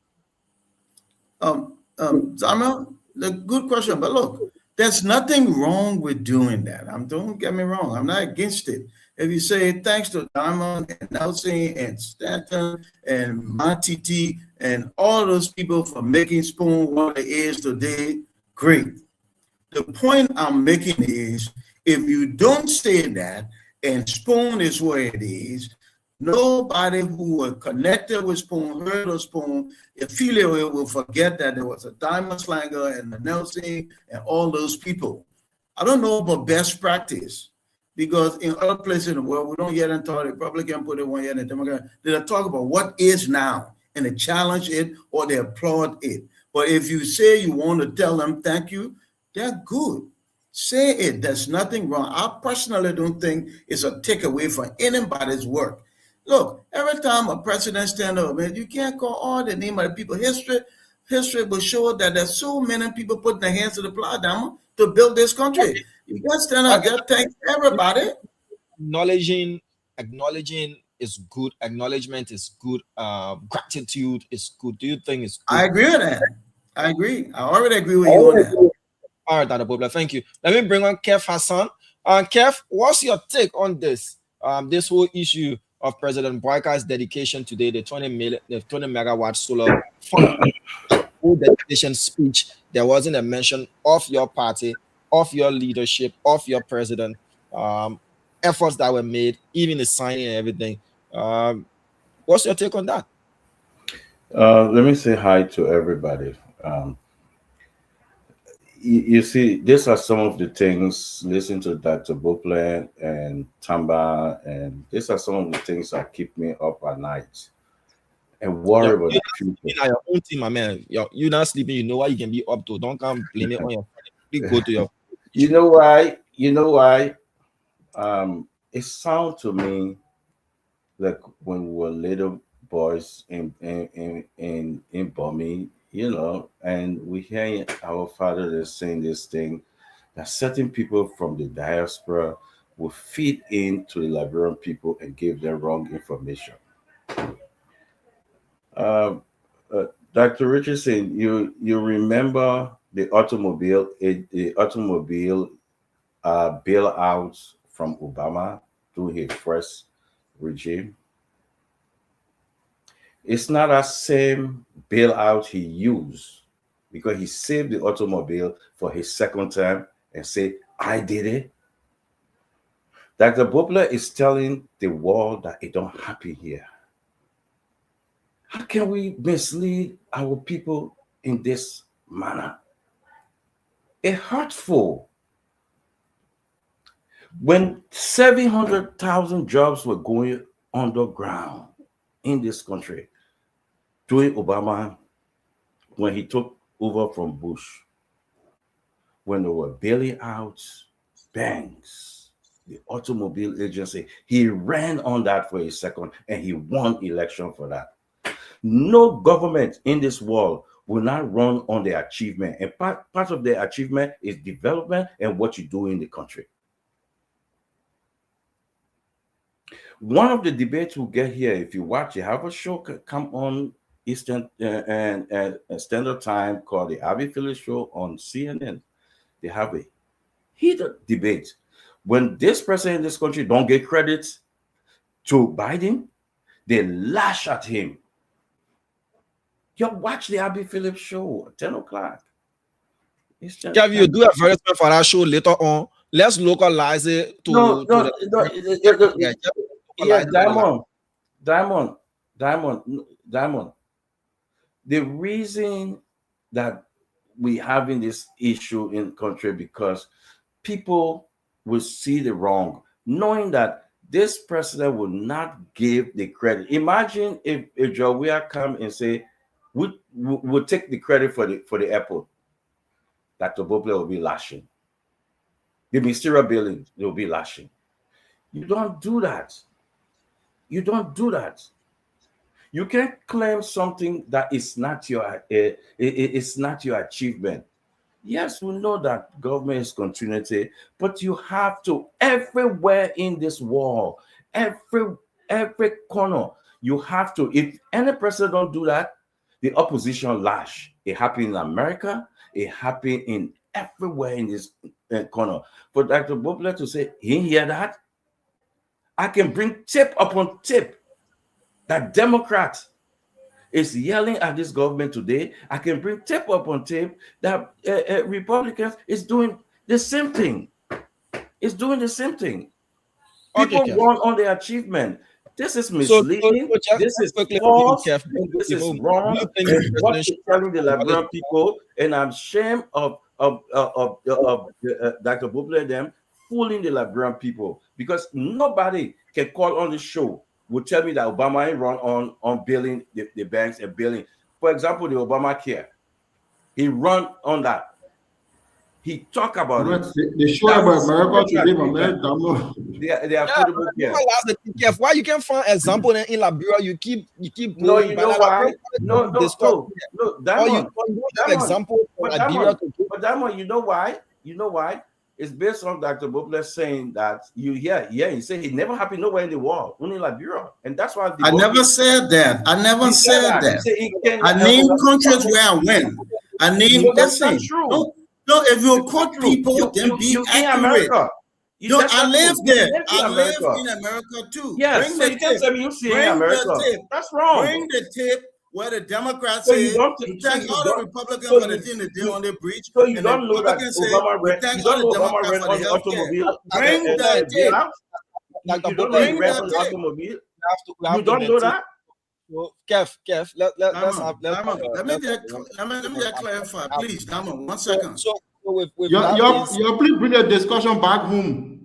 Samuel, the good question, but look, there's nothing wrong with doing that. Don't get me wrong, I'm not against it. If you say thanks to Diamond and Nelson and Stanton and Matiti and all those people for making Spoon what it is today, great. The point I'm making is, if you don't say that and Spoon is where it is, nobody who was connected with Spoon, heard of Spoon, affiliated will forget that there was a Diamond Slanger and the Nelson and all those people. I don't know about best practice, because in other places in the world, we don't yet until the Republican put it one year and the Democrat, they talk about what is now and they challenge it or they applaud it. But if you say you want to tell them thank you, they're good. Say it. There's nothing wrong. I personally don't think it's a takeaway from anybody's work. Look, every time a president stands up, man, you can't call all the name of the people. History will show that there's so many people putting their hands to the plow down to build this country. You got to stand up, got to thank everybody. Acknowledging is good. Acknowledgement is good. Gratitude is good. Do you think it's good? I agree with that. I agree. I already agree with you on that. All right, Dr. Bobla, thank you. Let me bring on Kev Hassan. Kev, what's your take on this? This whole issue of President Boyka's dedication today, the 20 megawatt solar full dedication speech. There wasn't a mention of your party, of your leadership, of your president, efforts that were made, even the signing and everything. What's your take on that? Let me say hi to everybody. You see, these are some of the things, listen to Dr. Bopler and Tamba, and these are some of the things that keep me up at night and worry about the future. Your own team, my man. You're not sleeping, you know what you can be up to. Don't come blame it on your friend. Please go to your... You know why? It sounds to me like when we were little boys in Bomi, and we hear our father saying this thing, that certain people from the diaspora will feed into the Liberian people and give them wrong information. Dr. Richardson, you remember the automobile bailout from Obama through his first regime? It's not that same bailout he used, because he saved the automobile for his second term and say, I did it. Dr. Bopler is telling the world that it don't happen here. How can we mislead our people in this manner? It's hurtful. When 700,000 jobs were going underground in this country during Obama, when he took over from Bush, when they were bailing out banks, the automobile agency, he ran on that for a second and he won election for that. No government in this world will not run on their achievement. And part of their achievement is development and what you do in the country. One of the debates we'll get here, if you watch, you have a show come on Eastern and Standard Time called the Abby Phillips Show on CNN. They have a heated debate. When this person in this country don't get credit to Biden, they lash at him. You watch the Abby Phillips Show at 10 o'clock. Kev, you do advertisement for that show later on. Let's localize it to Diamond. The reason that we having this issue in the country because people will see the wrong, knowing that this president will not give the credit. Imagine if Joe Weah come and say, we'll take the credit for the airport. Dr. Bopler will be lashing. The ministerial building, they will be lashing. You don't do that. You don't do that. You can't claim something that is not your it's not your achievement. Yes, we know that government is continuity, but you have to everywhere in this world, every corner, you have to. If any person don't do that, the opposition lash. It happened in America. It happened in everywhere in this corner. For Dr. Bopler to say he didn't hear that, I can bring tip upon tip that Democrat is yelling at this government today. I can bring tip upon tip that Republicans is doing the same thing. It's doing the same thing. People run on their achievement. This is misleading. This is false. This is wrong. And what you're telling the Liberian people, and I'm ashamed of Dr. Bopler and them fooling the Liberian people, because nobody can call on the show will tell me that Obama ain't run on bailing the banks and bailing. For example, the Obamacare, he run on that. He talk about it. They show about America today, my man. They are affordable care. Why you can't find example in Liberia? You keep no, you know why? No, Diamond. Example for Liberia. But Diamond, you know why? You know why? It's based on Dr. Bopler saying that he said it never happened nowhere in the world, only Liberia, and that's why. I never said that. I never said that. I named countries where I went. I named that's not true. No, if you quote people, then be accurate. No, I live there. I live in America too. Yes, so you can't tell me you see in America. That's wrong. Bring the tip where the Democrats say, thank all the Republicans for the thing they did on the bridge. So you don't know that Obama ran on the automobile. Bring the tip. You don't know he ran on the automobile. You don't know that? Kev, let me just clarify, please. Damon, 1 second. So you please bring the discussion back home.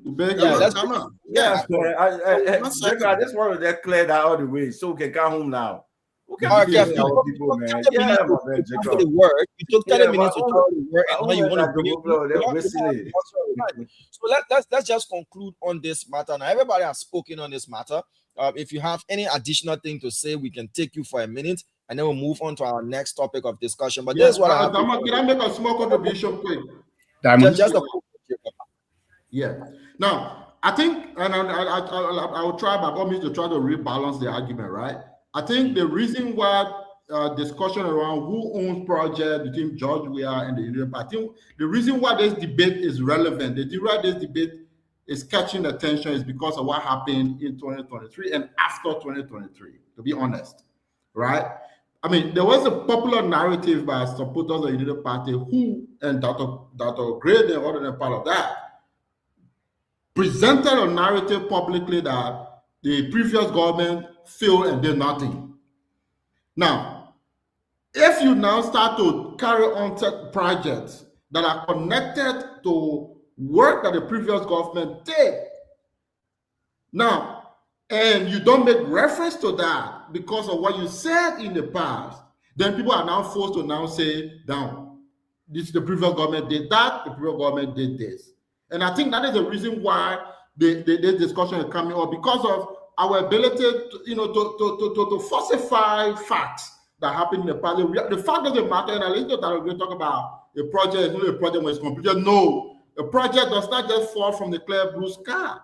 Yes, I just wanted to clear that all the way so we can come home now. Okay, you took 30 minutes to tell the word, and now you want to bring it. So let's just conclude on this matter. Now, everybody has spoken on this matter. If you have any additional thing to say, we can take you for a minute, and then we'll move on to our next topic of discussion. But this is what can I make a small contribution, quick? Now, I think, and I will try by all means to try to rebalance the argument, right? I think the reason why discussion around who owns project between George Weah and the Unity Party. I think the reason why this debate is relevant, the reason why this debate is catching attention is because of what happened in 2023 and after 2023, to be honest, right? I mean, there was a popular narrative by supporters of the Unity Party who, and Dr. Gray and other than part of that, presented a narrative publicly that the previous government failed and did nothing. Now, if you now start to carry on projects that are connected to work that the previous government did, now, and you don't make reference to that because of what you said in the past, then people are now forced to now say, down, this the previous government did that, the previous government did this. And I think that is the reason why this discussion is coming up, because of our ability to, to falsify facts that happen in the past. The fact doesn't matter, and I later we'll talk about a project, it's not a project when it's completed. No, a project does not just fall from the clear blue sky.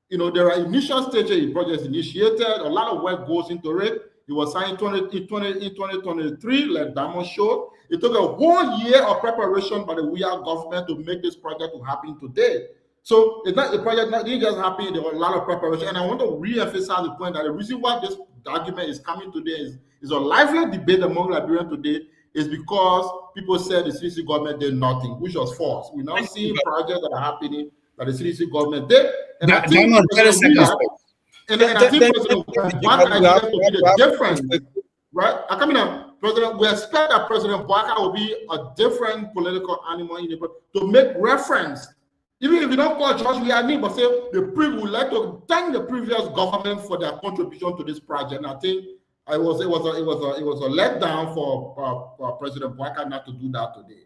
There are initial stages in projects initiated, a lot of work goes into it. It was signed in 2023, like Damon showed. It took a whole year of preparation by the Weah government to make this project to happen today. So it's not the project didn't just happen, there was a lot of preparation. And I want to re-emphasize the point that the reason why this argument is coming today is a lively debate among Liberians today is because people said the CDC government did nothing, which was false. We're now seeing projects that are happening that the CDC government did. And I think President Bwaka is going to be the difference, right? I come in, President, we expect that President Bwaka will be a different political animal in the to make reference. Even if you don't call George Weah, but say we would like to thank the previous government for their contribution to this project. And I think it was a letdown for President Bwaka not to do that today.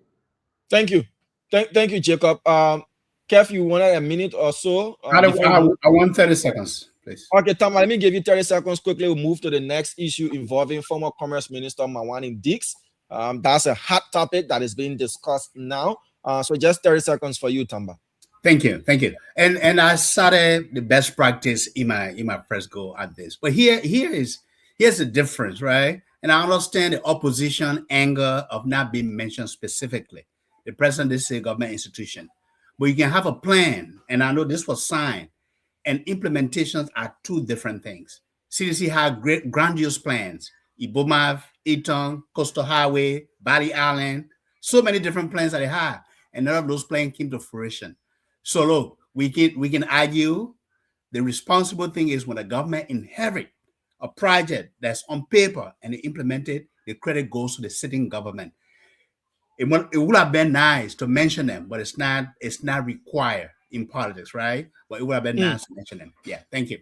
Thank you, thank you, Jacob. Kev, you wanted a minute or so? I want 30 seconds, please. Okay, Tama, let me give you 30 seconds quickly. We'll move to the next issue involving former Commerce Minister Mawani Dix. That's a hot topic that is being discussed now. So just 30 seconds for you, Tamba. Thank you. And I started the best practice in my first go at this. But here's the difference, right? And I understand the opposition anger of not being mentioned specifically. The president is a government institution. But you can have a plan, and I know this was signed, and implementations are two different things. CDC had great grandiose plans. Ibomav, Eton, Coastal Highway, Bali Island, so many different plans that they had, and none of those plans came to fruition. So look, we can argue the responsible thing is when the government inherit a project that's on paper and they implement it, the credit goes to the sitting government. It would have been nice to mention them, but it's not required in politics, right? But it would have been nice to mention them. Yeah, thank you.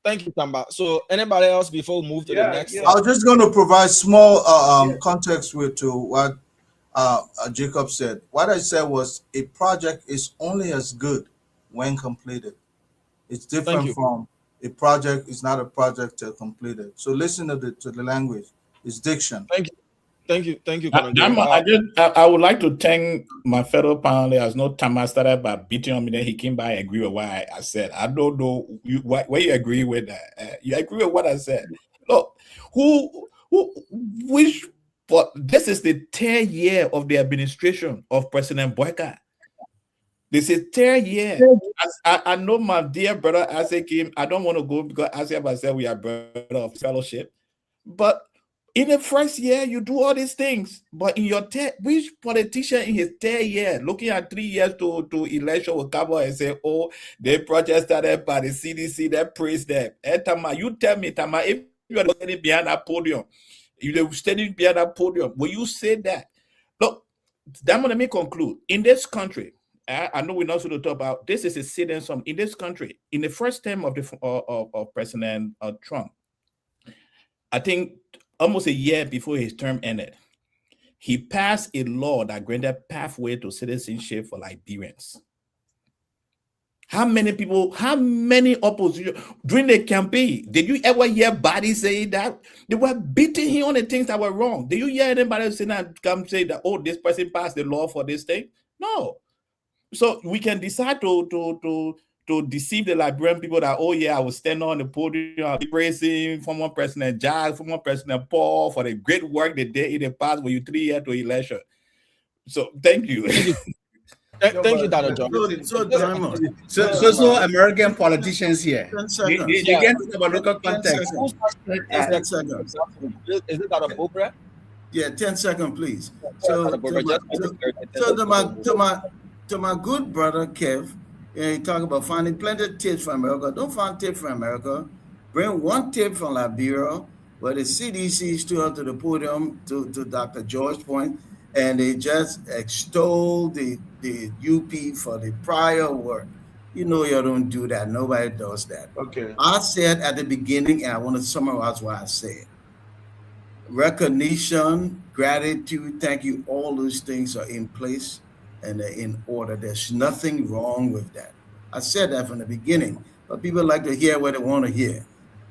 Thank you, Tamba. So anybody else before we move to the next? I was just going to provide small context to what Jacob said. What I said was a project is only as good when completed. It's different from a project is not a project till completed. So listen to the language. It's diction. Thank you. I would like to thank my fellow panelists. No Tama started by beating on me, then he came by and agree with what I said. I don't know where you agree with that. You agree with what I said. Look, but this is the 10th year of the administration of President Bwaka. This is 10th year. I know my dear brother Ase came. I don't want to go because Ase myself we are brother of fellowship, but in the first year, you do all these things, but in your which politician in his 10th year, looking at 3 years to election, will come out and say, "Oh, they protest started by the CDC, they praise them." Hey, Tama, you tell me, Tama, if you are standing behind that podium, will you say that? Look, let me conclude. In this country, I know we're not going to talk about this. Is a sitting some in this country in the first term of President Trump. I think almost a year before his term ended, he passed a law that granted pathway to citizenship for Liberians. How many opposition during the campaign, did you ever hear body say that? They were beating him on the things that were wrong. Did you hear anybody say that, come say that, oh, this person passed the law for this thing? No. So we can decide to to deceive the Liberian people that, oh yeah, I will stand on the podium, I'll be praising former President Jack, former President Paul for the great work they did in the past when you 3 years to election. So thank you. Thank you, Dr. John. So American politicians here, they get to about local context. 10 seconds. Is it Dr. Bobra? Yeah, 10 seconds, please. So to my good brother Kev, he talk about finding plenty of tips from America. Don't find tips from America. Bring one tip from Liberia, where the CDC stood up to the podium to Dr. George's point, and they just extol the UP for the prior work. You know you don't do that. Nobody does that. Okay. I said at the beginning, and I want to summarize what I said. Recognition, gratitude, thank you, all those things are in place and they're in order. There's nothing wrong with that. I said that from the beginning, but people like to hear what they want to hear.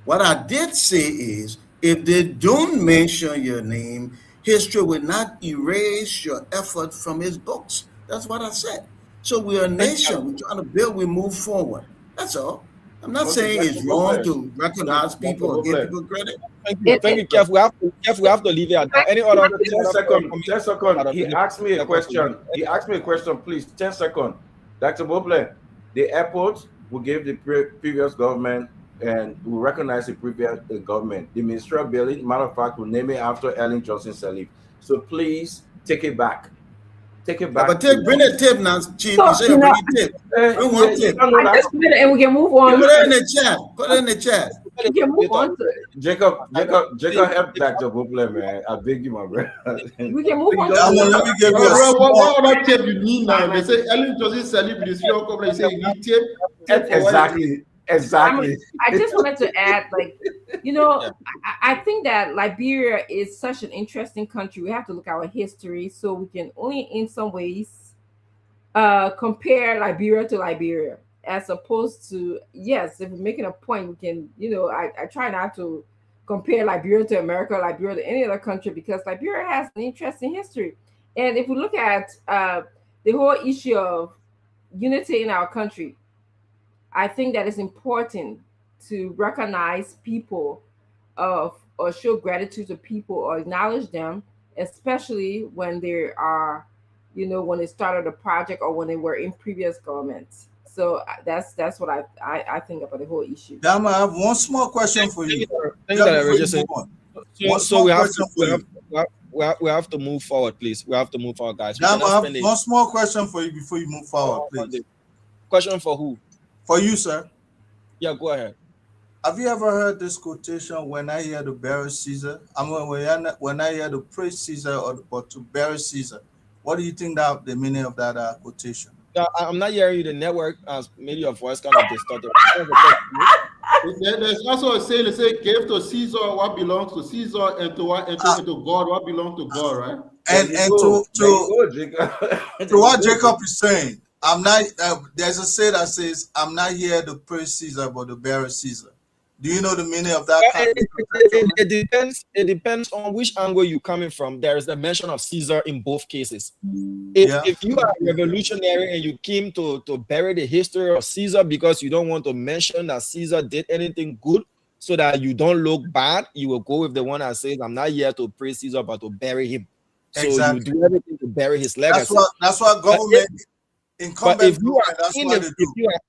What I did say is, if they don't mention your name, history will not erase your effort from its books. That's what I said. So we're a nation. We're trying to build, we move forward. That's all. I'm not saying it's wrong to recognize people or give people credit. Thank you, Kev. We have to leave it at that. Any other 10 seconds. He asked me a question. Please, 10 seconds. Dr. Boble, the airport will give the previous government and will recognize the previous government. The Ministry of Building, matter of fact, will name it after Ellen Johnson Sirleaf. So please take it back. Take it back. But bring a tip now, Chief. You say bring a tip. Bring one tip. I just put it and we can move on. Put it in the chat. Put it in the chat. We can move on to it. Jacob, help Dr. Boble, man. I beg you, my brother. We can move on. Let me give you what other tip you need now? They say Ellen Johnson Sirleaf, the CEO company, say you need tip. Exactly. I just wanted to add, I think that Liberia is such an interesting country. We have to look at our history, so we can only, in some ways, compare Liberia to Liberia, as opposed to, yes, if we're making a point, we can, I try not to compare Liberia to America, Liberia to any other country, because Liberia has an interesting history. And if we look at the whole issue of unity in our country, I think that it's important to recognize people or show gratitude to people or acknowledge them, especially when they are, when they started a project or when they were in previous governments. So that's what I think about the whole issue. Dama, I have one small question for you. We have to move forward, please. We have to move forward, guys. Dama, I have one small question for you before you move forward, please. Question for who? For you, sir. Yeah, go ahead. Have you ever heard this quotation, when I hear to bury Caesar? When I hear to praise Caesar or to bury Caesar? What do you think that the meaning of that quotation? I'm not hearing you. The network, maybe your voice kind of distorted. There's also a saying, they say, give to Caesar what belongs to Caesar, and to God what belongs to God, right? And to what Jacob is saying, I'm not. There's a say that says, "I'm not here to praise Caesar, but to bury Caesar." Do you know the meaning of that? It depends on which angle you're coming from. There is a mention of Caesar in both cases. If you are a revolutionary and you came to bury the history of Caesar because you don't want to mention that Caesar did anything good, so that you don't look bad, you will go with the one that says, "I'm not here to praise Caesar, but to bury him." So you do everything to bury his legacy. That's what government. But if you are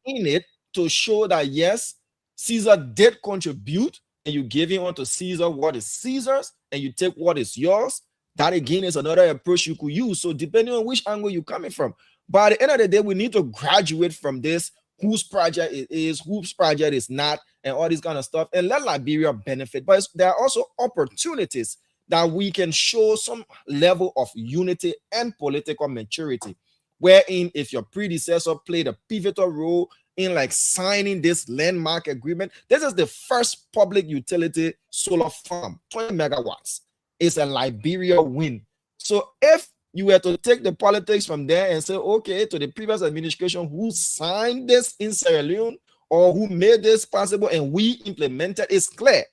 in it to show that yes, Caesar did contribute, and you give him unto Caesar what is Caesar's, and you take what is yours, that again is another approach you could use. So depending on which angle you're coming from. But at the end of the day, we need to graduate from this, whose project it is, whose project is not, and all this kind of stuff, and let Liberia benefit. But there are also opportunities that we can show some level of unity and political maturity, wherein if your predecessor played a pivotal role in signing this landmark agreement, this is the first public utility solar farm, 20 megawatts. It's a Liberia win. So if you were to take the politics from there and say, okay, to the previous administration who signed this in Sierra Leone or who made this possible and we implemented, it's clear.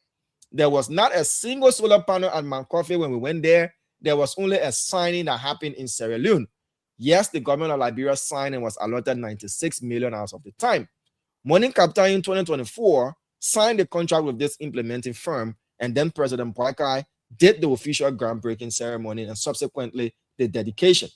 There was not a single solar panel at Mount Coffee when we went there. There was only a signing that happened in Sierra Leone. Yes, the government of Liberia signed and was allotted 96 million hours of the time. Morning Capital in 2024 signed a contract with this implementing firm, and then President Boakai did the official groundbreaking ceremony and subsequently the dedication.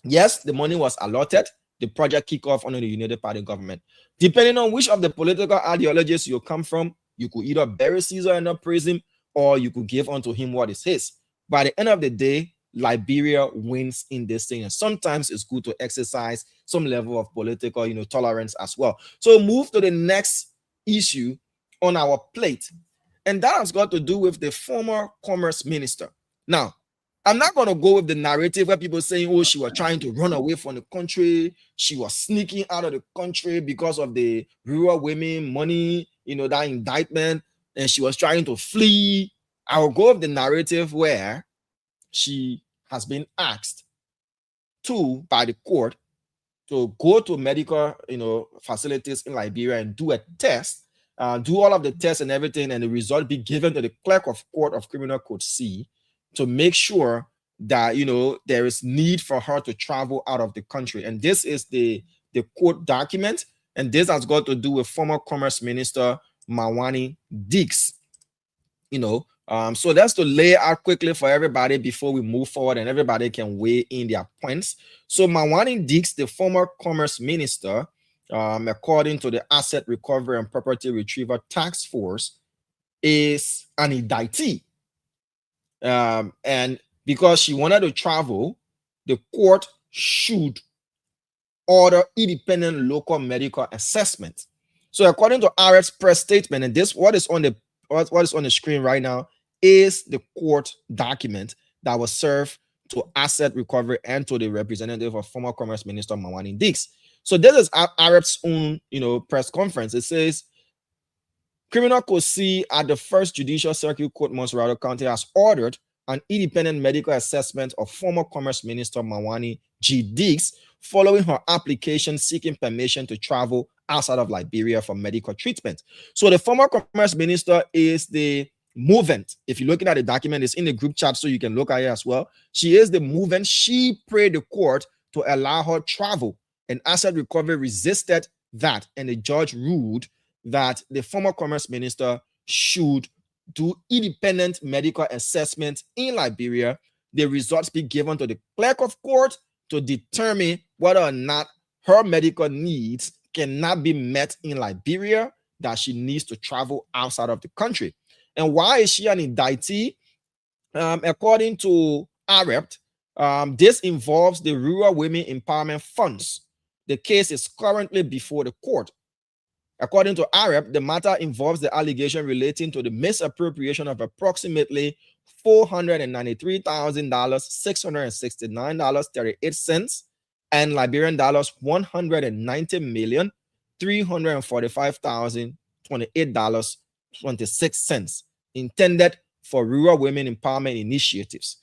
Yes, the money was allotted. The project kicked off under the United Party government. Depending on which of the political ideologies you come from, you could either bury Caesar and not praise him, or you could give unto him what is his. By the end of the day, Liberia wins in this thing, and sometimes it's good to exercise some level of political, tolerance as well. So move to the next issue on our plate, and that has got to do with the former commerce minister. Now, I'm not going to go with the narrative where people saying, oh, she was trying to run away from the country. She was sneaking out of the country because of the rural women money, that indictment, and she was trying to flee. I will go with the narrative where she has been asked by the court to go to medical, facilities in Liberia and do a test, do all of the tests and everything, and the result be given to the clerk of court of criminal code C to make sure that, there is need for her to travel out of the country. And this is the court document, and this has got to do with former commerce minister Mawani Dix. So that's to lay out quickly for everybody before we move forward and everybody can weigh in their points. So Mawani Dix, the former commerce minister, according to the Asset Recovery and Property Retrieval Task Force, is an indictee. And because she wanted to travel, the court should order independent local medical assessment. So according to RF's press statement, and this what is on the screen right now is the court document that was served to Asset Recovery and to the representative of former Commerce Minister Mawani Dix. So this is RF's own, press conference. It says, Criminal Code C at the First Judicial Circuit Court, Montserrat County, has ordered an independent medical assessment of former Commerce Minister Mawani G. Dix following her application seeking permission to travel outside of Liberia for medical treatment. So the former Commerce Minister is the movement. If you're looking at the document, it's in the group chat, so you can look at it as well. She is the movement. She prayed the court to allow her travel, and Asset Recovery resisted that, and the judge ruled that the former commerce minister should do independent medical assessment in Liberia. The results be given to the clerk of court to determine whether or not her medical needs cannot be met in Liberia, that she needs to travel outside of the country. And why is she an indictee? According to AREPT, this involves the Rural Women Empowerment Funds. The case is currently before the court. According to AREP, the matter involves the allegation relating to the misappropriation of approximately $493,000, $669.38, and Liberian dollars $190,345,028.26 intended for rural women empowerment initiatives.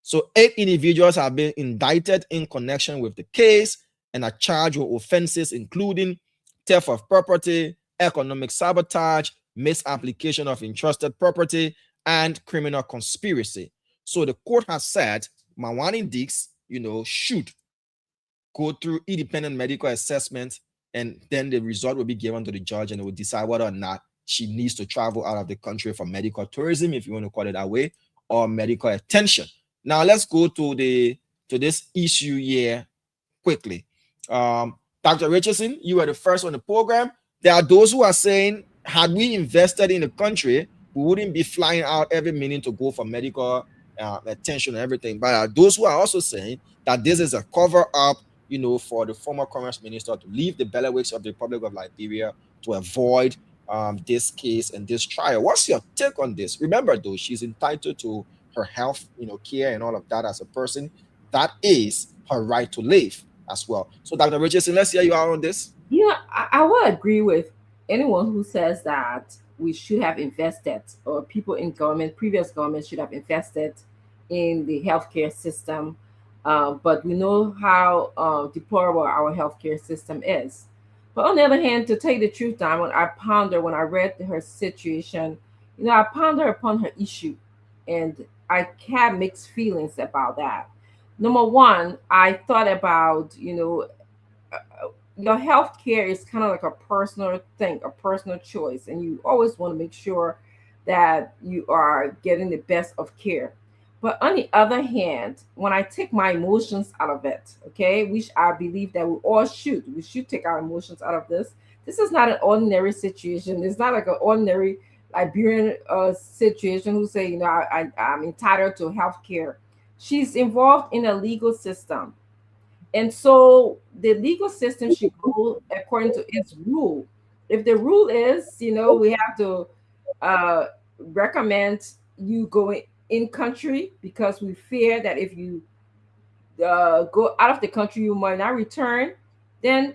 So 8 individuals have been indicted in connection with the case and are charged with offenses including theft of property, economic sabotage, misapplication of entrusted property, and criminal conspiracy. So the court has said Mawani Dix, should go through independent medical assessment, and then the result will be given to the judge, and it will decide whether or not she needs to travel out of the country for medical tourism, if you want to call it that way, or medical attention. Now let's go to this issue here quickly. Dr. Richardson, you were the first on the program. There are those who are saying, had we invested in the country, we wouldn't be flying out every minute to go for medical attention and everything. But those who are also saying that this is a cover-up, for the former commerce minister to leave the bailiwicks of the Republic of Liberia to avoid this case and this trial. What's your take on this? Remember, though, she's entitled to her health, care and all of that as a person. That is her right to live as well. So, Dr. Richardson, let's hear you out on this. Yeah, I will agree with anyone who says that we should have invested, or people in government, previous government should have invested in the healthcare system. But we know how deplorable our healthcare system is. But on the other hand, to tell you the truth, Diamond, when I read her situation, I ponder upon her issue, and I had mixed feelings about that. Number one, I thought about, your health care is kind of like a personal thing, a personal choice, and you always want to make sure that you are getting the best of care. But on the other hand, when I take my emotions out of it, okay, which I believe that we should take our emotions out of this. This is not an ordinary situation. It's not like an ordinary Liberian situation who say, I'm entitled to health care. She's involved in a legal system. And so the legal system should go according to its rule. If the rule is, we have to recommend you going in country because we fear that if you go out of the country, you might not return, then,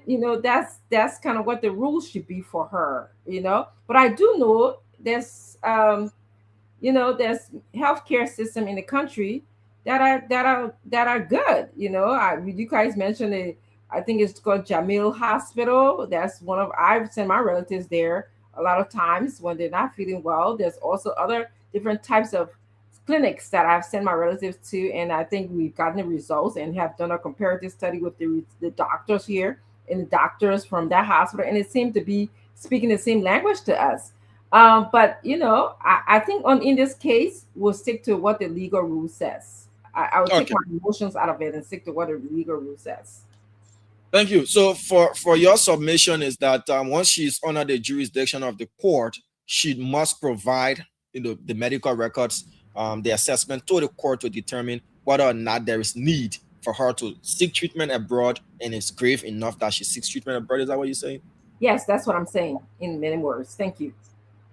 that's kind of what the rules should be for her, But I do know there's, there's healthcare system in the country that are good. You guys mentioned it. I think it's called Jamil Hospital. That's I've sent my relatives there a lot of times when they're not feeling well. There's also other different types of clinics that I've sent my relatives to, and I think we've gotten the results and have done a comparative study with the doctors here and the doctors from that hospital, and it seemed to be speaking the same language to us. But I think in this case, we'll stick to what the legal rule says. I would take my emotions out of it and stick to what the legal rule says. Thank you. So for your submission is that once she's under the jurisdiction of the court, she must provide the medical records, the assessment to the court to determine whether or not there is need for her to seek treatment abroad, and it's grave enough that she seeks treatment abroad. Is that what you're saying? Yes, that's what I'm saying in many words. Thank you.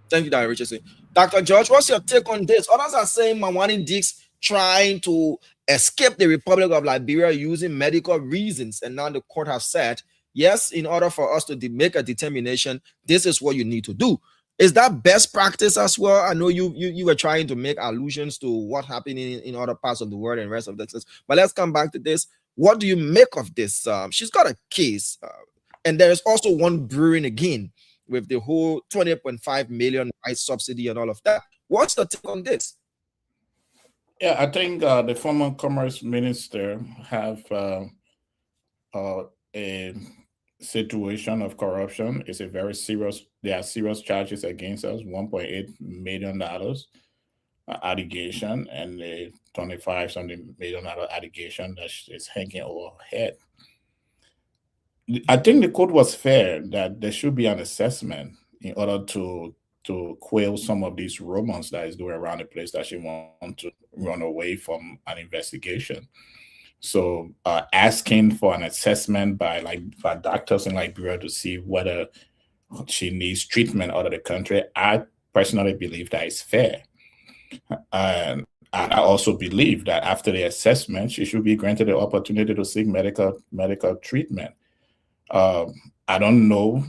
Thank you, Dr. Richardson. Dr. George, what's your take on this? Others are saying Mawani Dix trying to escape the Republic of Liberia using medical reasons, and now the court has said, yes, in order for us to make a determination, this is what you need to do. Is that best practice as well? I know you were trying to make allusions to what happened in other parts of the world and rest of Texas, but let's come back to this. What do you make of this? She's got a case, and there is also one brewing again with the whole 20.5 million subsidy and all of that. What's the take on this? Yeah, I think the former commerce minister have a situation of corruption. It's a very serious, there are serious charges against us, $1.8 million allegation, and a $25 million allegation that is hanging over her head. I think the court was fair that there should be an assessment in order to quell some of these rumors that is going around the place that she wants to run away from an investigation. So asking for an assessment by doctors in Liberia to see whether she needs treatment out of the country, I personally believe that is fair. And I also believe that after the assessment, she should be granted the opportunity to seek medical treatment. I don't know.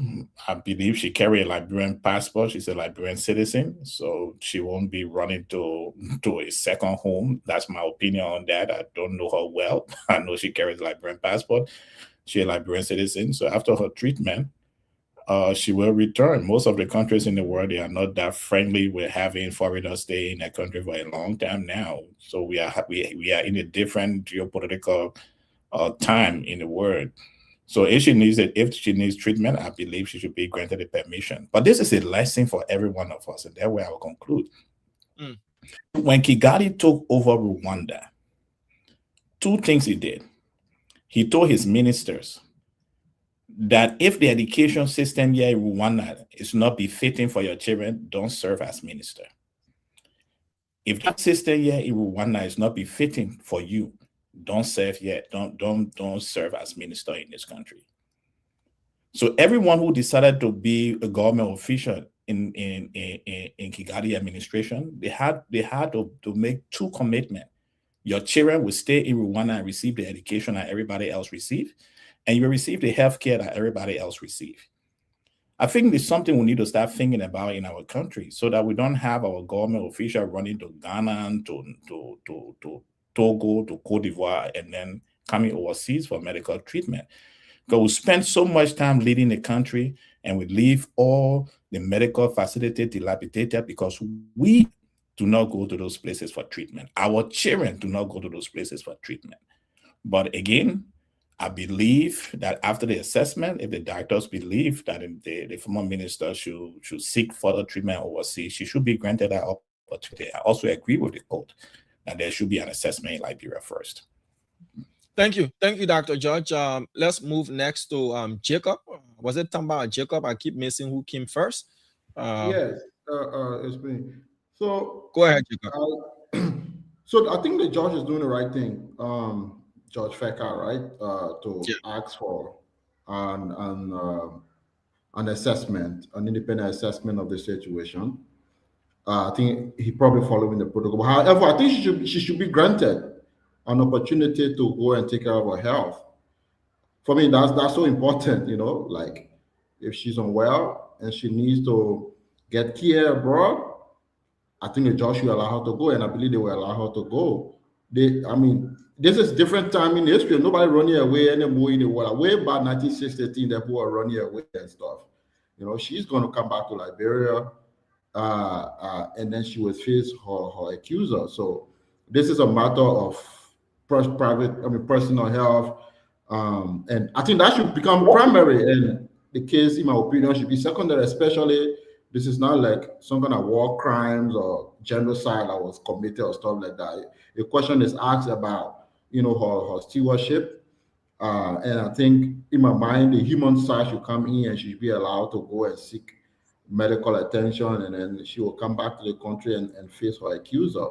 I believe she carries a Liberian passport. She's a Liberian citizen, so she won't be running to a second home. That's my opinion on that. I don't know her well. I know she carries a Liberian passport. She's a Liberian citizen. So after her treatment, she will return. Most of the countries in the world, they are not that friendly with having foreigners stay in their country for a long time now. So we are in a different geopolitical time in the world. So if she needs treatment, I believe she should be granted a permission. But this is a lesson for every one of us, and that's where I will conclude. When Kigali took over Rwanda, two things he did. He told his ministers that if the education system here in Rwanda is not befitting for your children, don't serve as minister. If that system here in Rwanda is not befitting for you, don't serve yet. Don't serve as minister in this country. So everyone who decided to be a government official in Kigali administration, they had to make two commitments. Your children will stay in Rwanda and receive the education that everybody else receive, and you will receive the health care that everybody else receive. I think there's something we need to start thinking about in our country so that we don't have our government official running to Ghana, to Togo, to Cote d'Ivoire, and then coming overseas for medical treatment. Because we spend so much time leading the country and we leave all the medical facilities dilapidated because we do not go to those places for treatment. Our children do not go to those places for treatment. But again, I believe that after the assessment, if the doctors believe that the former minister should seek further treatment overseas, she should be granted that opportunity. I also agree with the court that there should be an assessment in Liberia first. Thank you, Dr. George. Let's move next to Jacob. Was it Tamba or Jacob? I keep missing who came first. Yes, it's me. So go ahead, Jacob. So I think the judge is doing the right thing, Judge Feka, right? To ask for an assessment, an independent assessment of the situation. I think he probably following the protocol. However, I think she should be granted an opportunity to go and take care of her health. For me, that's so important, you know, like if she's unwell and she needs to get care abroad, I think the judge should allow her to go, and I believe they will allow her to go. This is different time in history. Nobody running away anymore in the world. Way back 1916, people were running away and stuff. You know, she's going to come back to Liberia, and then she will face her accuser. So this is a matter of personal health, and I think that should become primary. And the case, in my opinion, should be secondary, especially. This is not like some kind of war crimes or genocide that was committed or stuff like that. The question is asked about, you know, her stewardship. And I think in my mind, the human side should come in and she should be allowed to go and seek medical attention, and then she will come back to the country and face her accuser.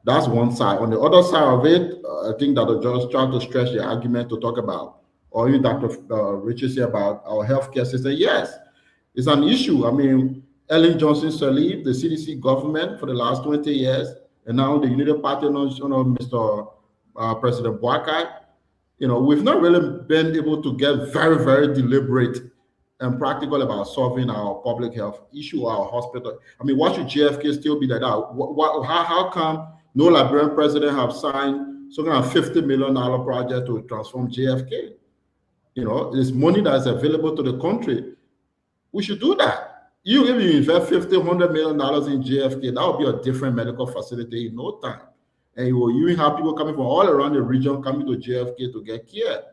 That's one side. On the other side of it, I think that the judge tried to stretch the argument to talk about, or even Dr. Richard said about our healthcare system. Yes, it's an issue. I mean, Ellen Johnson Sirleaf, the CDC government for the last 20 years, and now the United Party, Mr. President Boakai, you know, we've not really been able to get very, very deliberate and practical about solving our public health issue, our hospital. I mean, why should JFK still be like that? How come no Liberian president have signed some kind of $50 million project to transform JFK? You know, it's money that is available to the country. We should do that. If you invest $50-100 million in JFK, that would be a different medical facility in no time. And you will have people coming from all around the region coming to JFK to get care.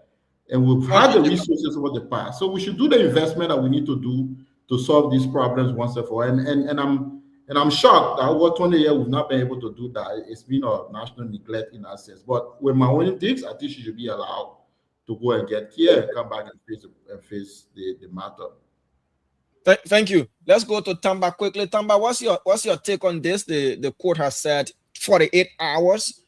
And we've had the resources over the past. So we should do the investment that we need to do to solve these problems once and for all. And I'm shocked that over 20 years we've not been able to do that. It's been a national neglect in that sense. But with my own digs, I think she should be allowed to go and get care and come back and face the matter. Thank you. Let's go to Tamba quickly. Tamba, what's your take on this? The court has said 48 hours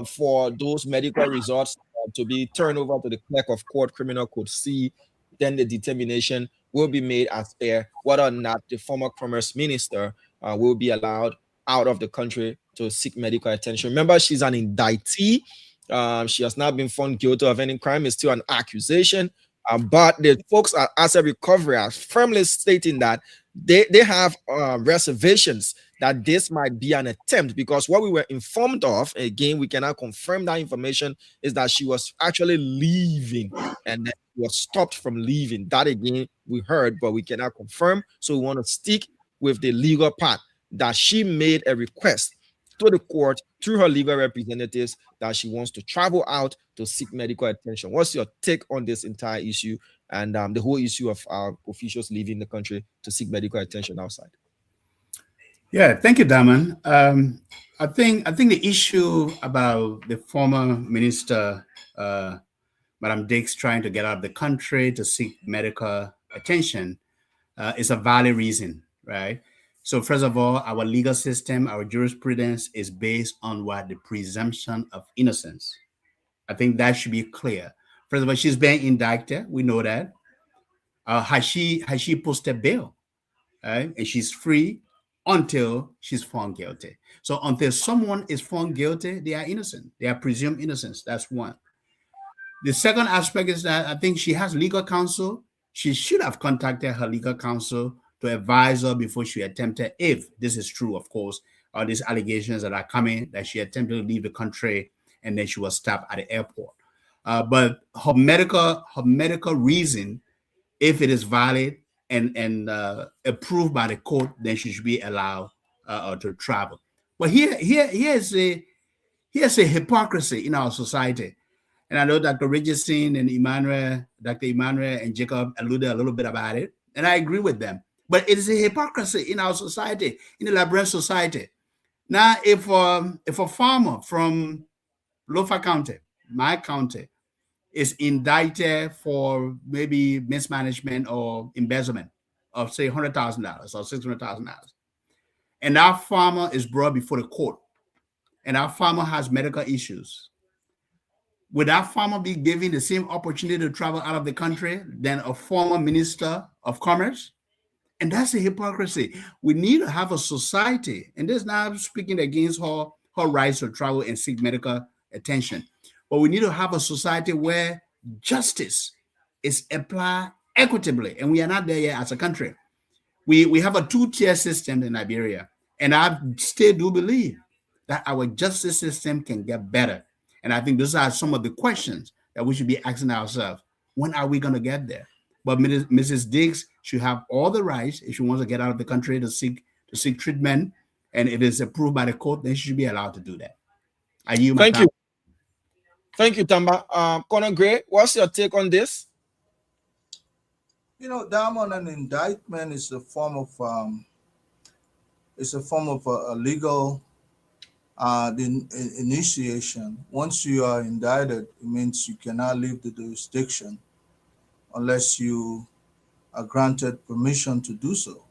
for those medical results to be turned over to the clerk of court, criminal code C. Then the determination will be made as per whether or not the former commerce minister will be allowed out of the country to seek medical attention. Remember, she's an indictee. She has not been found guilty of any crime. It's still an accusation. But the folks at Asset Recovery are firmly stating that they have reservations that this might be an attempt, because what we were informed of, again, we cannot confirm that information, is that she was actually leaving and then was stopped from leaving. That again, we heard, but we cannot confirm. So we want to stick with the legal part, that she made a request to the court through her legal representatives that she wants to travel out to seek medical attention. What's your take on this entire issue and the whole issue of our officials leaving the country to seek medical attention outside? Yeah, thank you, Damon. I think the issue about the former minister, Madam Dix, trying to get out of the country to seek medical attention is a valid reason, right? So first of all, our legal system, our jurisprudence is based on what? The presumption of innocence. I think that should be clear. First of all, she's being indicted. We know that. Has she posted bail? Right? And she's free until she's found guilty. So until someone is found guilty, they are innocent. They are presumed innocence. That's one. The second aspect is that I think she has legal counsel. She should have contacted her legal counsel to advise her before she attempted, if this is true, of course, or these allegations that are coming, that she attempted to leave the country and then she was stopped at the airport. But her medical reason, if it is valid and approved by the court, then she should be allowed to travel. But here's a hypocrisy in our society. And I know Dr. Richardson and Dr. Emmanuel and Jacob alluded a little bit about it, and I agree with them. But it is a hypocrisy in our society, in the Liberian society. Now, if a farmer from Lofa County, my county, is indicted for maybe mismanagement or embezzlement of say $100,000 or $600,000, and that farmer is brought before the court, and that farmer has medical issues, would that farmer be given the same opportunity to travel out of the country than a former minister of commerce? And that's the hypocrisy. We need to have a society, and this is not speaking against her rights to travel and seek medical attention, but we need to have a society where justice is applied equitably, and we are not there yet as a country. We have a two-tier system in Liberia, and I still do believe that our justice system can get better. And I think those are some of the questions that we should be asking ourselves. When are we going to get there? But Mrs. Diggs should have all the rights. If she wants to get out of the country to seek treatment, and it is approved by the court, then she should be allowed to do that. Thank you, Tamba. Conor Gray, what's your take on this? You know, Diamond, an indictment is a form of a legal initiation. Once you are indicted, it means you cannot leave the jurisdiction unless you are granted permission to do so.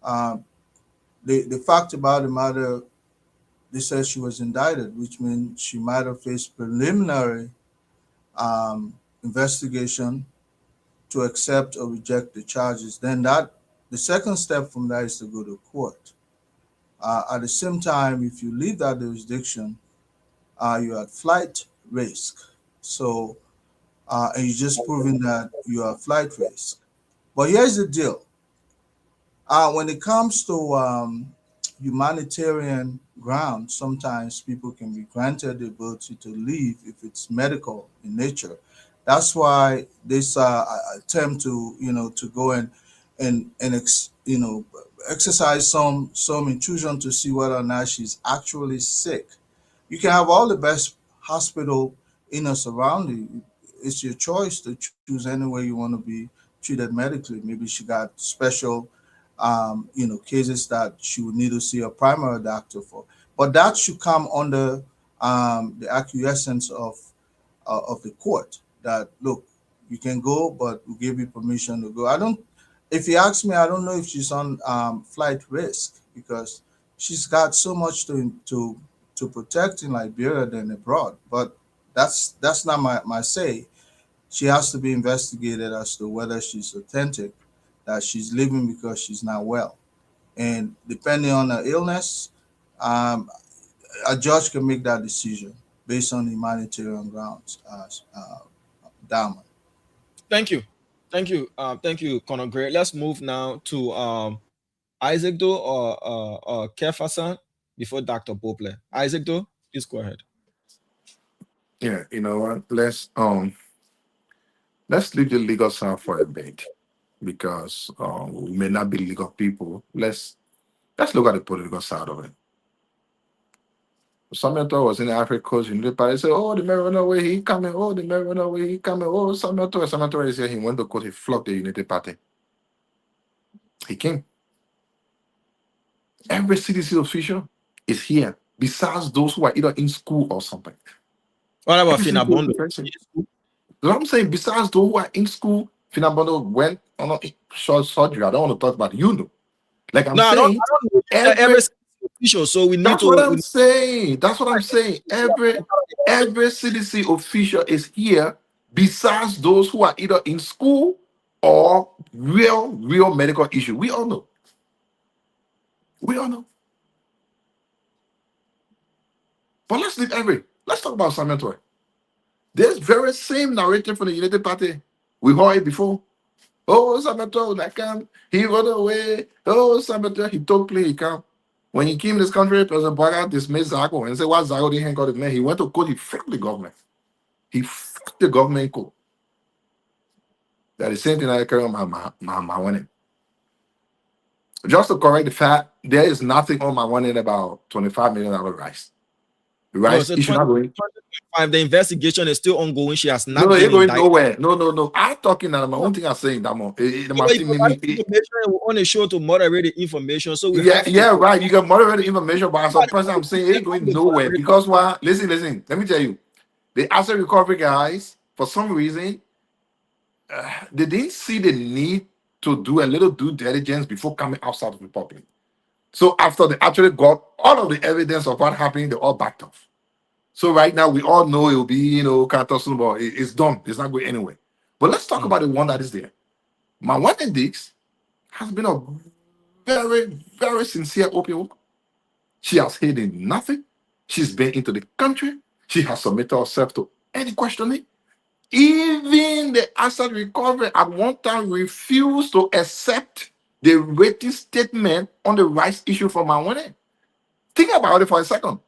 The fact about the matter, they said she was indicted, which means she might have faced preliminary investigation to accept or reject the charges. Then the second step from that is to go to court. At the same time, if you leave that jurisdiction, you're at flight risk. So, and you just proven that you are at flight risk. But here's the deal. When it comes to humanitarian grounds, sometimes people can be granted the ability to leave if it's medical in nature. That's why this attempt to go and exercise some intrusion to see whether or not she's actually sick. You can have all the best hospital in or surrounding. It's your choice to choose any way you want to be treated medically. Maybe she got special cases that she would need to see a primary doctor for. But that should come under the acquiescence of the court. That look, you can go, but we'll give you permission to go. If you ask me, I don't know if she's on flight risk because she's got so much to protect in Liberia than abroad. But that's not my say. She has to be investigated as to whether she's authentic, that she's leaving because she's not well. And depending on her illness, a judge can make that decision based on humanitarian grounds. Diamond. Thank you, Conor Gray. Let's move now to Isaac Doe or Kefasan before Dr. Pople. Isaac Doe, please go ahead. Yeah, you know what? Let's leave the legal side for a bit because we may not be legal people. Let's look at the political side of it. Samuel was in the African Coast Unity Party. Said, "Oh, the mayor run away, he coming. Oh, the mayor run away, he coming. Oh, Samuel is here. He went to court. He flocked the Unity Party. He came. Every CDC official is here, besides those who are either in school or something. What about Finabondo? What I'm saying, besides those who are in school, Finabondo went on a short surgery. I don't want to talk about Like I'm saying, every official, so we need that's what I'm saying. That's what I'm saying. Every CDC official is here, besides those who are either in school or real medical issue. We all know. But let's talk about Samuel Toy. This very same narrative from the Unity Party, we heard it before. Oh, Samuel Toy, he run away. Oh, Samuel Toy, he took play, he can't. When he came to this country, President Boaga dismissed Zago and said, "Why Zago didn't got the man?" He went to court, he fucked the government. He fucked the government in court. That's the same thing I carry on my winning. Just to correct the fact, there is nothing on my winning about $25 million rice. right? so It should not go in. 2025, the investigation is still ongoing. She has not No, been it going indicted. nowhere. No. I'm talking now. My own thing I'm saying that more. You provided information, we want to show to moderate the information. So we have to, Right. You can moderate the information, but as a person, I'm saying it ain't going nowhere. Because why? Listen. Let me tell you, the asset recovery guys, for some reason, they didn't see the need to do a little due diligence before coming outside of the public. So after they actually got all of the evidence of what happened, they all backed off. So right now we all know it will be, kind of about it's done. It's not going anywhere. But let's talk about the one that is there. Mawane Dix has been a very, very sincere open woman. She has hidden nothing. She's been into the country. She has submitted herself to any questioning. Even the asset recovery at one time refused to accept the written statement on the rights issue from Mawane. Think about it for a second.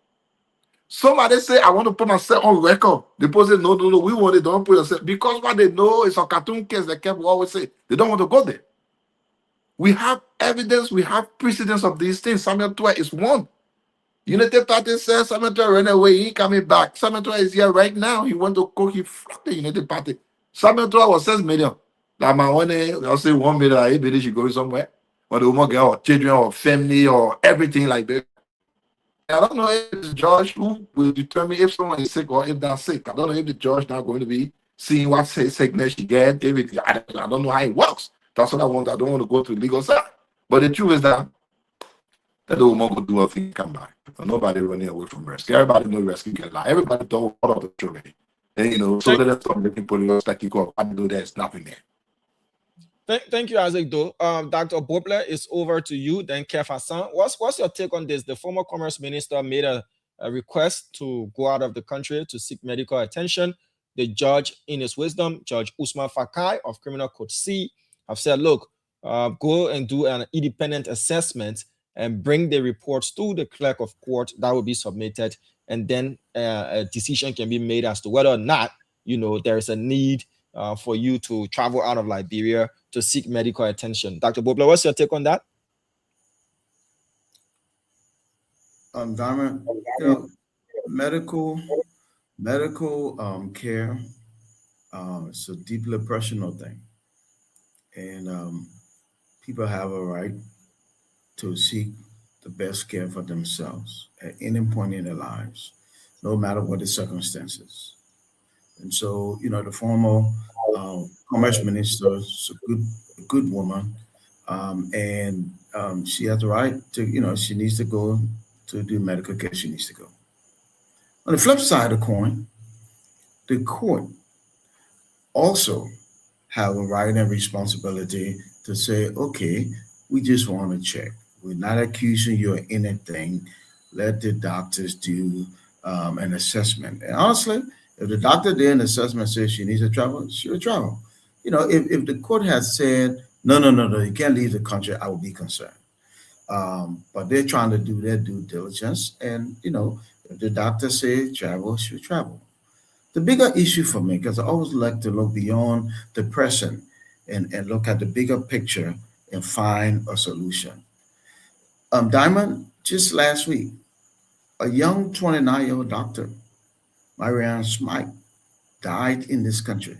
Somebody say, I want to put myself on record. The person say, no, we want it, don't put yourself. Because what they know is a cartoon case they kept always say. They don't want to go there. We have evidence, we have precedence of these things. Samuel Twa is one. Unity Party says Samuel Twa ran away, he coming back. Samuel Twa is here right now. He went to cook, he flocked the Unity Party. Samuel Twa was 6 million. Like my one, I'll say 1 million, 8 million, she going somewhere. Or the woman get or children or family or everything like that. I don't know if it's George who will determine if someone is sick or if they're sick. I don't know if the judge now going to be seeing what sickness she get. I don't know how it works. That's what I want. I don't want to go to the legal side. But the truth is that the woman will do nothing, come back. Nobody running away from rescue. Everybody knows rescue can lie. Everybody don't follow the truth already. And so let's stop making police like you go. I know there's nothing there. Thank you, Isaac. Though, Dr. Bopler, it's over to you. Then Kev Hassan, what's your take on this? The former commerce minister made a request to go out of the country to seek medical attention. The judge, in his wisdom, Judge Usman Fakai of Criminal Court C, have said, look, go and do an independent assessment and bring the reports to the clerk of court. That will be submitted, and then a decision can be made as to whether or not there is a need for you to travel out of Liberia to seek medical attention. Dr. Bopler, what's your take on that? Diamond, medical care is a deeply personal thing, and people have a right to seek the best care for themselves at any point in their lives, no matter what the circumstances. And so, the former commerce minister is a good woman, and she has the right to, she needs to go to do medical care. She needs to go. On the flip side of the coin, the court also have a right and responsibility to say, okay, we just want to check. We're not accusing you of anything. Let the doctors do an assessment. And honestly, if the doctor did an assessment and says she needs to travel, she'll travel. If the court has said, no, you can't leave the country, I would be concerned. But they're trying to do their due diligence. And, if the doctor says travel, she'll travel. The bigger issue for me, because I always like to look beyond the present and look at the bigger picture and find a solution. Diamond, just last week, a young 29-year-old doctor, Marianne Smythe, died in this country,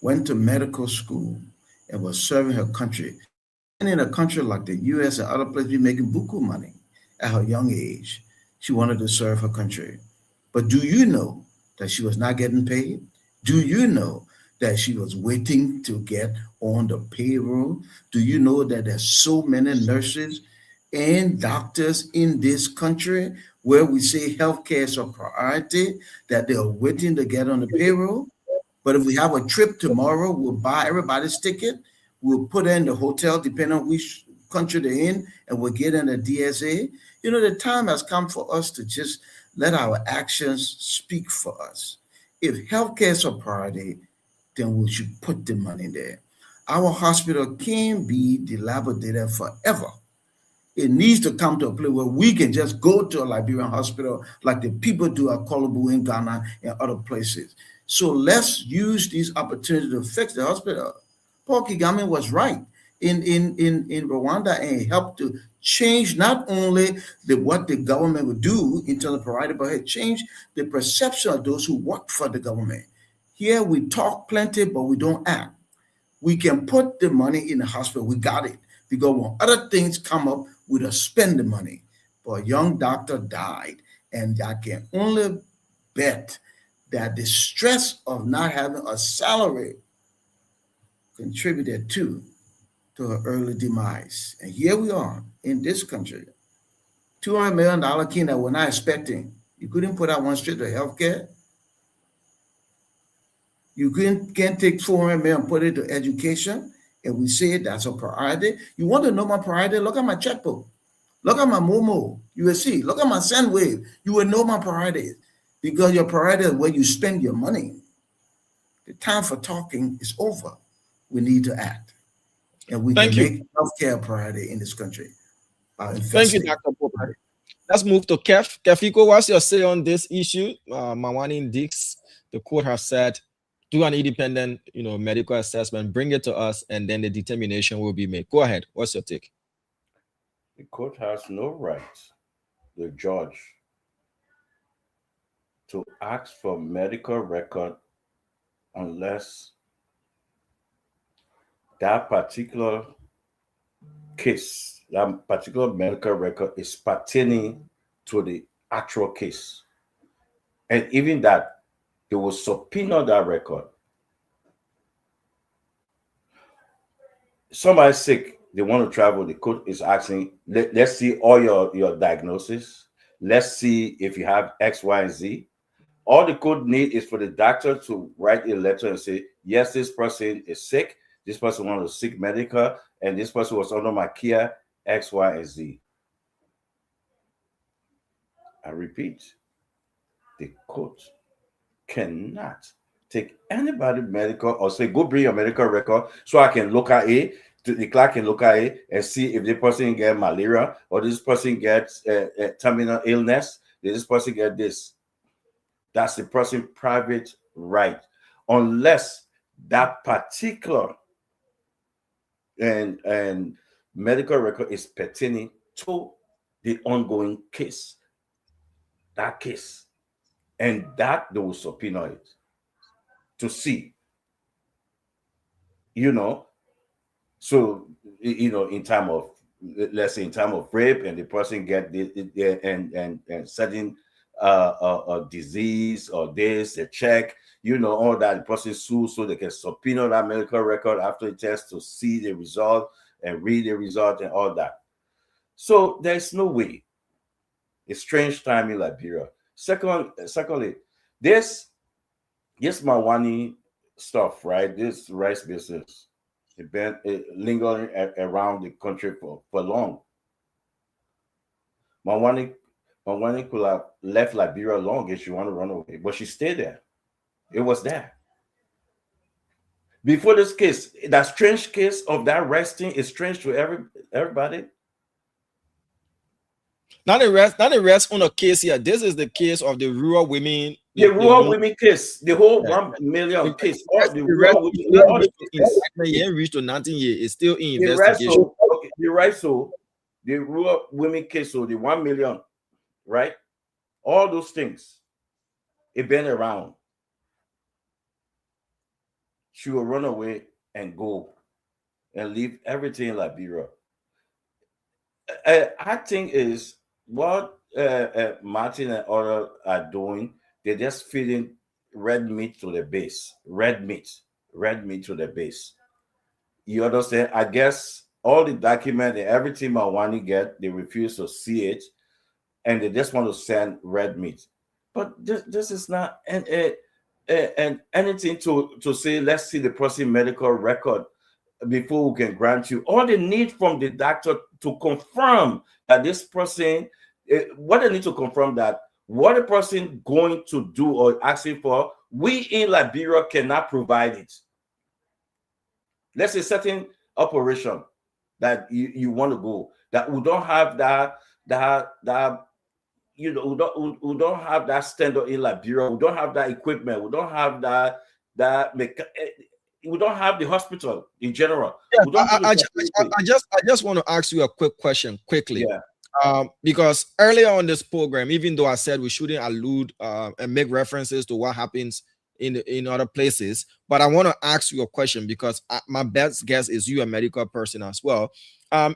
went to medical school, and was serving her country. And in a country like the U.S. and other places, be making buku money at her young age. She wanted to serve her country. But do you know that she was not getting paid? Do you know that she was waiting to get on the payroll? Do you know that there's so many nurses and doctors in this country where we say healthcare is a priority, that they're waiting to get on the payroll? But if we have a trip tomorrow, we'll buy everybody's ticket, we'll put in the hotel, depending on which country they're in, and we'll get in a DSA. The time has come for us to just let our actions speak for us. If healthcare is a priority, then we should put the money there. Our hospital can't be dilapidated forever. It needs to come to a place where we can just go to a Liberian hospital like the people do at Kolobu in Ghana and other places. So let's use these opportunities to fix the hospital. Paul Kagame was right. in Rwanda and help to change not only what the government would do in terms of providing, but it change the perception of those who work for the government. Here we talk plenty, but we don't act. We can put the money in the hospital. We got it. Because when other things come up, we don't spend the money. But a young doctor died, and I can only bet that the stress of not having a salary contributed to her early demise. And here we are in this country, $200 million kid that we're not expecting. You couldn't put that one straight to healthcare. You can't take $400 million and put it to education, and we say that's a priority. You want to know my priority? Look at my checkbook. Look at my Momo. You will see. Look at my SendWave. You will know my priorities, because your priority is where you spend your money. The time for talking is over. We need to act, and we can make healthcare a priority in this country. Thank you, Dr. Popper. Let's move to Kev. Kefiko, what's your say on this issue? Mawani Dix, the court has said, do an independent, medical assessment, bring it to us, and then the determination will be made. Go ahead. What's your take? The court has no right, the judge, to ask for medical record unless that particular case, that particular medical record is pertaining to the actual case. And even that, they will subpoena that record. Somebody's sick, they want to travel, the court is asking, let's see all your diagnosis. Let's see if you have X, Y, and Z. All the court need is for the doctor to write a letter and say, yes, this person is sick, this person wants to seek medical, and this person was under my care, X, Y, and Z. I repeat, the court cannot take anybody medical or say, go bring your medical record so I can look at it, the clerk can look at it and see if the person get malaria or this person gets a terminal illness, this person get this. That's the person's private right, unless that particular and medical record is pertaining to the ongoing case, that case. And that they will subpoena it to see, so, in time of, let's say in time of rape and the person get and certain a disease or this, a check, all that, the person sues, so they can subpoena that medical record after the test to see the result and read the result and all that. So there's no way. It's strange time in Liberia. Secondly, this Mawani stuff, right? This rice business, it's been lingering around the country for long. Mawani could have left Liberia long if she wanted to run away, but she stayed there. It was there. Before this case, that strange case of that arresting is strange to everybody. Not the rest on a case here. This is the case of the rural women. The rural women case, the whole 1 million case. All the rural women reached to 19 years is still in investigation. So the rural women case, so the 1 million, right? All those things, it been around. She will run away and go and leave everything in Liberia. I think is what Martin and others are doing. They're just feeding red meat to the base. Red meat to the base. You understand? I guess all the document and everything Mawani get, they refuse to see it, and they just want to send red meat. But this is not and anything to say, let's see the person medical record before we can grant you. All they need from the doctor to confirm that this person, what they need to confirm that what the person going to do or asking for, we in Liberia cannot provide it. Let's say certain operation that you want to go, that we don't have that we don't have that standard in Liberia. We don't have that equipment. We don't have that the hospital in general. Yeah, We don't have the I facility. just want to ask you a quick question quickly. Yeah. Because earlier on this program, even though I said we shouldn't allude and make references to what happens in other places, but I want to ask you a question because my best guess is you're a medical person as well.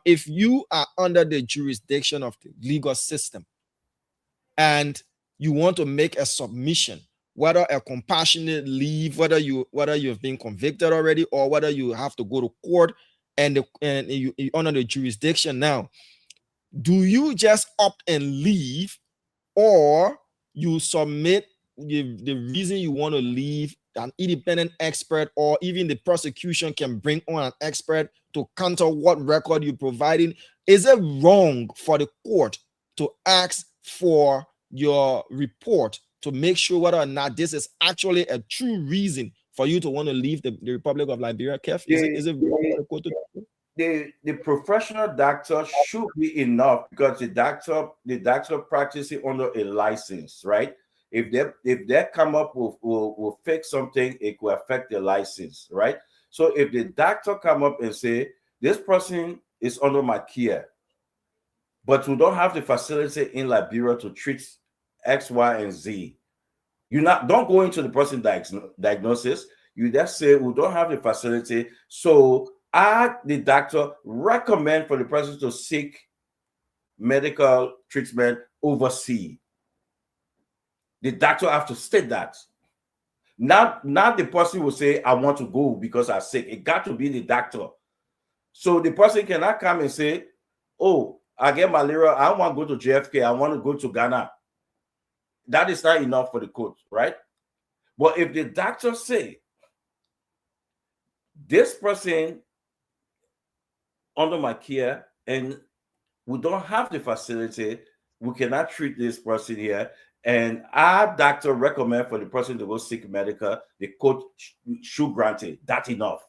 If you are under the jurisdiction of the legal system and you want to make a submission, whether a compassionate leave, whether you've been convicted already, or whether you have to go to court and you under the jurisdiction now, do you just opt and leave, or you submit the reason you want to leave? An independent expert, or even the prosecution can bring on an expert to counter what record you're providing. Is it wrong for the court to ask for your report to make sure whether or not this is actually a true reason for you to want to leave the Republic of Liberia, Kev? Is it wrong for the court to do? The professional doctor should be enough, because the doctor practicing under a license, right? If they come up will fix something, it could affect the license, right? So if the doctor come up and say, this person is under my care, but we don't have the facility in Liberia to treat X, Y, and Z, don't go into the person diagnosis. You just say, we don't have the facility, so the doctor recommend for the person to seek medical treatment overseas. The doctor have to state that. Not the person will say, I want to go because I'm sick. It got to be the doctor. So the person cannot come and say, oh, I get malaria, I want to go to JFK, I want to go to Ghana. That is not enough for the court, right? But if the doctor say, this person under my care and we don't have the facility, we cannot treat this person here, and our doctor recommend for the person to go seek medical, the court should grant it. That's enough.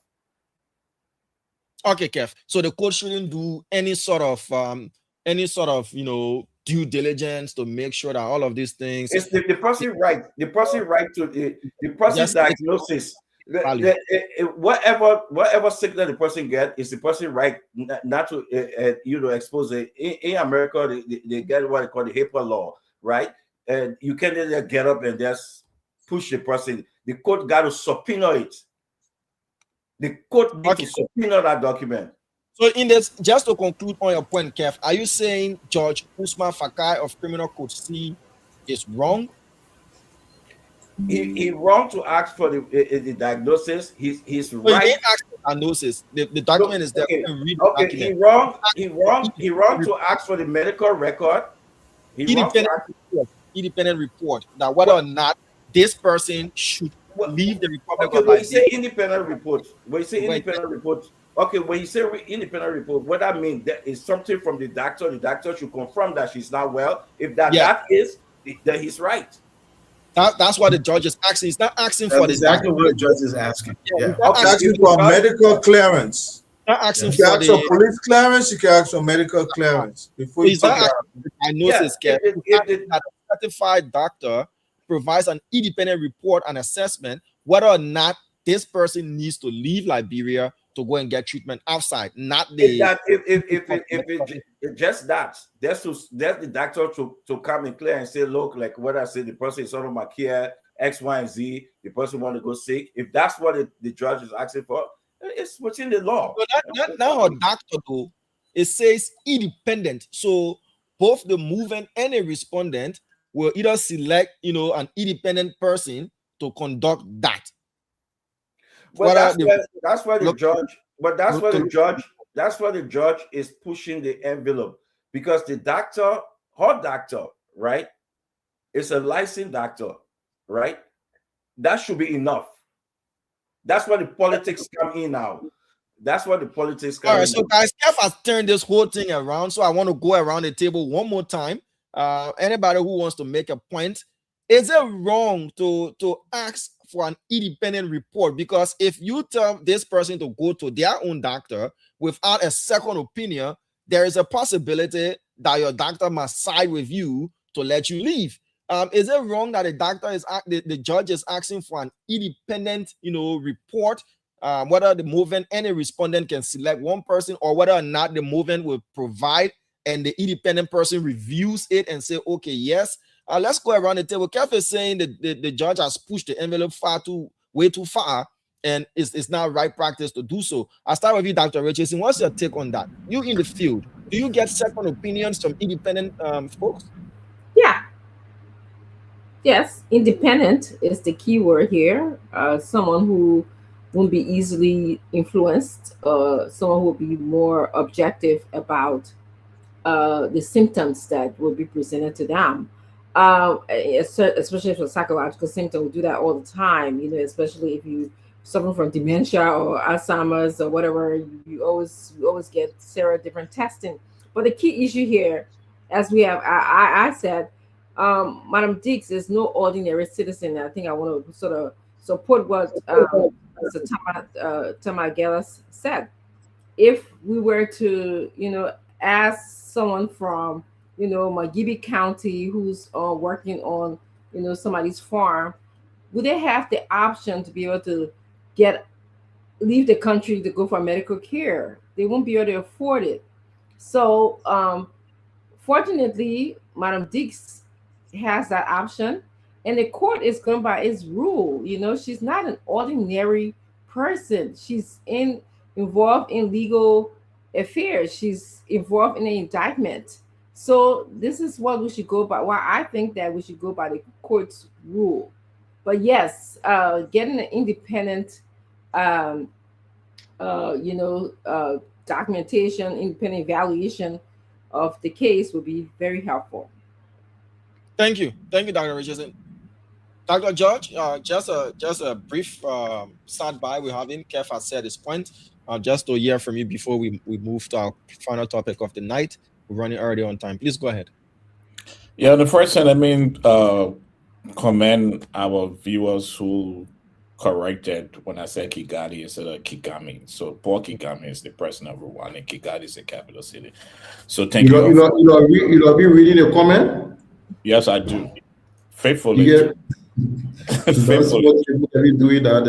Okay, Kev. So the court shouldn't do any sort of due diligence to make sure that all of these things. It's the person right. The person right to the person diagnosis. Whatever sickness the person get is the person right not to expose it. In America, they get what they call the HIPAA law, right? And you can't just get up and just push the person. The court got to subpoena it. The court needs to subpoena that document. So in this, just to conclude on your point, Kev, are you saying Judge Usman Fakai of Criminal Code C is wrong? He wrong to ask for the diagnosis. He's right. He didn't ask for diagnosis. The document is there. Okay. He wrong to ask for the medical record. Independent report that whether or not this person should leave the Republic of Liberia. When you say independent report, okay, when you say independent report, what that means, that is something from the doctor should confirm that she's not well. If that is, then he's right. That's what the judge is asking. He's not asking for this. Exactly what the judge is asking. Yeah. Asking for medical clearance. Not asking you can for ask for police clearance, you can ask for medical clearance. Before you a certified doctor provides an independent report and assessment whether or not this person needs to leave Liberia to go and get treatment outside, not the that's the doctor to come and clear and say, look, like what I said, the person is under my care, X, Y, and Z, the person want to go sick. If that's what the judge is asking for, it's within the law. But now a doctor though, it says independent. So both the movement and the respondent will either select, an independent person to conduct that. Well, that's why the judge is pushing the envelope, because the doctor, her doctor, right, is a licensed doctor, right? That should be enough. That's where the politics come in now. That's what the politics come in. All right, so guys, Kev has turned this whole thing around, so I want to go around the table one more time. Anybody who wants to make a point, is it wrong to ask for an independent report? Because if you tell this person to go to their own doctor without a second opinion, there is a possibility that your doctor must side with you to let you leave. Is it wrong that the judge is asking for an independent, report whether the movement, any respondent can select one person, or whether or not the movement will provide and the independent person reviews it and say, okay, yes. Let's go around the table. Kev is saying that the judge has pushed the envelope way too far, and it's not right practice to do so. I'll start with you, Dr. Richardson. What's your take on that? You in the field, do you get second opinions from independent folks? Yeah. Yes, independent is the key word here. Someone who won't be easily influenced, someone who will be more objective about the symptoms that will be presented to them. Especially for psychological symptoms, we do that all the time, you know, especially if you suffer from dementia or Alzheimer's or whatever, you always get several different testing. But the key issue here, as we have, I said, Madam Dix is no ordinary citizen. I think I want to sort of support what Tama Gellas said. If we were to, you know, ask someone from, you know, Magibi County who's working on, you know, somebody's farm, would they have the option to be able to leave the country to go for medical care? They won't be able to afford it. So fortunately, Madam Dix has that option, and the court is going by its rule. You know, she's not an ordinary person. She's involved in legal affairs. She's involved in an indictment. So this is what we should go by. Why I think that we should go by the court's rule. But yes, getting an independent, documentation, independent evaluation of the case would be very helpful. Thank you, Dr. Richardson. Dr. George, just a brief start by. We're having Kev has said his point. Just to hear from you before we move to our final topic of the night. We're running early on time. Please go ahead. Yeah, the first thing, I mean, commend our viewers who corrected when I said Kigali instead of Kigami. So Paul Kigami is the president of Rwanda, and Kigali is the capital city. So thank you. You have been reading the comment? Yes, I do. Faithfully. Yeah. That's what you're doing that.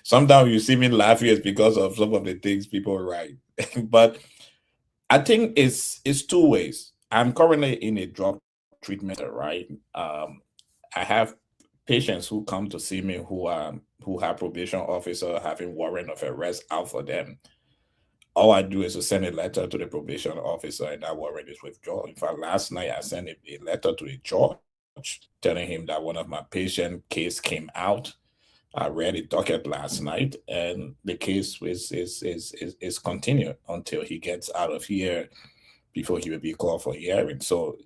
Sometimes you see me laughing is because of some of the things people write. But I think it's two ways. I'm currently in a drug treatment, right? I have patients who come to see me who have probation officer having warrant of arrest out for them. All I do is to send a letter to the probation officer, and that warrant is withdrawn. In fact, last night I sent a letter to the judge telling him that one of my patient case came out. I read the docket last night, and the case is continued until he gets out of here before he will be called for hearing. So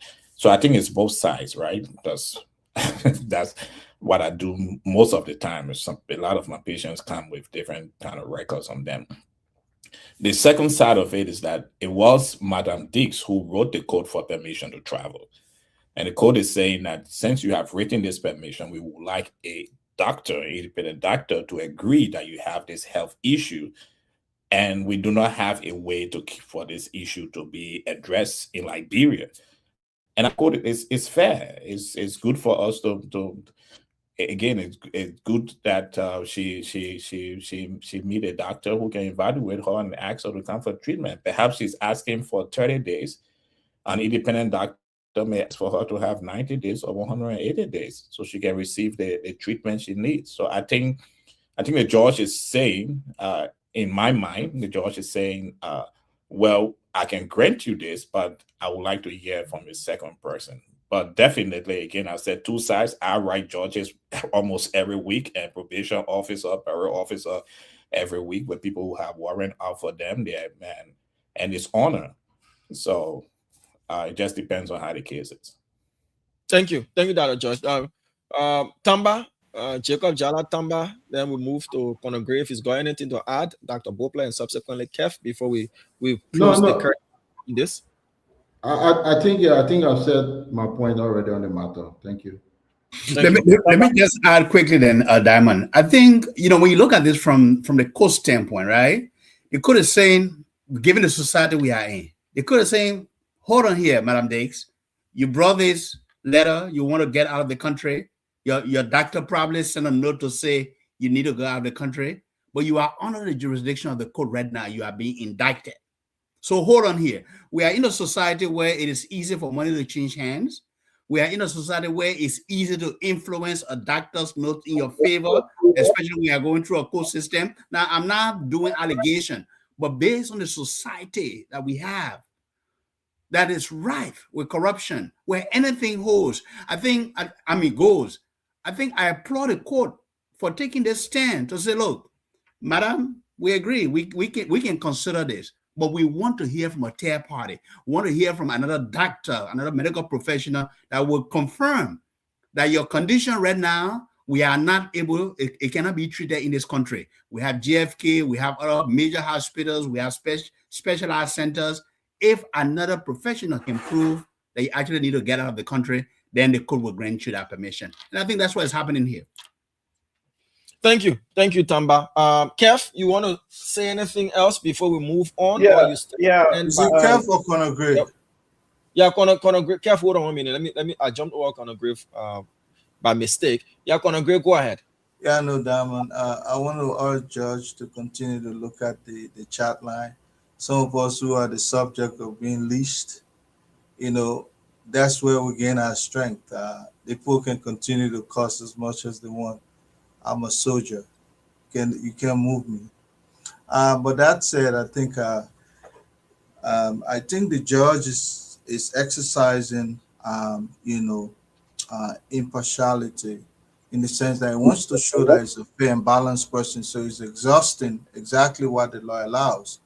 I think it's both sides, right? That's what I do most of the time. A lot of my patients come with different kind of records on them. The second side of it is that it was Madam Dix who wrote the code for permission to travel. And the code is saying that since you have written this permission, we would like a doctor, an independent doctor, to agree that you have this health issue, and we do not have a way for this issue to be addressed in Liberia. And I quote it's fair. It's good for us to again. It's good that she meet a doctor who can evaluate her and ask her to come for treatment. Perhaps she's asking for 30 days. An independent doctor may ask for her to have 90 days or 180 days so she can receive the treatment she needs. So I think the judge is saying, in my mind, the judge is saying, well, I can grant you this, but I would like to hear from a second person. But definitely, again, I said two sides. I write judges almost every week, and probation officer, parole officer every week with people who have warrant out for them. And it's honor. So it just depends on how the case is. Thank you, Dr. George. Tamba, Jacob Jala Tamba. Then we move to Conor. If he's got anything to add, Dr. Bopler, and subsequently Kev before we close the curtain in this. I think I've said my point already on the matter. Thank you. Let me just add quickly then, Diamond. I think, when you look at this from the court standpoint, right? The court is saying, given the society we are in, the court is saying, hold on here, Madam Dix. You brought this letter. You want to get out of the country. Your doctor probably sent a note to say you need to go out of the country, but you are under the jurisdiction of the court right now. You are being indicted. So hold on here. We are in a society where it is easy for money to change hands. We are in a society where it's easy to influence a doctor's note in your favor, especially when you are going through a court system. Now, I'm not doing allegation, but based on the society that we have, that is rife with corruption, where anything holds. I think I applaud the court for taking this stand to say, look, madam, we agree, we can consider this, but we want to hear from a third party. We want to hear from another doctor, another medical professional that will confirm that your condition right now, we are not able, it cannot be treated in this country. We have GFK, we have other major hospitals, we have specialized centers. If another professional can prove that you actually need to get out of the country, then the court will grant you that permission. And I think that's what is happening here. Thank you, Tamba. Kev, you want to say anything else before we move on? Yeah, Is it Kev or Conor Gray? Yep. Yeah, Conor Gray. Kev, hold on 1 minute. Let me. I jumped over Conor Gray by mistake. Yeah, Conor Gray, go ahead. Yeah, no, Diamond. I want to urge Judge to continue to look at the chat line. Some of us who are the subject of being leashed, that's where we gain our strength. The people can continue to cost as much as they want. I'm a soldier. You can't move me. But that said, I think the judge is exercising, impartiality, in the sense that he wants to show that he's a fair and balanced person. So he's exhausting exactly what the law allows.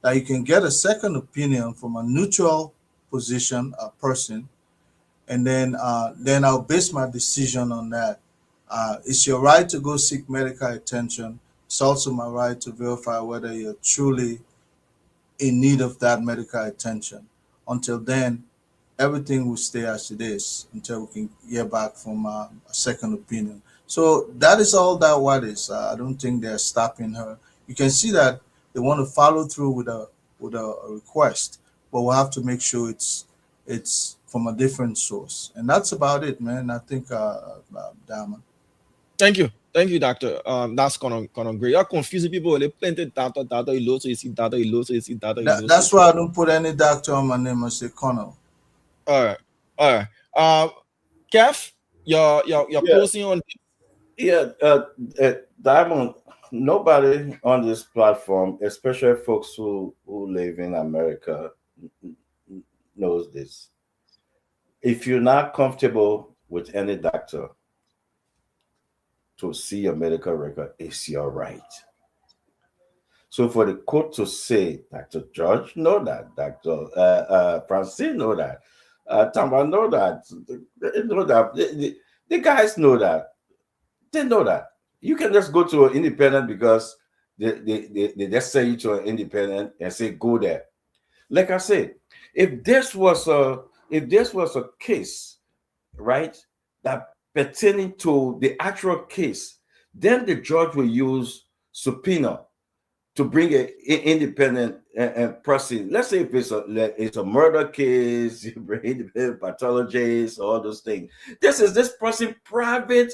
That you can get a second opinion from a neutral position, a person, and then I'll base my decision on that. It's your right to go seek medical attention. It's also my right to verify whether you're truly in need of that medical attention. Until then, everything will stay as it is until we can hear back from a second opinion. So that is all that what is. I don't think they're stopping her. You can see that they want to follow through with a request, but we'll have to make sure it's from a different source. And that's about it, man. I think, Diamond. Thank you, doctor. That's Conor Gray. You're confusing people. They plenty data. You see data. That's why I don't put any doctor on my name. I say Conor. All right. Kev, you're posting on. Yeah, Diamond. Nobody on this platform, especially folks who live in America, knows this. If you're not comfortable with any doctor to see a medical record, it's your right. So for the court to say, Dr. George know that, Dr. Francine know that, Tamba know that, they know that, the guys know that, they know that. You can just go to an independent because they just send you to an independent and say, go there. Like I said, if this was a case, right, that pertaining to the actual case, then the judge will use subpoena to bring an independent person. Let's say if it's a murder case, you bring independent pathologist, all those things. This is this person's private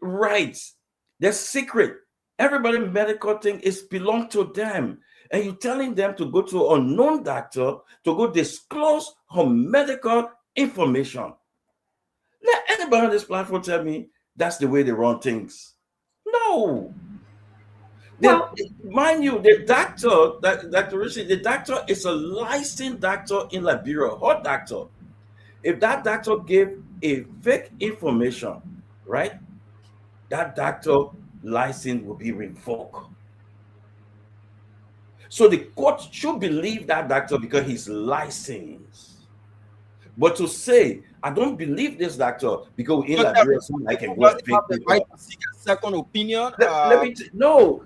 rights. They're secret. Everybody medical thing is belong to them. And you're telling them to go to an unknown doctor to go disclose her medical information. Let anybody on this platform tell me that's the way they run things. No. Mind you, the doctor, Dr. Richie, the doctor is a licensed doctor in Liberia, hot doctor. If that doctor gave a fake information, right, that doctor license will be revoked. So the court should believe that doctor because he's licensed. But to say, I don't believe this doctor because in Liberia, I can go speak the right to seek a second opinion. No,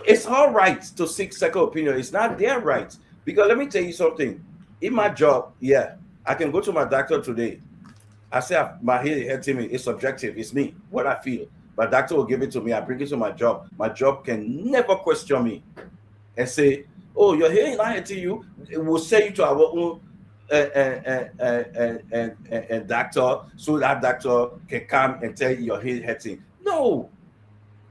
it's our right to seek second opinion. It's not their right. Because let me tell you something. In my job, yeah, I can go to my doctor today. I say my head hurting me. It's subjective. It's me, what I feel. My doctor will give it to me. I bring it to my job. My job can never question me and say, oh, your hearing not hurting you. It will send you to our own and doctor, so that doctor can come and tell you your head hurting. No,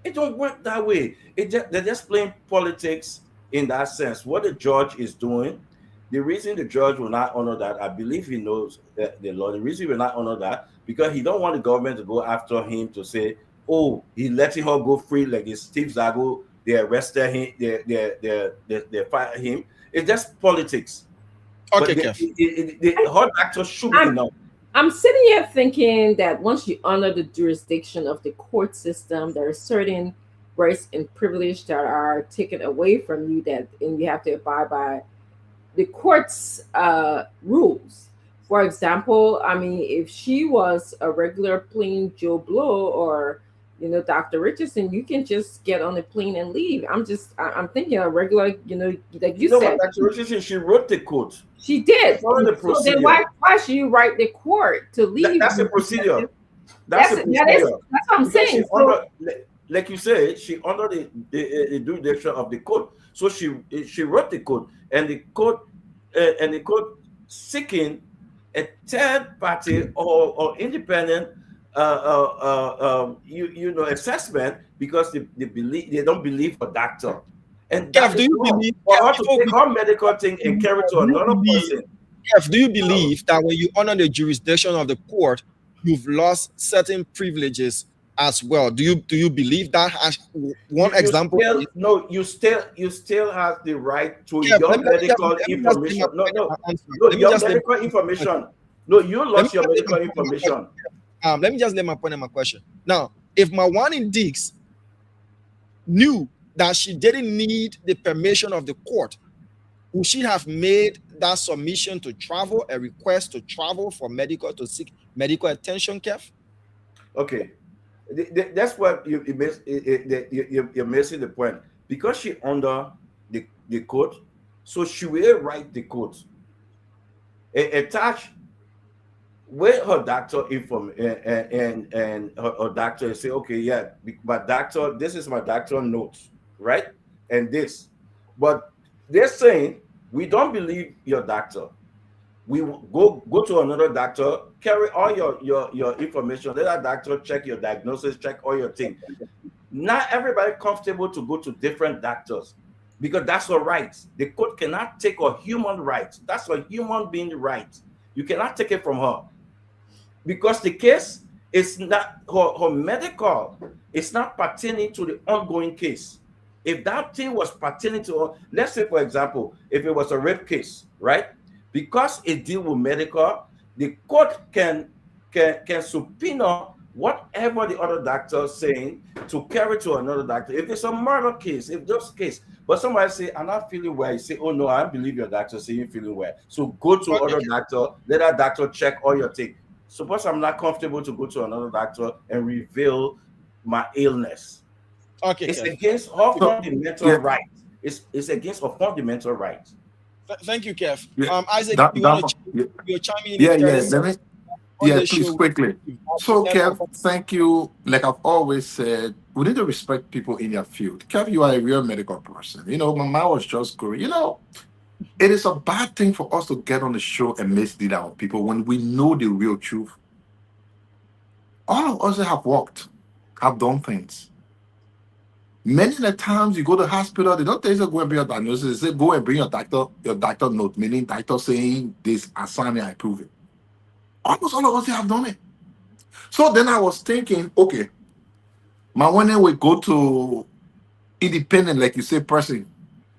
It don't work that way. They're just playing politics in that sense. What the judge is doing, the reason the judge will not honor that, I believe he knows the law. The reason he will not honor that, because he don't want the government to go after him to say, oh, he letting her go free like it's Steve Zago. They arrested him. They fired him. It's just politics. Okay, the hard actor should be enough. I'm sitting here thinking that once you honor the jurisdiction of the court system, there are certain rights and privilege that are taken away from you, and you have to abide by the court's rules. For example, I mean, if she was a regular plain Joe Blow or Dr. Richardson, you can just get on the plane and leave. I'm thinking a regular, like you said. Dr. Richardson, she wrote the code. She did. So then why should you write the court to leave? That's the procedure. That's what I'm saying. Like you said, she under the jurisdiction of the court. So she wrote the code, and the court seeking a third party or independent assessment because they don't believe a doctor. And Kev, do you believe for her to take her medical thing and carry to another person? Kev, do you believe that when you honor the jurisdiction of the court, you've lost certain privileges as well? Do you believe that? As one example? You still have the right to your medical information. Your medical information. No, you lost your medical information. Let me just lay my point in my question. Now, if my one in Dix knew that she didn't need the permission of the court, would she have made that submission to travel, a request to travel for to seek medical attention, Kev? Okay. That's what you're missing the point. Because she under the code, so she will write the code. Attach with her doctor and her doctor say, okay, yeah, my doctor, this is my doctor notes, right? And this. But they're saying, we don't believe your doctor. We go to another doctor, carry all your information, let that doctor check your diagnosis, check all your things. Not everybody comfortable to go to different doctors because that's her right. The court cannot take a human right. That's a human being right. You cannot take it from her because the case is not her medical. It's not pertaining to the ongoing case. If that thing was pertaining to, let's say, for example, if it was a rape case, right? Because it deals with medical, the court can subpoena whatever the other doctor is saying to carry to another doctor. If it's a murder case, if those case, but somebody say, I'm not feeling well, you say, oh no, I don't believe your doctor say you're feeling well. So go to other doctor, let that doctor check all your things. Suppose I'm not comfortable to go to another doctor and reveal my illness. Okay, it's against her fundamental right. It's against her fundamental right. Thank you, Kev. Yeah. Isaac, you're chiming in. Yeah, please quickly. So, Kev, thank you. Like I've always said, we need to respect people in their field. Kev, you are a real medical person. Mama was just going. It is a bad thing for us to get on the show and mislead our people when we know the real truth. All of us have worked, have done things. Many of the times you go to the hospital, they don't tell you to go and bring your diagnosis. They say, go and bring your doctor note, meaning doctor saying this, assign me, I prove it. Almost all of us have done it. So then I was thinking, okay, my one we go to independent, like you say, person.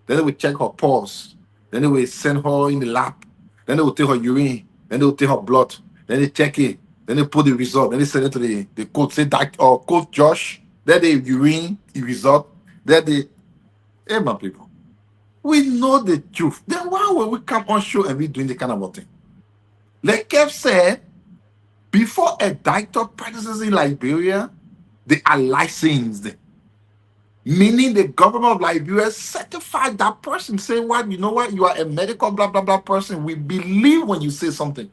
Then they will check her pulse. Then they will send her in the lab. Then they will take her urine. Then they will take her blood. Then they check it. Then they put the result. Then they send it to the coach. Say, Coach Josh. Then the urine, the result. Then hey, my people, we know the truth. Then why will we come on show and be doing the kind of thing? Like Kev said, before a doctor practices in Liberia, they are licensed. Meaning the government of Liberia certified that person, saying, what, you know what, you are a medical blah, blah, blah person. We believe when you say something.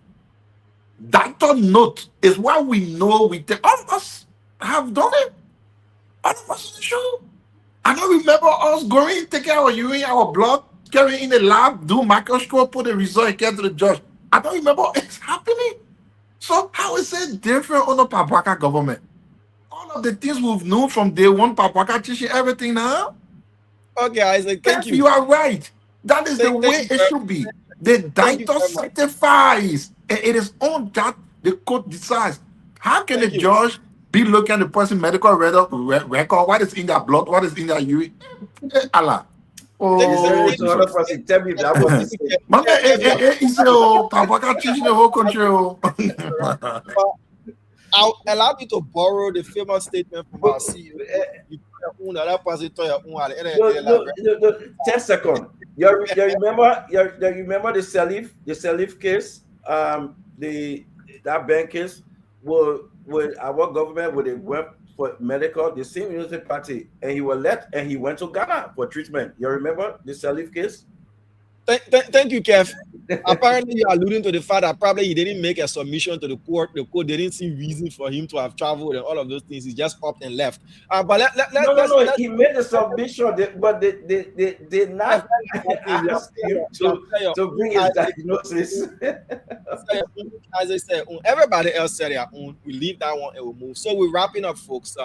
Doctor note is what we know. All of us have done it. All of us in the show. I don't remember us going, taking our urine, our blood, carrying in the lab, do microscope, put the result, and get to the judge. I don't remember it's happening. So how is it different on the Papaka government? All all of the things we've known from day one, Papaka teaching everything now. Okay, Isaac, thank you. You are right. That is the way it should be. The director certifies, and it is on that the court decides. How can the judge be looking at the person's medical record, what is in their blood, what is in their urine? Allah. Oh, tell me that was it's Papaka teaching the whole country. I'll allow you to borrow the famous statement from our CEO. 10 seconds. You remember the Salif case? That bank case with our government when they went for medical, the same Unity Party, and he went to Ghana for treatment. You remember the Salif case? Thank you, Kev. Apparently, you are alluding to the fact that probably he didn't make a submission to the court. The court didn't see reason for him to have traveled and all of those things. He just up and left. But no. He made a submission, but they did not ask him to bring his diagnosis. As I said, everybody else said their own. We leave that one and we move. So we're wrapping up, folks.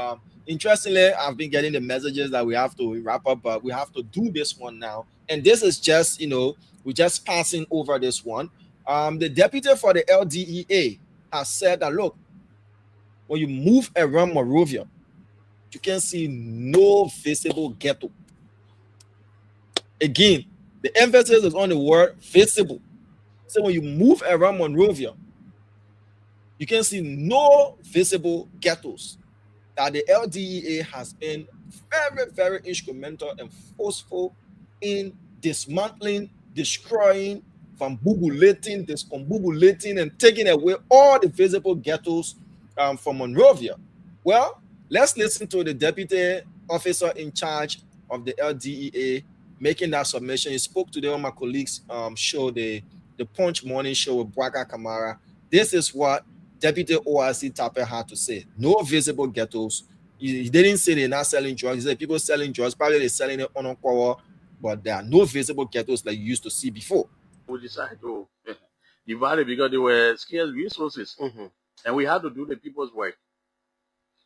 Interestingly, I've been getting the messages that we have to wrap up, but we have to do this one now. And this is just, we're just passing over this one. The deputy for the LDEA has said that, look, when you move around Monrovia, you can see no visible ghetto. Again, the emphasis is on the word visible. So when you move around Monrovia, you can see no visible ghettos. That the LDEA has been very, very instrumental and forceful in dismantling, destroying, discombobulating, and taking away all the visible ghettos from Monrovia. Well, let's listen to the deputy officer in charge of the LDEA making that submission. He spoke today on my colleagues' show, the Punch Morning Show with Bwaka Kamara. This is what Deputy ORC Tapper had to say. No visible ghettos. He didn't say they're not selling drugs. He said people selling drugs, probably they're selling it on a quarter, but there are no visible ghettos like you used to see before. We decided to divide it because they were scarce resources, and we had to do the people's work.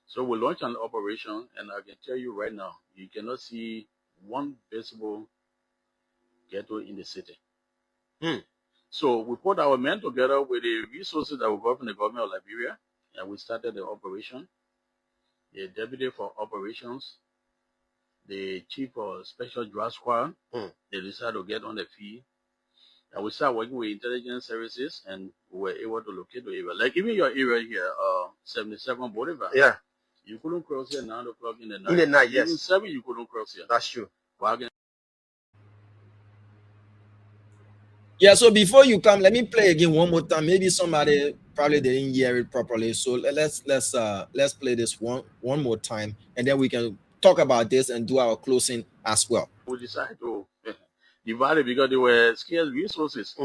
So we launched an operation, and I can tell you right now, you cannot see one visible ghetto in the city. So we put our men together with the resources that we got from the government of Liberia, and we started the operation. The deputy for operations, the chief of special drug squad, they decided to get on the field. And we started working with intelligence services, and we were able to locate the area. Like even your area here, 77 Bolivar. Yeah. You couldn't cross here 9 o'clock in the night. In the night, yes. Even 7, you couldn't cross here. That's true. Yeah, so before you come, let me play again one more time. Maybe somebody probably didn't hear it properly. So let's play this one more time, and then we can talk about this and do our closing as well. We decided to divide it because they were scarce resources,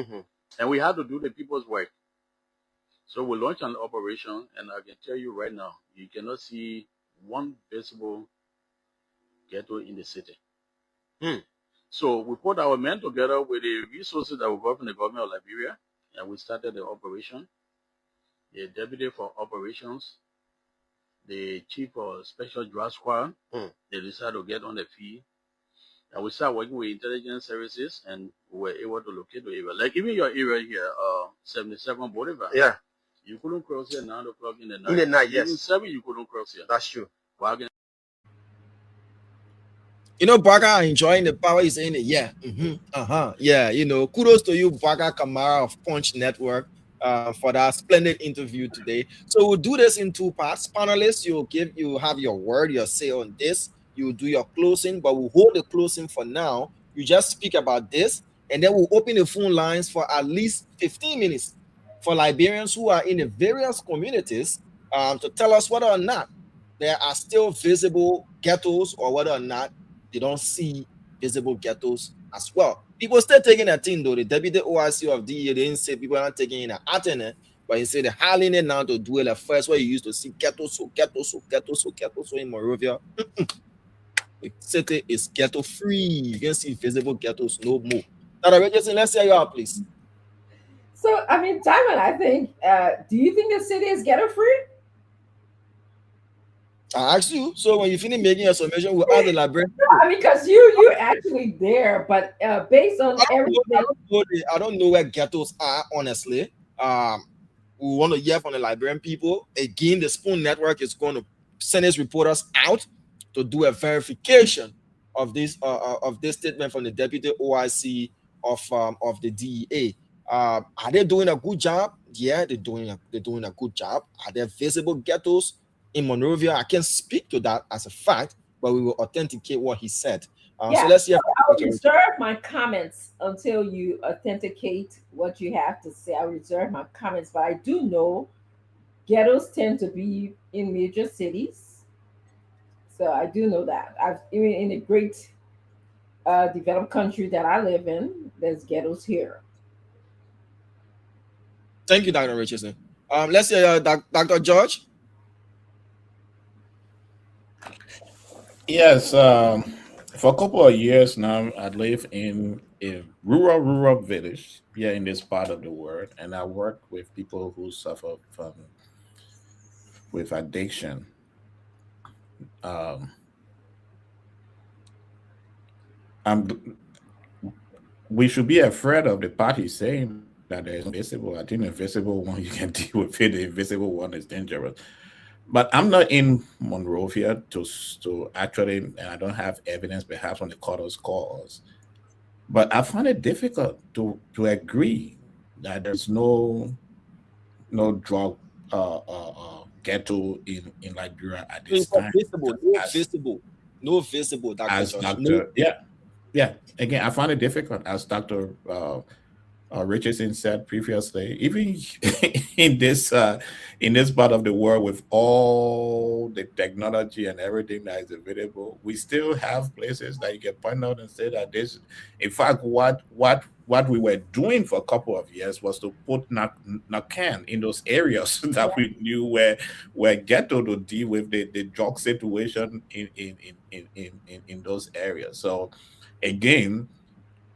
and we had to do the people's work. So we launched an operation, and I can tell you right now, you cannot see one visible ghetto in the city. So we put our men together with the resources that we got from the government of Liberia, and we started the operation. The deputy for operations, the chief of special drug squad, they decided to get on the field. And we started working with intelligence services, and we were able to locate the area. Like even your area here, 77 Bolivar. Yeah. You couldn't cross here 9 o'clock in the night. In the night, yes. Even 7, you couldn't cross here. That's true. Bwaka enjoying the power he's in it. Yeah. Yeah, kudos to you, Bwaka Kamara of Punch Network, for that splendid interview today. So we'll do this in 2 parts. Panelists, you have your word, your say on this. You do your closing, but we'll hold the closing for now. You just speak about this, and then we'll open the phone lines for at least 15 minutes for Liberians who are in the various communities to tell us whether or not there are still visible ghettos or whether or not they don't see visible ghettos as well. People still taking a thing though. The deputy OIC of DEA didn't say people are not taking in an Athene, but he said they're hauling it now to do it at first where you used to see ghettos in Monrovia. The city is ghetto free. You can see visible ghettos no more. Now, Richardson, let's hear you out, please. So, Diamond, I think, do you think the city is ghetto free? I asked you. So when you finish making your submission, we'll ask the librarian. No, I mean, because you're actually there, but based on everything. I don't know where ghettos are, honestly. We want to hear from the Liberian people. Again, the Spoon Network is going to send its reporters out to do a verification of this statement from the deputy OIC of the DEA. Are they doing a good job? Yeah, they're doing a good job. Are there visible ghettos in Monrovia? I can't speak to that as a fact, but we will authenticate what he said. So let's hear. I'll reserve my comments until you authenticate what you have to say. I'll reserve my comments, but I do know ghettos tend to be in major cities. So I do know that. Even in a great developed country that I live in, there's ghettos here. Thank you, Dr. Richardson. Let's hear Dr. George. Yes, for a couple of years now, I live in a rural village here in this part of the world, and I work with people who suffer with addiction. We should be afraid of the party saying that there's invisible. I think the invisible one, you can deal with it. The invisible one is dangerous. But I'm not in Monrovia to actually, and I don't have evidence perhaps on the Carter's cause. But I find it difficult to agree that there's no drug ghetto in Liberia at this time. No visible. As Dr. Yeah. Again, I find it difficult, as Dr. Richardson said previously, even in this part of the world with all the technology and everything that is available, we still have places that you can point out and say that this, in fact, what we were doing for a couple of years was to put Narcan in those areas that we knew were ghetto to deal with the drug situation in those areas. So again,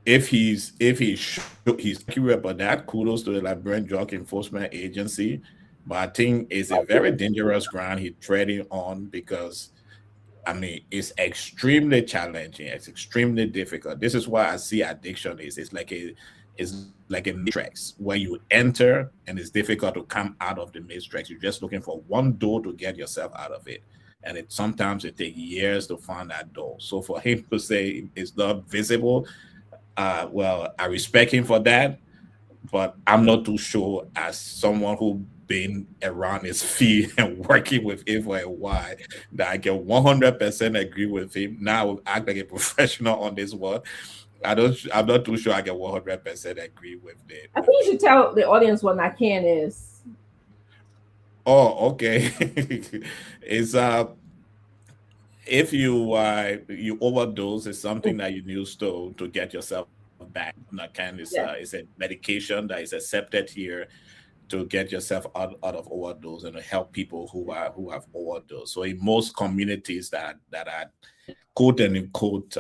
if he's accurate about that, kudos to the Liberian Drug Enforcement Agency. But I think it's a very dangerous ground he's treading on, because I mean, it's extremely challenging. It's extremely difficult. This is why I see addiction it's like a matrix where you enter and it's difficult to come out of the matrix. You're just looking for one door to get yourself out of it. And sometimes it takes years to find that door. So for him to say it's not visible, well, I respect him for that, but I'm not too sure, as someone who been around his feet and working with him for a while, that I can 100% agree with him. Now I will act like a professional on this one. I'm not too sure I can 100% agree with it. I think you should tell the audience what Narcan is. Oh, okay. It's if you overdose, it's something that you use to get yourself back. Narcan is a medication that is accepted here to get yourself out of overdose and to help people who have overdose. So in most communities that are quote unquote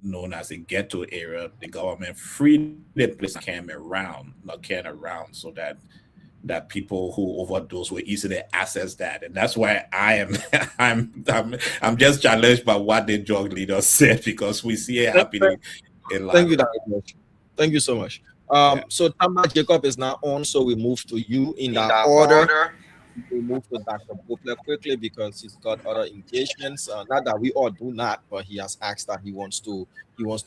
known as a ghetto area, the government freely place Narcan around so that people who overdose will easily access that. And that's why I'm just challenged by what the drug leader said, because we see it happening in life. Thank you, Dr. George. Thank you so much. So Tamba Jacob is now on, so we move to you in that order. We move to Dr. Bopler quickly because he's got other engagements. Not that we all do not, but he has asked that he wants to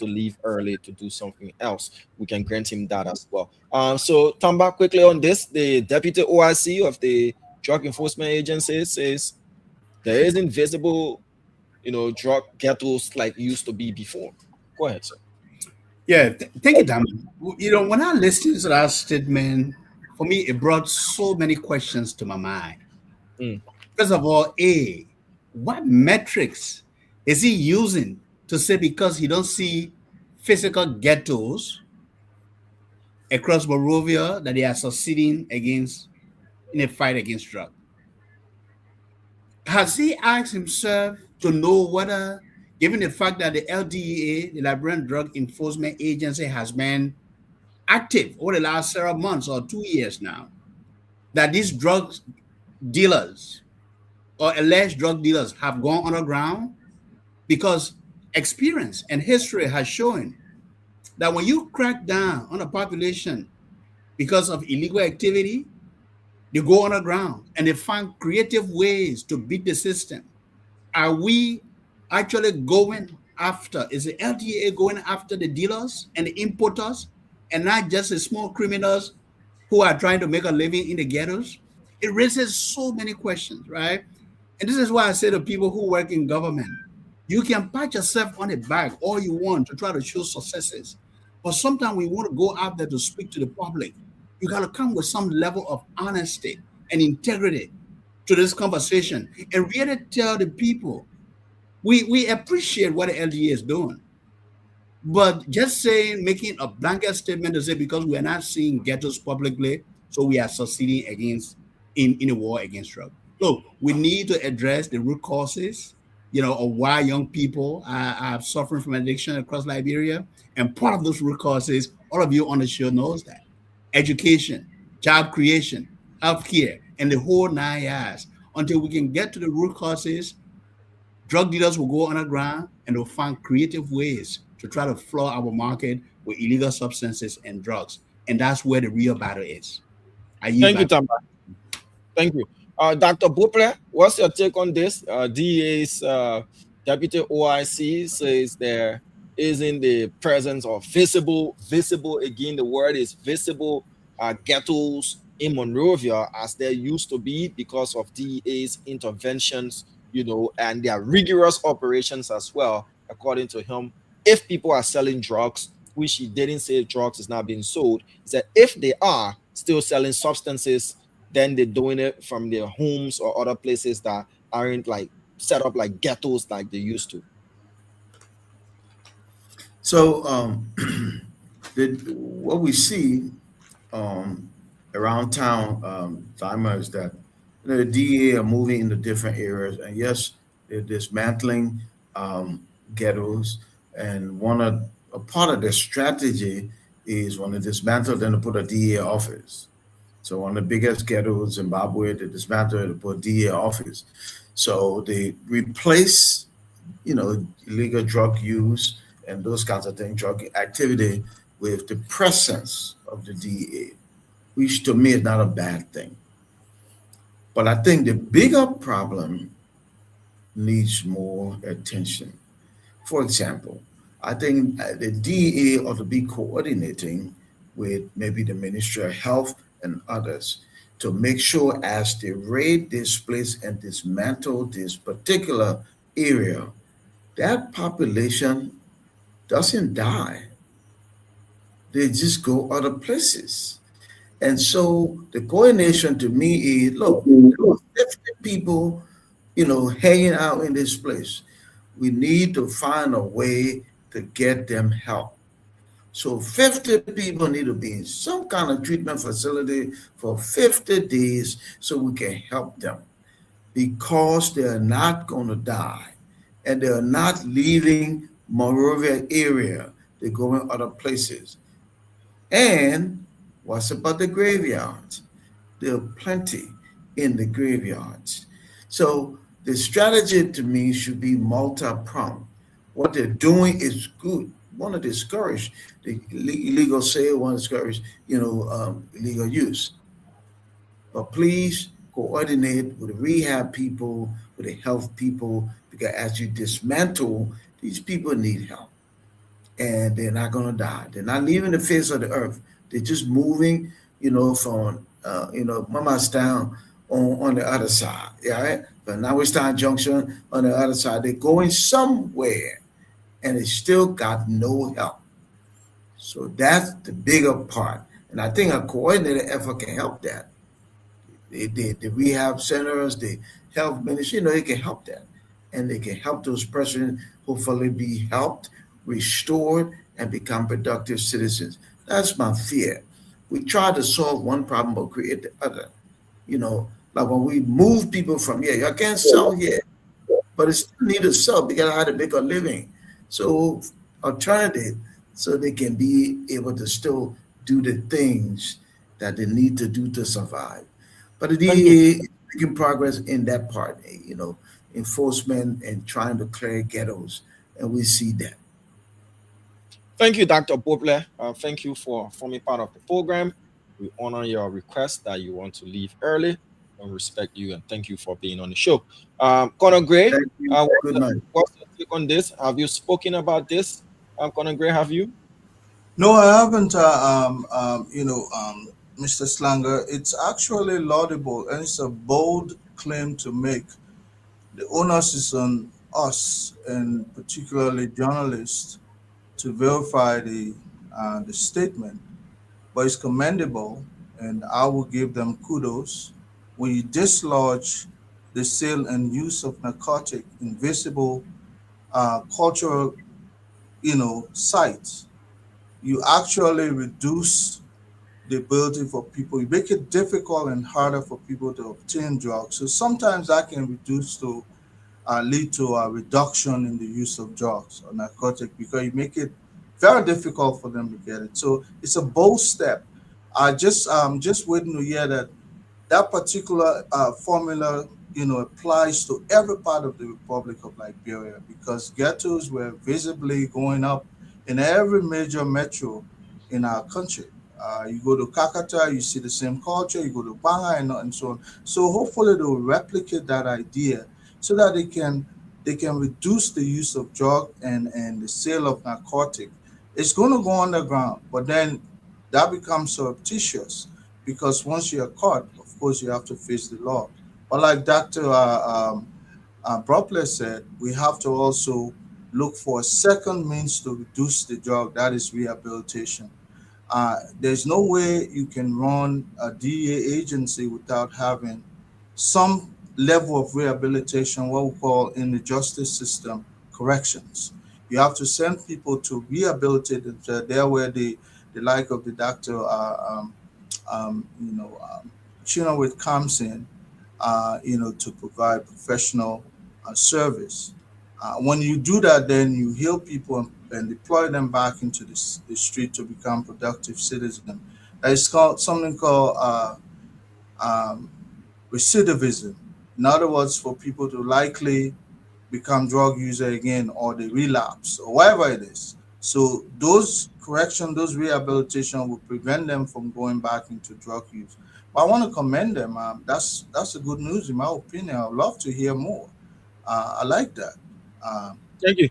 leave early to do something else. We can grant him that as well. So Tamba, quickly on this, the deputy OIC of the Drug Enforcement Agency says there isn't visible, drug ghettos like used to be before. Go ahead, sir. Yeah, thank you, Damon. When I listened to that statement, for me, it brought so many questions to my mind. First of all, what metrics is he using to say because he don't see physical ghettos across Monrovia that they are succeeding in a fight against drugs? Has he asked himself to know whether, given the fact that the LDEA, the Liberian Drug Enforcement Agency, has been active over the last several months or 2 years now, that these drug dealers or alleged drug dealers have gone underground? Because experience and history has shown that when you crack down on a population because of illegal activity, they go underground and they find creative ways to beat the system. Are we actually going after, is the LDA going after the dealers and the importers and not just the small criminals who are trying to make a living in the ghettos? It raises so many questions, right? And this is why I say to people who work in government, you can pat yourself on the back all you want to try to show successes. But sometimes we want to go out there to speak to the public. You got to come with some level of honesty and integrity to this conversation and really tell the people, we appreciate what the LDA is doing. But just saying, making a blanket statement to say because we are not seeing ghettos publicly, so we are succeeding against in a war against drugs. So we need to address the root causes, of why young people are suffering from addiction across Liberia. And part of those root causes, all of you on the show knows that. Education, job creation, healthcare, and the whole 9 yards. Until we can get to the root causes, drug dealers will go underground and they'll find creative ways to try to flood our market with illegal substances and drugs. And that's where the real battle is. Thank you, Tamba. Thank you. Dr. Buple, what's your take on this? DA's Deputy OIC says there isn't the presence of visible, again, the word is visible, ghettos in Monrovia as there used to be because of DA's interventions, and their rigorous operations as well, according to him. If people are selling drugs, which he didn't say drugs is not being sold, he said if they are still selling substances, then they're doing it from their homes or other places that aren't like set up like ghettos like they used to. So what we see around town, Thyma, is that the DEA are moving into different areas, and yes, they're dismantling ghettos. And a part of their strategy is when they dismantle, then to put a DEA office. So one of the biggest ghettos in Zimbabwe, they dismantle it to put a DEA office. So they replace, illegal drug use and those kinds of things, drug activity, with the presence of the DEA, which to me is not a bad thing. But I think the bigger problem needs more attention. For example, I think the DEA ought to be coordinating with maybe the Ministry of Health and others to make sure as they raid this place and dismantle this particular area, that population doesn't die. They just go other places. And so the coordination to me is, look, there are 50 people, hanging out in this place. We need to find a way to get them help. So 50 people need to be in some kind of treatment facility for 50 days so we can help them, because they're not going to die and they're not leaving Monrovia area. They're going other places. And what's about the graveyards? There are plenty in the graveyards. So the strategy to me should be multi-pronged. What they're doing is good. Want to discourage the illegal sale, want to discourage, illegal use. But please coordinate with the rehab people, with the health people, because as you dismantle, these people need help. And they're not going to die. They're not leaving the face of the earth. They're just moving, from, Mama's Town on the other side, right? But now it's Town Junction on the other side. They're going somewhere, and they still got no help. So that's the bigger part. And I think a coordinated effort can help that. The rehab centers, the health ministry, they can help that. And they can help those persons hopefully be helped, restored, and become productive citizens. That's my fear. We try to solve one problem but create the other. Like when we move people from here, you can't sell here, but it's still need to sell because I had to make a living. So alternative, so they can be able to still do the things that they need to do to survive. But the DEA making progress in that part, enforcement and trying to clear ghettos, and we see that. Thank you, Dr. Boble. Thank you for forming part of the program. We honor your request that you want to leave early and respect you, and thank you for being on the show. Conor Gray, Good night. what's your take on this? Have you spoken about this? Conor Gray, have you? No, I haven't, Mr. Slanger. It's actually laudable and it's a bold claim to make. The onus is on us, and particularly journalists, to verify the statement. But it's commendable, and I will give them kudos. When you dislodge the sale and use of narcotic in visible cultural, sites, you actually reduce the ability for people. You make it difficult and harder for people to obtain drugs. So sometimes that can lead to a reduction in the use of drugs or narcotic, because you make it very difficult for them to get it. So it's a bold step. I'm just waiting to hear that particular formula, applies to every part of the Republic of Liberia, because ghettos were visibly going up in every major metro in our country. You go to Kakata, you see the same culture. You go to Banga and so on. So hopefully they'll replicate that idea so that they can reduce the use of drug and the sale of narcotic. It's going to go underground, but then that becomes surreptitious, because once you're caught, of course, you have to face the law. But like Dr. Boble said, we have to also look for a second means to reduce the drug, that is rehabilitation. There's no way you can run a DEA agency without having some level of rehabilitation, what we call in the justice system, corrections. You have to send people to rehabilitate themselves there where the like of the doctor, Chinoweth comes in, to provide professional service. When you do that, then you heal people and deploy them back into the street to become productive citizens. It's called something called recidivism. In other words, for people to likely become drug user again, or they relapse, or whatever it is. So those correction, those rehabilitation will prevent them from going back into drug use. But I want to commend them. That's a good news in my opinion. I'd love to hear more. I like that. Thank you,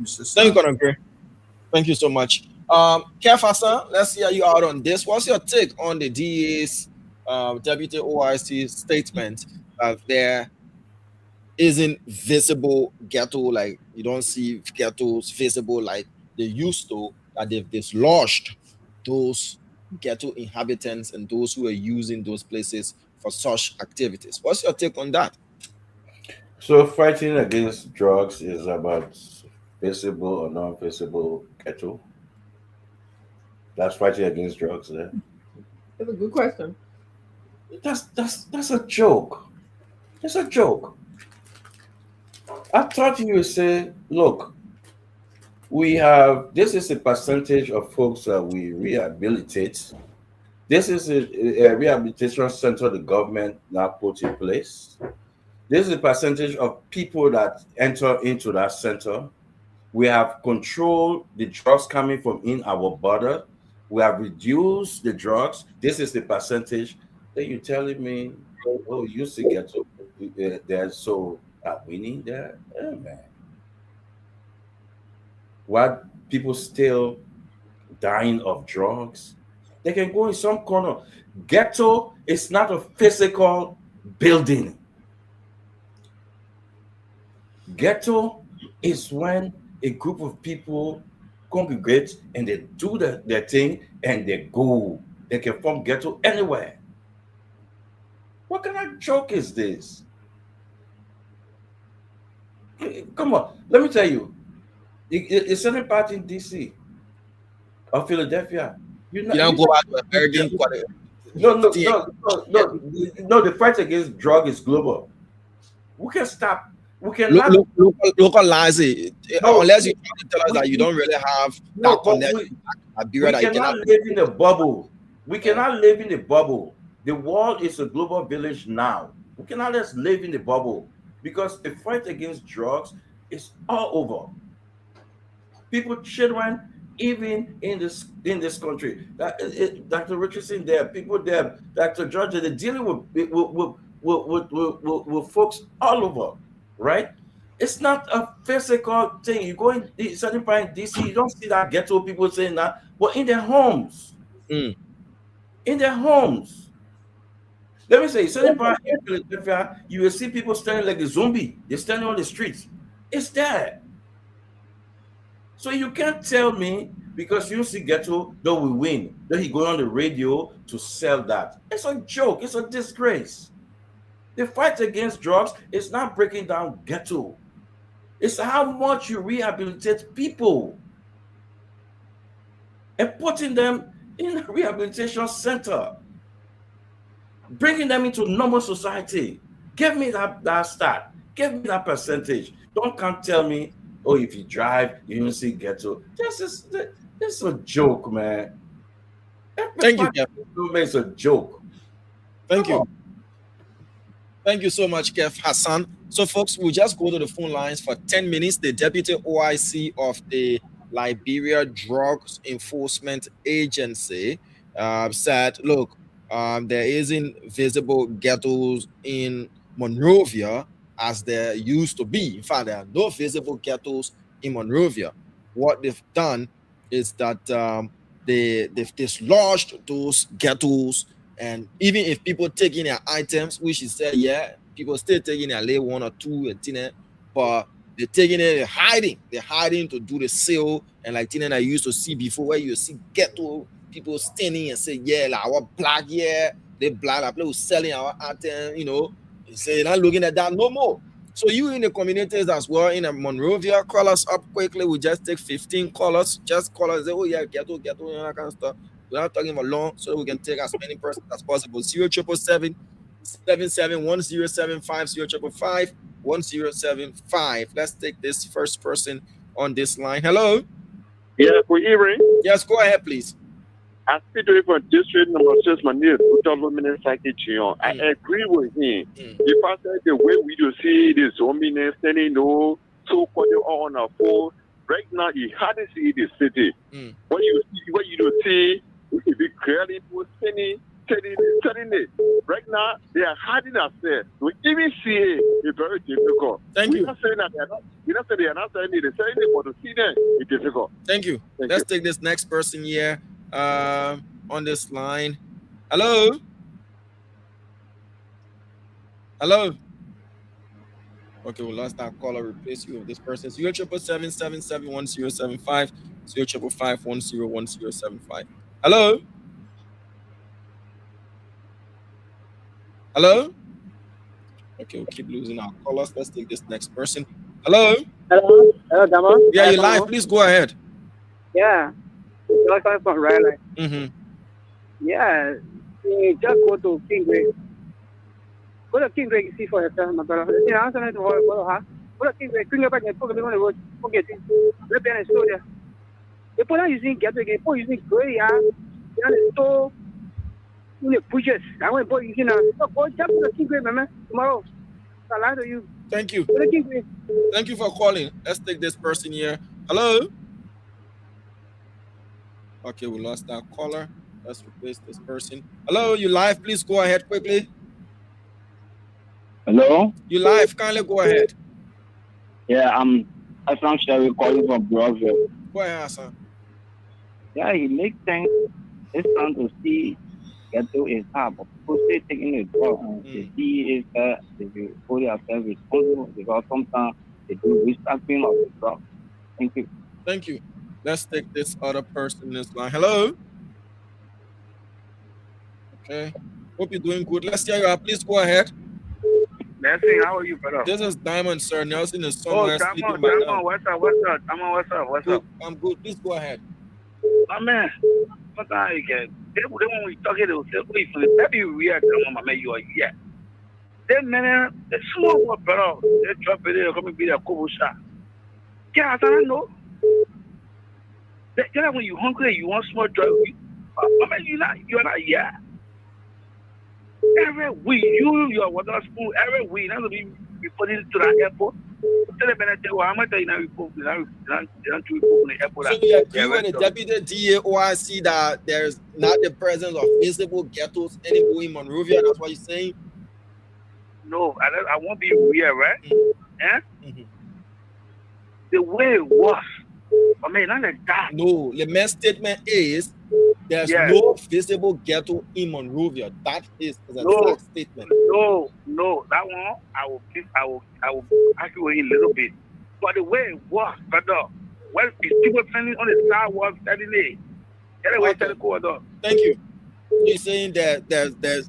Mr. Thank you, Conor Gray. Thank you so much. Kefa, let's hear you out on this. What's your take on the DEA's Deputy OIC statement that there isn't visible ghetto, like you don't see ghettos visible like they used to, that they've dislodged those ghetto inhabitants and those who are using those places for such activities? What's your take on that? So fighting against drugs is about visible or non-visible ghetto. That's fighting against drugs there. That's a good question. That's a joke. It's a joke. I thought you would say, look, this is a percentage of folks that we rehabilitate. This is a rehabilitation center the government now put in place. This is a percentage of people that enter into that center. We have controlled the drugs coming from in our border. We have reduced the drugs. This is the percentage. Then you're telling me, oh, you used to get so they're so winning there? Oh, man. Why people still dying of drugs? They can go in some corner. Ghetto is not a physical building. Ghetto is when a group of people congregate and they do their thing and they go. They can form ghetto anywhere. What kind of joke is this? Come on, let me tell you. It's any part in DC or Philadelphia. You don't go out to American. No. The fight against drug is global. We can stop. We cannot localize it unless you tell us that you don't really have that connection. We cannot live in a bubble. We cannot live in a bubble. The world is a global village now. We cannot just live in the bubble because the fight against drugs is all over. People, children, even in this country. Dr. Richardson there, people there, Dr. George, they're dealing with folks all over, right? It's not a physical thing. You go in certain part in DC, you don't see that ghetto people saying that, but in their homes. In their homes. Let me say, certain part in Philadelphia, you will see people standing like a zombie. They're standing on the streets. It's there. So you can't tell me because you see ghetto, that we win. Then he go on the radio to sell that. It's a joke. It's a disgrace. The fight against drugs is not breaking down ghetto. It's how much you rehabilitate people and putting them in a rehabilitation center, bringing them into normal society. Give me that stat. Give me that percentage. Don't come tell me, oh, if you drive, you don't see ghetto. This is a joke, man. Thank you, Kev. It's a joke. Thank you. Thank you so much, Kev Hassan. So, folks, we'll just go to the phone lines for 10 minutes. The Deputy OIC of the Liberia Drugs Enforcement Agency said, look, there isn't visible ghettos in Monrovia as there used to be. In fact, there are no visible ghettos in Monrovia. What they've done is that they've dislodged those ghettos, and even if people taking their items, which is said, yeah, people still taking their lay 1 or 2 and thing, but they're taking it, they're hiding to do the sale, and like thing I used to see before, where you see ghetto people standing and say, yeah, like our black, yeah, they black, like people selling our item, you know. They say they're not looking at that no more. So you in the communities as well in Monrovia, call us up quickly. We just take 15 callers. Just call us, say, oh yeah, ghetto, you know, that kind of stuff. We're not talking about long, so we can take as many persons as possible. 0777 1075 0555 1075. Let's take this first person on this line. Hello. Yeah, good evening. Yes, go ahead, please. I speak to you from District Number 6, Manil, I agree with him. The fact that the way we do see the zombie standing, so called on our phone, right now you hardly see the city. What you do see, if you clearly standing, telling it. Right now, they are hiding ourselves. We even see it very difficult. Thank you. We're not saying that they are not saying it. They're saying it, but to see them, it's difficult. Thank you. Let's take this next person here on this line. Hello. Hello. Okay, we lost that caller. Replace you with this person. 0777 0555 Hello. Hello? Okay, we'll keep losing our callers. Let's take this next person. Hello? Hello, Dama. Yeah, you're live. Please go ahead. Yeah. You're coming from Raleigh. Yeah. You just go to Kingway. Go to Kingway, you see for yourself, my brother. You know, I'm going to go to Kingway. Bring your back and put it on the road. Forget it. Let me show you. You put on using get again. Put using gray. You know, the pushes. I want to you know, go jump to the Kingway, man. Tomorrow. I'll lie to you. Thank you. Go to Kingway. Thank you for calling. Let's take this person here. Hello? Okay, we lost that caller. Let's replace this person. Hello, you live? Please go ahead quickly. Hello? You live? Kindly go ahead. Yeah, I'm Hassan Sherry calling from Brownsville. Go ahead, Hassan. Yeah, he makes sense. It's time to see ghetto is hard, but people still taking the drug. The key is that they will hold themselves responsible because sometimes they do recycling of the drug. Thank you. Thank you. Let's take this other person in this line. Hello? Okay. Hope you're doing good. Let's hear you out. Please go ahead. Nelson, how are you, brother? This is Diamond, sir. Nelson is somewhere sleeping by now. What's up? What's up? I'm good. Please go ahead. My man, sometimes you get, they when we talking, they will say, wait, maybe we are my man, you are here. Then, man, the small one, brother, they drop it, they're going to be a couple shot. Yeah, I don't know. Then when you're hungry, you want small drug, my man, you're not here. Every week, you your water spoon every week. Now we put it to the airport. Tell them that I'm not telling you to the airport. So you agree with the deputy DA OIC that there's not the presence of visible ghettos anymore in Monrovia? That's what you're saying? No, I won't be weird, right? The way it was. I mean, not like that. No, the main statement is there's no visible ghetto in Monrovia. That is an exact statement. No, that one I will argue in a little bit. But the way it was, brother, when people standing on the sidewalk telling it, thank you. You're saying that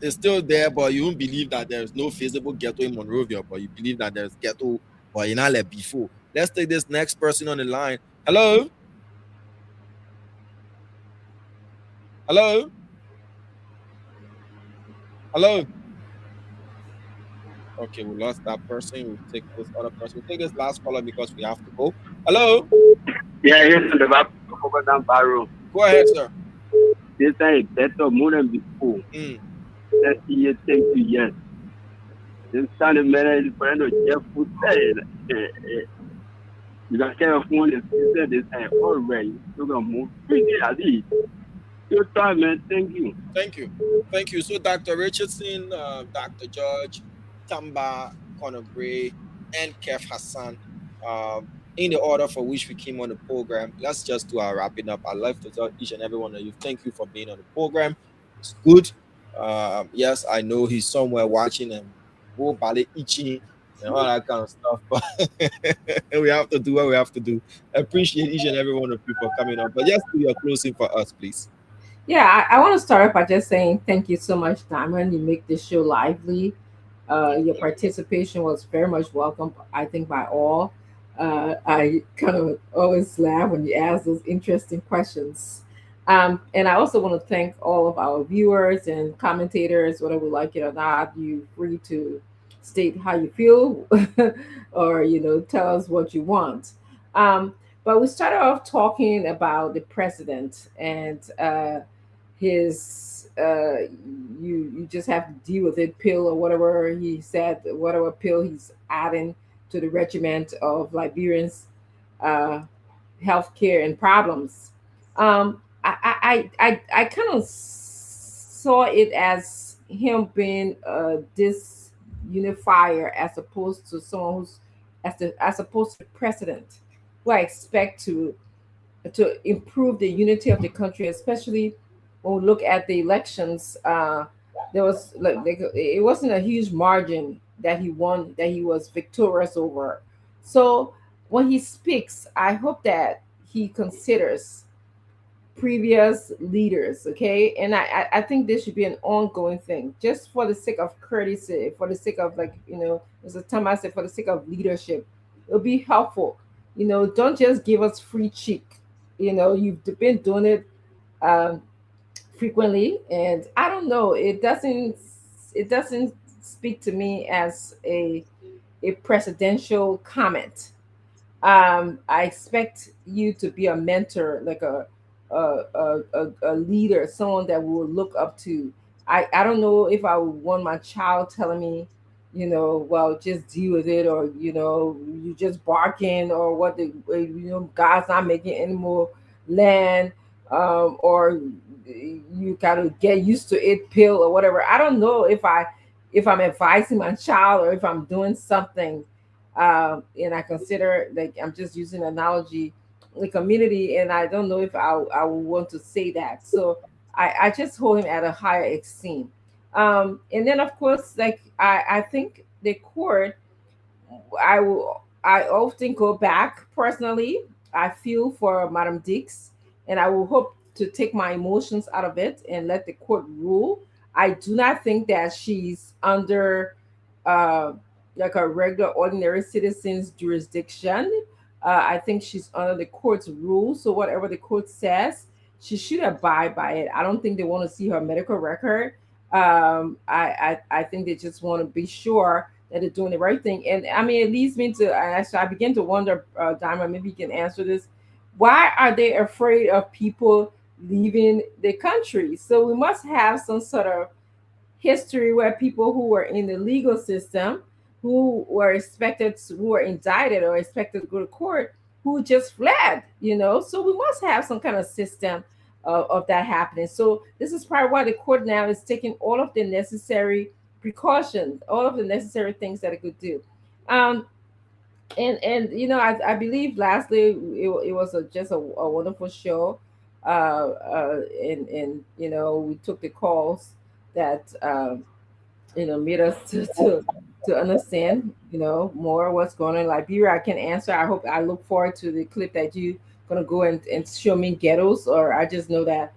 it's still there, but you don't believe that there's no visible ghetto in Monrovia, but you believe that there's ghetto, but you're not like before. Let's take this next person on the line. Hello? Hello? Hello? Okay, we lost that person. We'll take this other person. We'll take this last caller because we have to go. Hello? Yeah, here's the back over down Barrow. Go ahead, sir. This time better more than before. Let's see it take 2 years. This time the man is friend of Jeff Food said, you got care of one is this time already. You're gonna move pretty at least. Your time, man. Thank you. Thank you. So Dr. Richardson, Dr. George, Tamba, Conor Gray, and Kev Hassan, in the order for which we came on the program. Let's just do our wrapping up. I'd like to tell each and every one of you, thank you for being on the program. It's good. Yes, I know he's somewhere watching and itching and all that kind of stuff, but we have to do what we have to do. I appreciate each and every one of you for coming on. But just do your closing for us, please. Yeah, I want to start off by just saying thank you so much, Diamond. You make this show lively. Your participation was very much welcome, I think, by all. I kind of always laugh when you ask those interesting questions. And I also want to thank all of our viewers and commentators, whether we like it or not. You're free to state how you feel or, tell us what you want. But we started off talking about the president and his you just have to deal with it pill or whatever he said, whatever pill he's adding to the regiment of Liberians' healthcare and problems. I kind of saw it as him being this unifier as opposed to someone who's as opposed to the president, who I expect to improve the unity of the country, especially when we look at the elections. There was it wasn't a huge margin that he won, that he was victorious over. So when he speaks, I hope that he considers previous leaders, okay? And I think this should be an ongoing thing, just for the sake of courtesy, for the sake of, as a time I said, for the sake of leadership. It'll be helpful. Don't just give us free cheek. You've been doing it frequently, and I don't know, it doesn't speak to me as a presidential comment. I expect you to be a mentor, like a leader, someone that we'll look up to. I don't know if I would want my child telling me, well, just deal with it, or you just barking, or what God's not making any more land, or you gotta get used to it pill or whatever. I don't know if I'm advising my child or if I'm doing something, and I consider, like, I'm just using an analogy, the community, and I don't know if I would want to say that. So I just hold him at a higher esteem. And then, of course, like, I think the court, I often go back personally. I feel for Madam Dix, and I will hope to take my emotions out of it and let the court rule. I do not think that she's under like a regular, ordinary citizen's jurisdiction. I think she's under the court's rules. So whatever the court says, she should abide by it. I don't think they want to see her medical record. I think they just want to be sure that they're doing the right thing. And I mean, it leads me to, I begin to wonder, Diamond, maybe you can answer this. Why are they afraid of people leaving the country? So we must have some sort of history where people who were in the legal system, who were indicted or expected to go to court, who just fled, So we must have some kind of system of that happening. So this is probably why the court now is taking all of the necessary precautions, all of the necessary things that it could do. I believe lastly it was just a wonderful show, and we took the calls that made us to understand more what's going on in Liberia. I can answer. I look forward to the clip that you gonna go and show me ghettos, or I just know that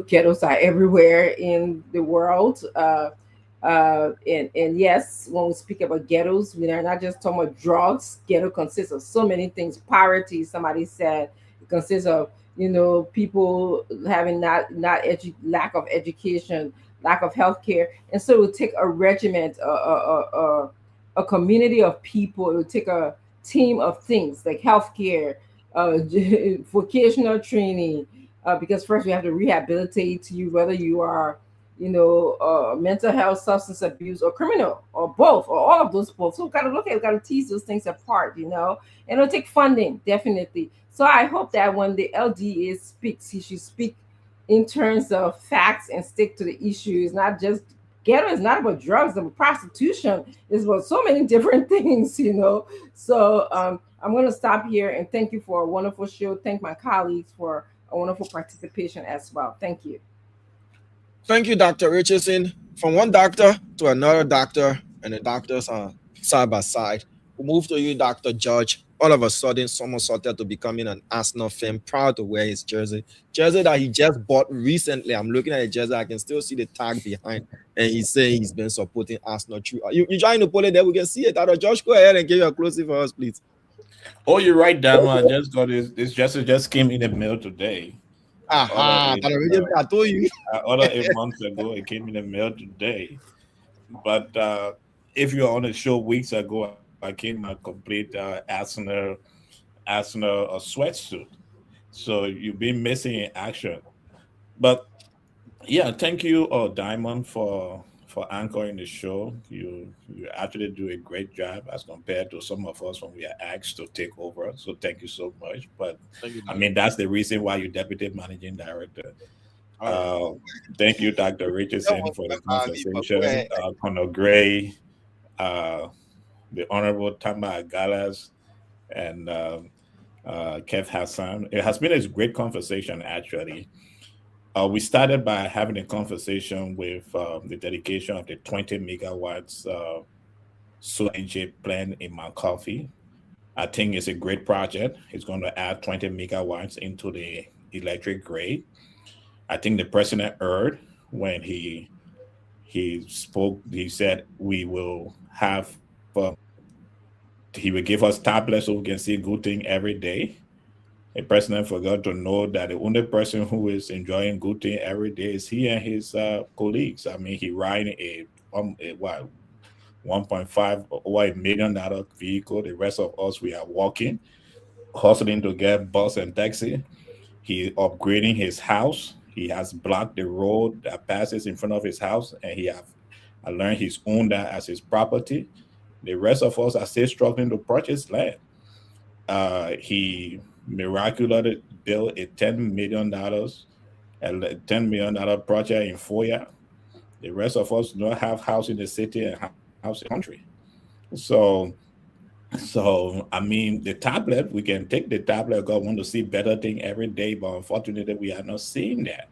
ghettos are everywhere in the world. And yes, when we speak about ghettos, we are not just talking about drugs. Ghetto consists of so many things. Poverty, somebody said, it consists of people having lack of education, lack of health care. And so it would take a regiment, a community of people. It would take a team of things like healthcare, vocational training, because first we have to rehabilitate you, whether you are mental health, substance abuse, or criminal, or both, or all of those both. So we got to tease those things apart, and it'll take funding, definitely. So I hope that when the LDA speaks, he should speak in terms of facts and stick to the issue. It's not just ghetto is not about drugs, it's about prostitution. It's about so many different things, So I'm going to stop here and thank you for a wonderful show. Thank my colleagues for a wonderful participation as well. Thank you. Thank you, Dr. Richardson. From one doctor to another doctor, and the doctors are side by side. We move to you, Dr. George. All of a sudden, somersaulted to becoming an Arsenal fan, proud to wear his jersey that he just bought recently. I'm looking at the jersey, I can still see the tag behind, and he's saying he's been supporting Arsenal through. You trying to pull it there? We can see it. Dr. George, go ahead and give your closing for us, please. Oh, you're right, Dama. I just got this jersey just came in the mail today. I told you. Ordered 8 months ago. It came in the mail today. But if you were on the show weeks ago, I came a complete Arsenal sweatsuit. So you've been missing in action. But yeah, thank you, Diamond, for anchoring the show. You actually do a great job as compared to some of us when we are asked to take over. So thank you so much. But I mean, that's the reason why you're deputy managing director. Thank you, Dr. Richardson, for the conversation. Conor Gray, the Honorable Tamba Agalas, and Kev Hassan. It has been a great conversation, actually. We started by having a conversation with the dedication of the 20 megawatts solar energy plant in Mount Coffee. I think it's a great project. It's going to add 20 megawatts into the electric grid. I think the president heard when he spoke. He said we will have he will give us tablets so we can see good thing every day. The president forgot to know that the only person who is enjoying good thing every day is he and his colleagues. I mean, he riding a $1.5 over $1 million vehicle. The rest of us, we are walking, hustling to get bus and taxi. He upgrading his house. He has blocked the road that passes in front of his house, and I learned he's owned that as his property. The rest of us are still struggling to purchase land. He miraculously built a $10 million project in Foya. The rest of us don't have house in the city and house in the country. So I mean, the tablet, we can take the tablet. God want to see better thing every day, but unfortunately, we are not seeing that.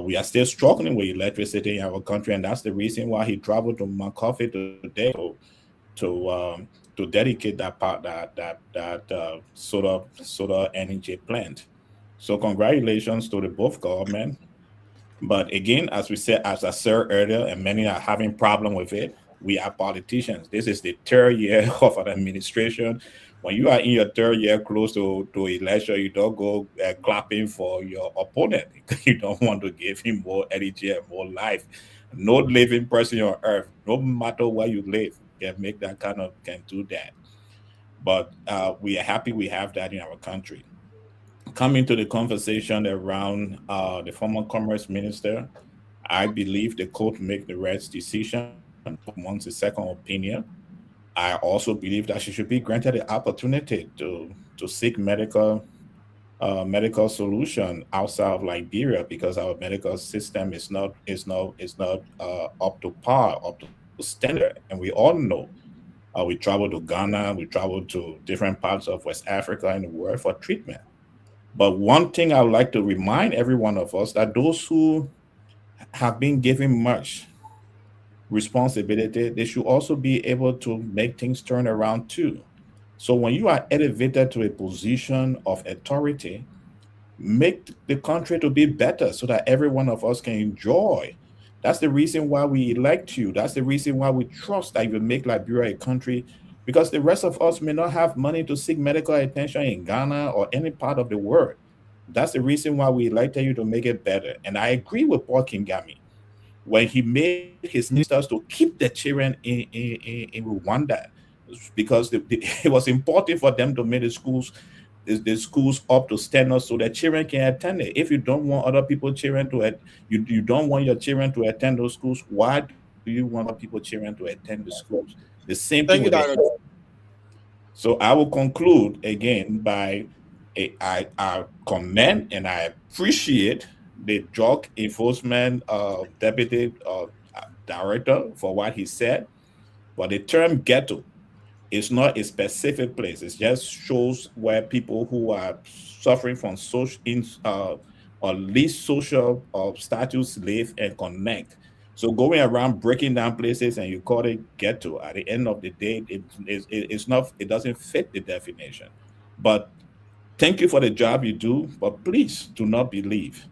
We are still struggling with electricity in our country, and that's the reason why he traveled to Mount Coffee today to dedicate that part that solar energy plant. So congratulations to the both government. But again, as I said earlier, and many are having problem with it, we are politicians. This is the third year of an administration. When you are in your third year close to election, you don't go clapping for your opponent. You don't want to give him more energy and more life. No living person on earth, no matter where you live, can make that can do that. But we are happy we have that in our country. Coming to the conversation around the former commerce minister, I believe the court make the right decision and wants a second opinion. I also believe that she should be granted the opportunity to seek medical solution outside of Liberia, because our medical system is not up to par, up to standard, and we all know. We travel to Ghana, we travel to different parts of West Africa and the world for treatment. But one thing I would like to remind every one of us, that those who have been given much responsibility, they should also be able to make things turn around too. So when you are elevated to a position of authority, make the country to be better so that every one of us can enjoy. That's the reason why we elect you. That's the reason why we trust that you will make Liberia a country, because the rest of us may not have money to seek medical attention in Ghana or any part of the world. That's the reason why we elected you, to make it better. And I agree with Paul Kingami when he made his ministers to keep the children in Rwanda, because it was important for them to make the schools up to standards so that children can attend it. If you don't want other people's children to you don't want your children to attend those schools, why do you want other people's children to attend the schools? The same thing with it. So I will conclude again by I commend and I appreciate the drug enforcement deputy director for what he said, but the term ghetto is not a specific place. It just shows where people who are suffering from social or least social status live and connect. So going around breaking down places and you call it ghetto, at the end of the day, it doesn't fit the definition. But thank you for the job you do, but please do not believe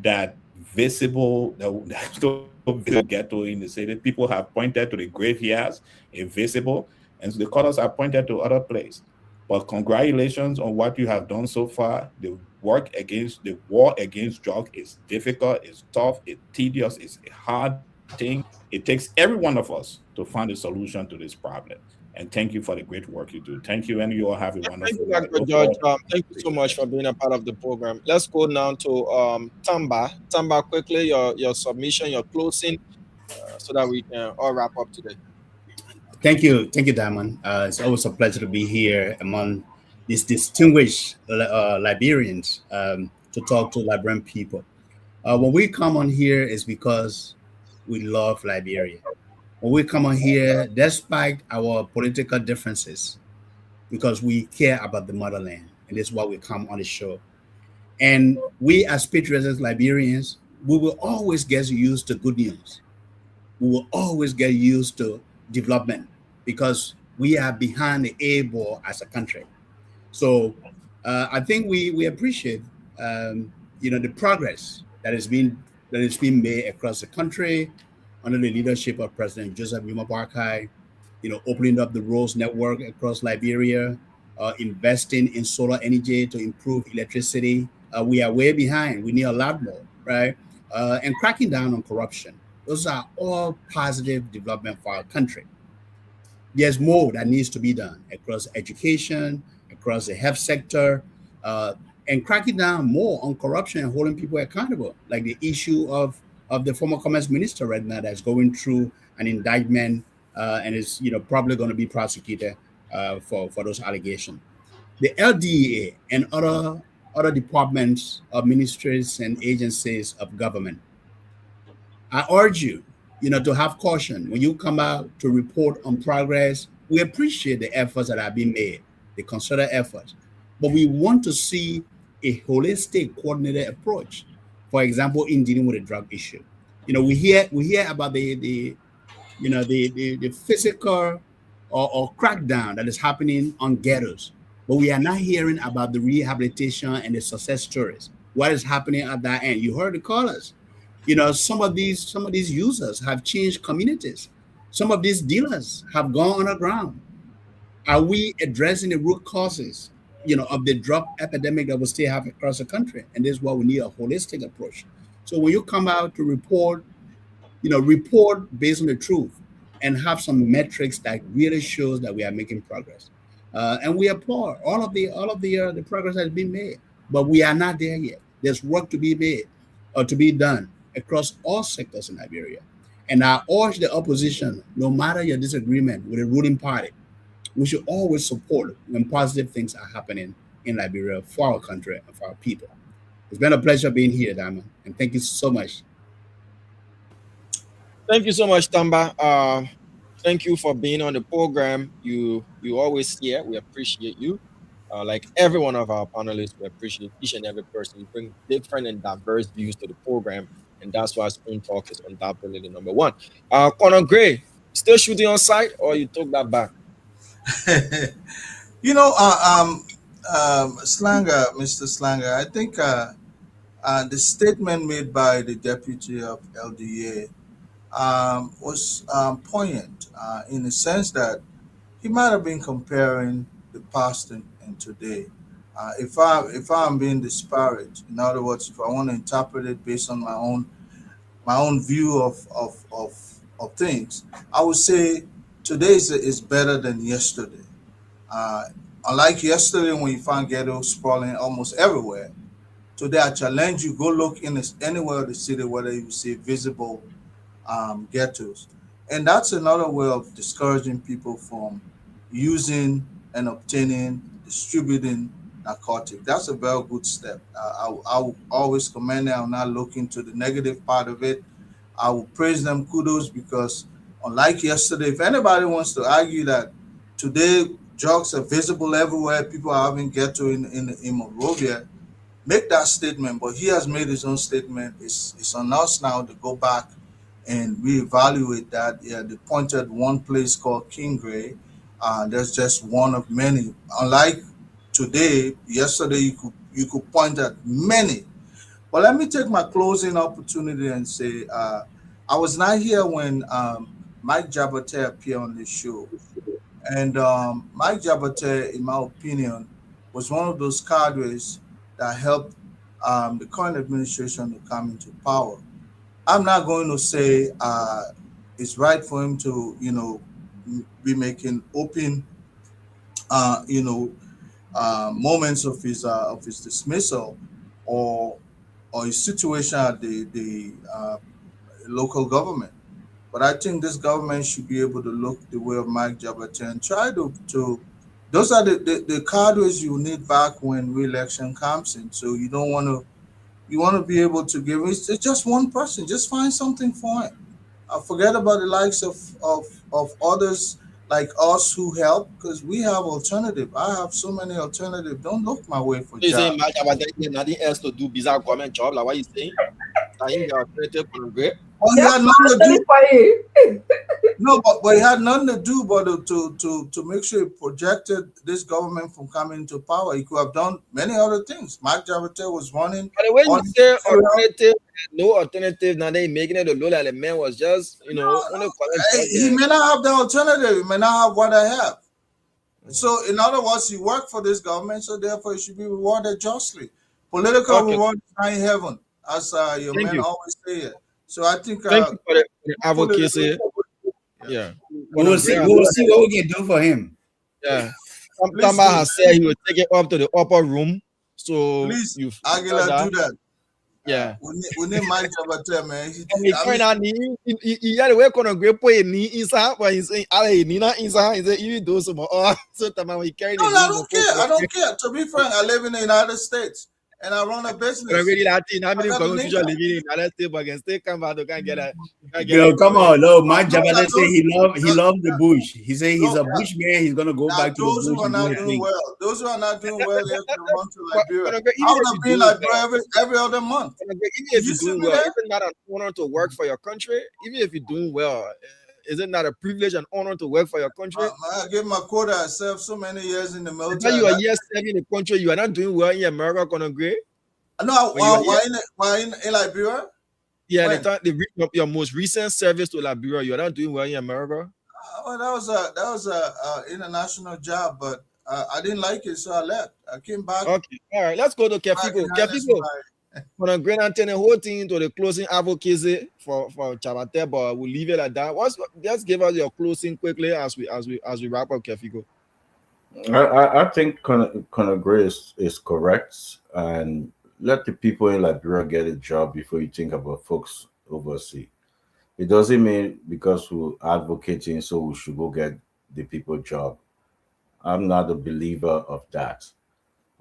that visible ghetto in the city. People have pointed to the graveyards, invisible, and the colors are pointed to other places. But congratulations on what you have done so far. The war against drug is difficult, it's tough, it's tedious, it's a hard thing. It takes every one of us to find a solution to this problem. And thank you for the great work you do. Thank you, and you all have a wonderful Thank you, Dr. George. Thank you so much for being a part of the program. Let's go now to Tamba. Tamba, quickly, your submission, your closing, so that we can all wrap up today. Thank you, Diamond. It's always a pleasure to be here among these distinguished Liberians to talk to Liberian people. When we come on here is because we love Liberia. When we come on here, despite our political differences, because we care about the motherland, and this is why we come on the show. And we as patriots, as Liberians, we will always get used to good news. We will always get used to development, because we are behind the eight ball as a country. So I think we appreciate the progress that is being made across the country under the leadership of President Joseph Numa Boakai, opening up the roads network across Liberia, investing in solar energy to improve electricity. We are way behind. We need a lot more, right? And cracking down on corruption. Those are all positive development for our country. There's more that needs to be done across education, across the health sector, and cracking down more on corruption and holding people accountable, like the issue of the former commerce minister right now that's going through an indictment and is probably going to be prosecuted for those allegations. The LDA and other departments of ministries and agencies of government, I urge you, to have caution when you come out to report on progress. We appreciate the efforts that have been made, the concerted efforts, but we want to see a holistic, coordinated approach. For example, in dealing with the drug issue, we hear about the physical or crackdown that is happening on ghettos, but we are not hearing about the rehabilitation and the success stories. What is happening at that end? You heard the callers. Some of these users have changed communities. Some of these dealers have gone underground. Are we addressing the root causes, of the drug epidemic that we still have across the country? And this is why we need a holistic approach. So when you come out to report based on the truth and have some metrics that really shows that we are making progress. And we applaud all of the progress that has been made, but we are not there yet. There's work to be made or to be done. across all sectors in Liberia. And I urge the opposition, no matter your disagreement with the ruling party, we should always support when positive things are happening in Liberia for our country and for our people. It's been a pleasure being here, Diamond, and thank you so much. Thank you so much, Tamba. Thank you for being on the program. You always here. We appreciate you. Like every one of our panelists, we appreciate each and every person. You bring different and diverse views to the program, and that's why Spoon Talk is undoubtedly the number one. Conor Gray, still shooting on site, or you took that back? You know, Slanger, Mr. Slanger, I think the statement made by the deputy of LDA was poignant in the sense that he might have been comparing the past and today. If I'm being disparate, in other words, if I want to interpret it based on my own view of things, I would say today is better than yesterday. Unlike yesterday when you found ghettos sprawling almost everywhere, today I challenge you, go look in anywhere in the city whether you see visible ghettos. And that's another way of discouraging people from using and obtaining, distributing narcotics. That's a very good step. I will always commend it. I'll not look into the negative part of it. I will praise them, kudos, because unlike yesterday, if anybody wants to argue that today drugs are visible everywhere, people are having ghetto in Monrovia, make that statement. But he has made his own statement. It's on us now to go back and reevaluate that. Yeah, they pointed one place called Kingray. There's just one of many. Unlike today, yesterday you could point at many. But let me take my closing opportunity and say I was not here when Mike Jabate appeared on the show. And Mike Jabate, in my opinion, was one of those cadres that helped the current administration to come into power. I'm not going to say it's right for him to, be making open, moments of his dismissal or his situation at the local government. But I think this government should be able to look the way of Mike Jabate and try to those are the cadres you need back when re-election comes in. So you want to be able to give it's just one person, just find something for him. Forget about the likes of others like us who help, because we have alternative. I have so many alternatives. Don't look my way for He's jobs. saying nothing else to do bizarre government job, like what you saying? Well, he had nothing to do. No, but he had nothing to do but to make sure he projected this government from coming into power. He could have done many other things. Mike Jabate was running. By the way, you say alternative, no alternative, now they making it a low like the man was just, he may not have the alternative. He may not have what I have. So, in other words, he worked for this government, so therefore he should be rewarded justly. Political reward is not in heaven, as your men always say it. So I think thank you for the advocacy. Yeah. We will see what we can do for him. Yeah. Tamba has said he will take it up to the upper room. So please, Aguilar, do that. Yeah. We need Mike Jabate, man. He had a way on a great point inside, but he's saying, Nina inside, he's saying, you do some more. So Tamba, he carried No, I don't care. I don't care. To be frank, I live in the United States. And I run a business. How many confusion living in United States, but can still come out to get a. Come on, no. Mike Jabate say he loved the bush. He say he's a bush man. He's gonna go back to the bush. Those who are not doing well, those who are not doing well, they have to run to Liberia. I would have been Liberia every other month. Even if you're doing well, is it not an honor to work for your country? Even if you're doing well, is it not a privilege and honor to work for your country? I gave my quota. I served so many years in the military. When you are here serving the country, you are not doing well in America, Conor Gray? No, why in Liberia? Yeah, your most recent service to Liberia, you are not doing well in America? Well, that was a international job, but I didn't like it, so I left. I came back. Okay, all right. Let's go to Kefigo. Kefigo, Conor Gray and turn the whole thing to the closing advocacy for Jabate, but we'll leave it like that. Just give us your closing quickly as we wrap up, Kefigo. I think Conor Gray is correct, and let the people in Liberia get a job before you think about folks overseas. It doesn't mean because we're advocating, so we should go get the people job. I'm not a believer of that.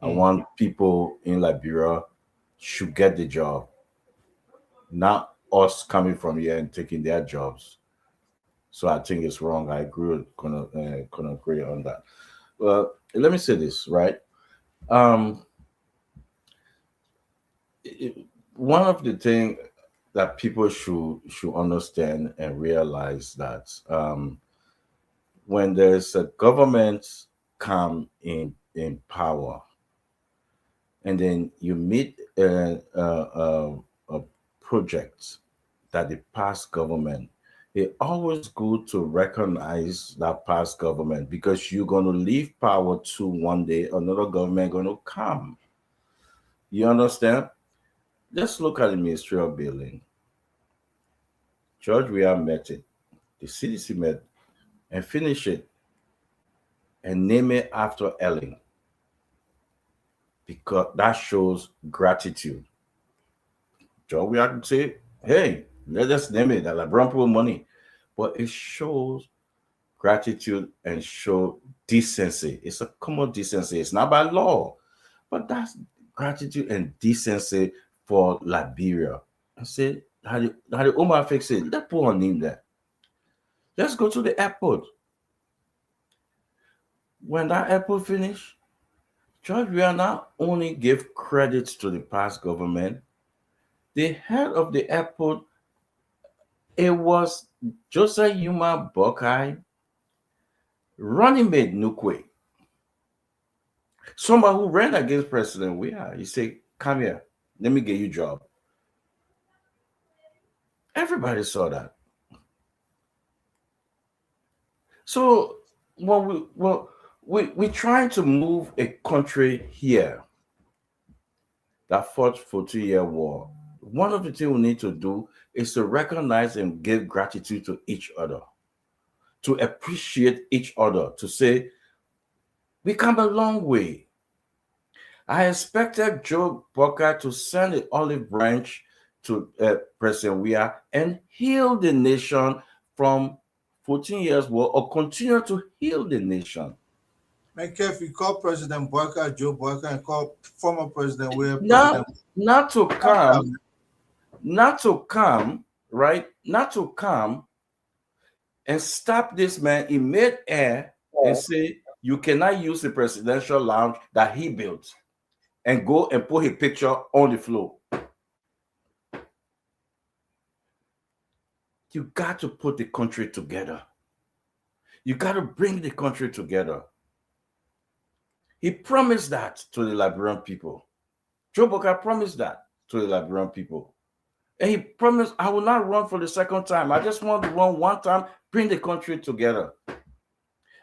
I want people in Liberia should get the job, not us coming from here and taking their jobs. So I think it's wrong. I agree with agree on that. Well, let me say this, right? One of the things that people should understand and realize that when there's a government come in power, and then you meet a project that the past government, it always good to recognize that past government, because you're going to leave power to one day another government going to come. You understand? Let's look at the Ministry of Building. George Weah met it, the CDC met, and finish it, and name it after Ellen, because that shows gratitude. George Weah could say, hey, let us name it that LeBron people money, but it shows gratitude and show decency. It's a common decency. It's not by law, but that's gratitude and decency for Liberia. I said, how the Omar fix it? Let's put her name there. Let's go to the airport. When that airport finish, George Weah not only give credits to the past government, the head of the airport, it was Joseph Yuma Boakai, running mate Nukwe. Somebody who ran against President Weah. He said, come here, let me get you a job. Everybody saw that. So when we're trying to move a country here that fought for 2-year war, one of the things we need to do is to recognize and give gratitude to each other, to appreciate each other, to say, we come a long way. I expected Joe Boakai to send an olive branch to President Weah and heal the nation from 14 years war, or continue to heal the nation. Make care if you call President Boakai Joe Boakai and call former President Weah. Not to come, right? Not to come and stop this man in mid-air and say, you cannot use the presidential lounge that he built, and go and put his picture on the floor. You got to put the country together. You got to bring the country together. He promised that to the Liberian people. Joe Boakai promised that to the Liberian people. And he promised, I will not run for the second time. I just want to run one time, bring the country together.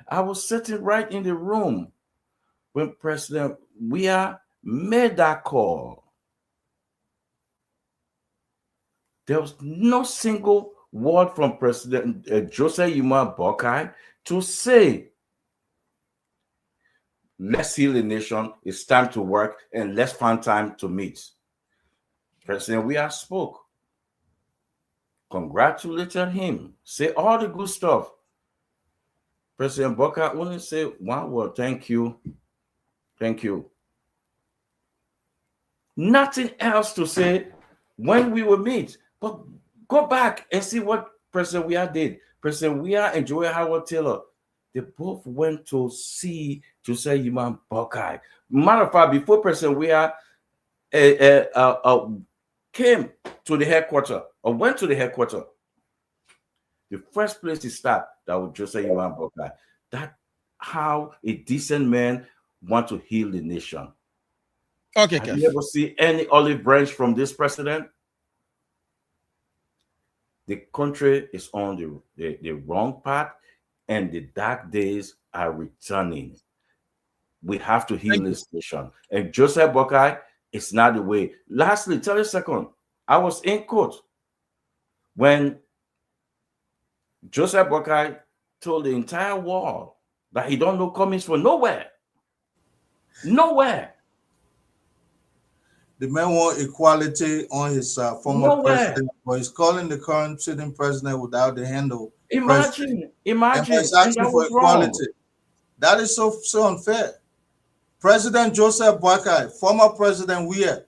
I was sitting right in the room when President Weah made that call. There was no single word from President Joseph Yuma Boakai to say, let's heal the nation, it's time to work, and let's find time to meet. President Weah spoke, congratulated him, say all the good stuff. President Boakai only said one word, thank you, thank you. Nothing else to say when we will meet, but go back and see what President Weah did. President Weah and Joel Howard Taylor, they both went to see Joseph Yuma Boakai. Matter of fact, before President Weah came to the headquarters, or went to the headquarters, the first place he stopped, that was Joseph Yuma Boakai. That's how a decent man want to heal the nation. Okay, Have you ever see any olive branch from this president? The country is on the wrong path, and the dark days are returning. We have to heal this nation. And Joseph Boakai is not the way. Lastly, tell you a second. I was in court when Joseph Boakai told the entire world that he don't know comings from nowhere. Nowhere. the man want equality on his former Nowhere. president, but he's calling the current sitting president without the handle. Imagine, And he's and asking that for was wrong. equality. That is so unfair. President Joseph Boakai, former President Weir.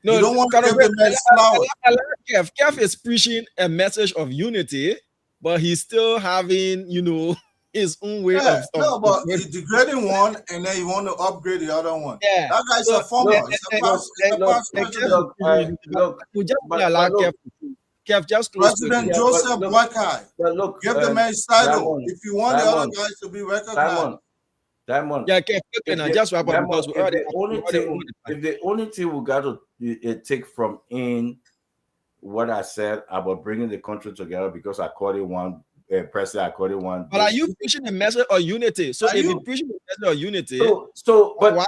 No, you don't want to kind give of the man flowers. Kev is preaching a message of unity, but he's still having, his own way Yeah, of. no, but he's degrading one and then you want to upgrade the other one. Yeah. That guy's So, a former. look, He's a past president. we just allow Kev just close to President it. Joseph Boakai. But look, Give the man his title. Diamond, If you want the other Diamond, guys to be recognized. Diamond. Yeah, Kev, just wrap up Diamond, because we if already. the only thing we got to take from in what I said about bringing the country together, because I called it one president, I called it one. But are you preaching the message of unity? So if you're preaching the message of unity, but why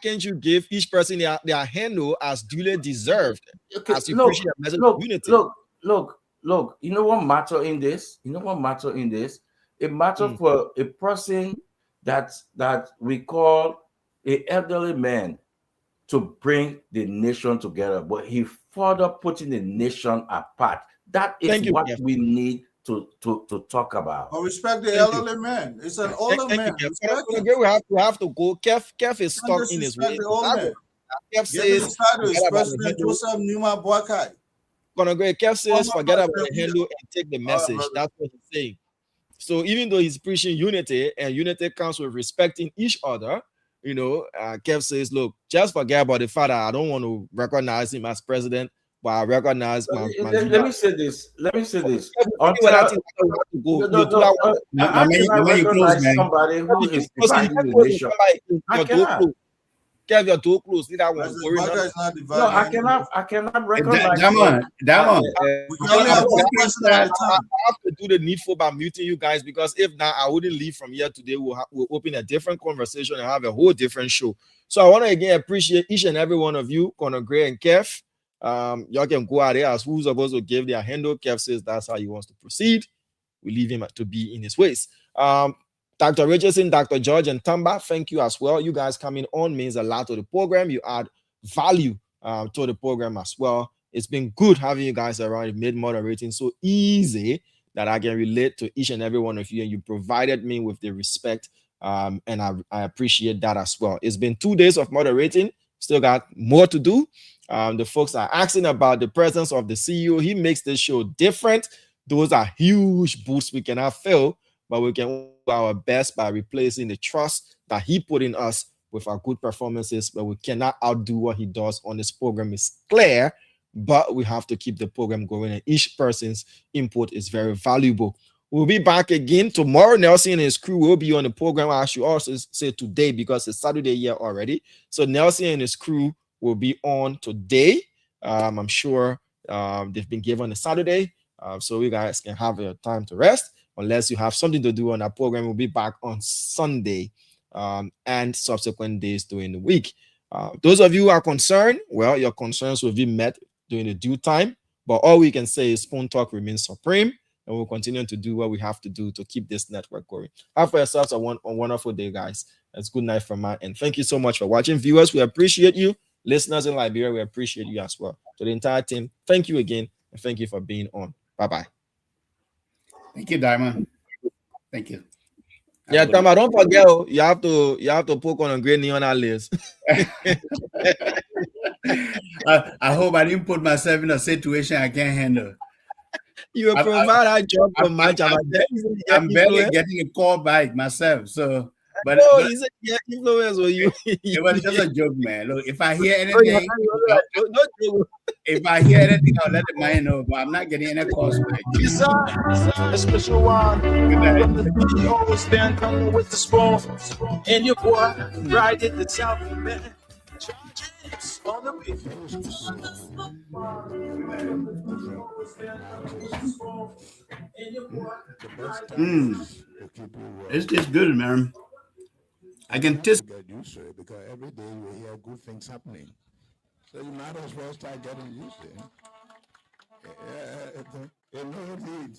can't you give each person their handle as duly deserved? As you look, preach the message look, of unity. Look. You know what matter in this? It matters for a person that we call an elderly man to bring the nation together, but he further putting the nation apart. That is what we need to talk about. I respect the elderly man. It's an older man. Respect him. We have to go. Kev is stuck in his way. Disrespect the old man. Kev Give him says, his title. It's forget about the President handle. Joseph Numa Boakai. Kev says, Former forget about the president. handle and take the message. brother. That's what he's saying. So even though he's preaching unity, and unity comes with respecting each other, Kev says, look, just forget about the fact that I don't want to recognize him as president, but I recognize my Let me say this. I recognize somebody who is dividing the nation. I cannot. Kev, you're too close. See that one. No, I cannot recognize. Diamond. I have to do the needful by muting you guys, because if not, I wouldn't leave from here today. We'll open a different conversation and have a whole different show. So I want to again appreciate each and every one of you, Conor Gray and Kev. Y'all can go out there as who's supposed to give their handle. Kev says that's how he wants to proceed. We leave him to be in his ways. Dr. Richardson, Dr. George, and Tamba, thank you as well. You guys coming on means a lot to the program. You add value to the program as well. It's been good having you guys around. It made moderating so easy that I can relate to each and every one of you, and you provided me with the respect, and I appreciate that as well. It's been 2 days of moderating. Still got more to do. The folks are asking about the presence of the CEO. He makes this show different. Those are huge boosts we cannot fill, but we can do our best by replacing the trust that he put in us with our good performances, but we cannot outdo what he does on this program. Is clear, but we have to keep the program going, and each person's input is very valuable. We'll be back again tomorrow. Nelson and his crew will be on the program. I should also say today, because it's Saturday here already. So Nelson and his crew will be on today. I'm sure they've been given a Saturday, so you guys can have your time to rest. Unless you have something to do on our program, we'll be back on Sunday and subsequent days during the week. Those of you who are concerned, well, your concerns will be met during the due time. But all we can say is Spoon Talk remains supreme, and we'll continue to do what we have to do to keep this network going. Have for yourselves a wonderful day, guys. It's good night from my end. Thank you so much for watching. Viewers, we appreciate you. Listeners in Liberia, we appreciate you as well. To the entire team, thank you again, and thank you for being on. Bye-bye. Thank you, Diamond. Thank you. Yeah, Tama, don't forget, you have to poke on a great neon our list. I hope I didn't put myself in a situation I can't handle. You provide a job for much. I'm barely getting a call back myself. So, but he's a influence with you. It was just a joke, man. Look, if I hear anything, I'll let the man know. But I'm not getting any calls back. Yes, sir. A special one. From the CEO stand coming with the spoon. And your boy right at the top, man. On the beat. It's just good, man. I can taste. Get used to it, because every day you hear good things happening. So you might as well start getting used to it. Yeah, no need.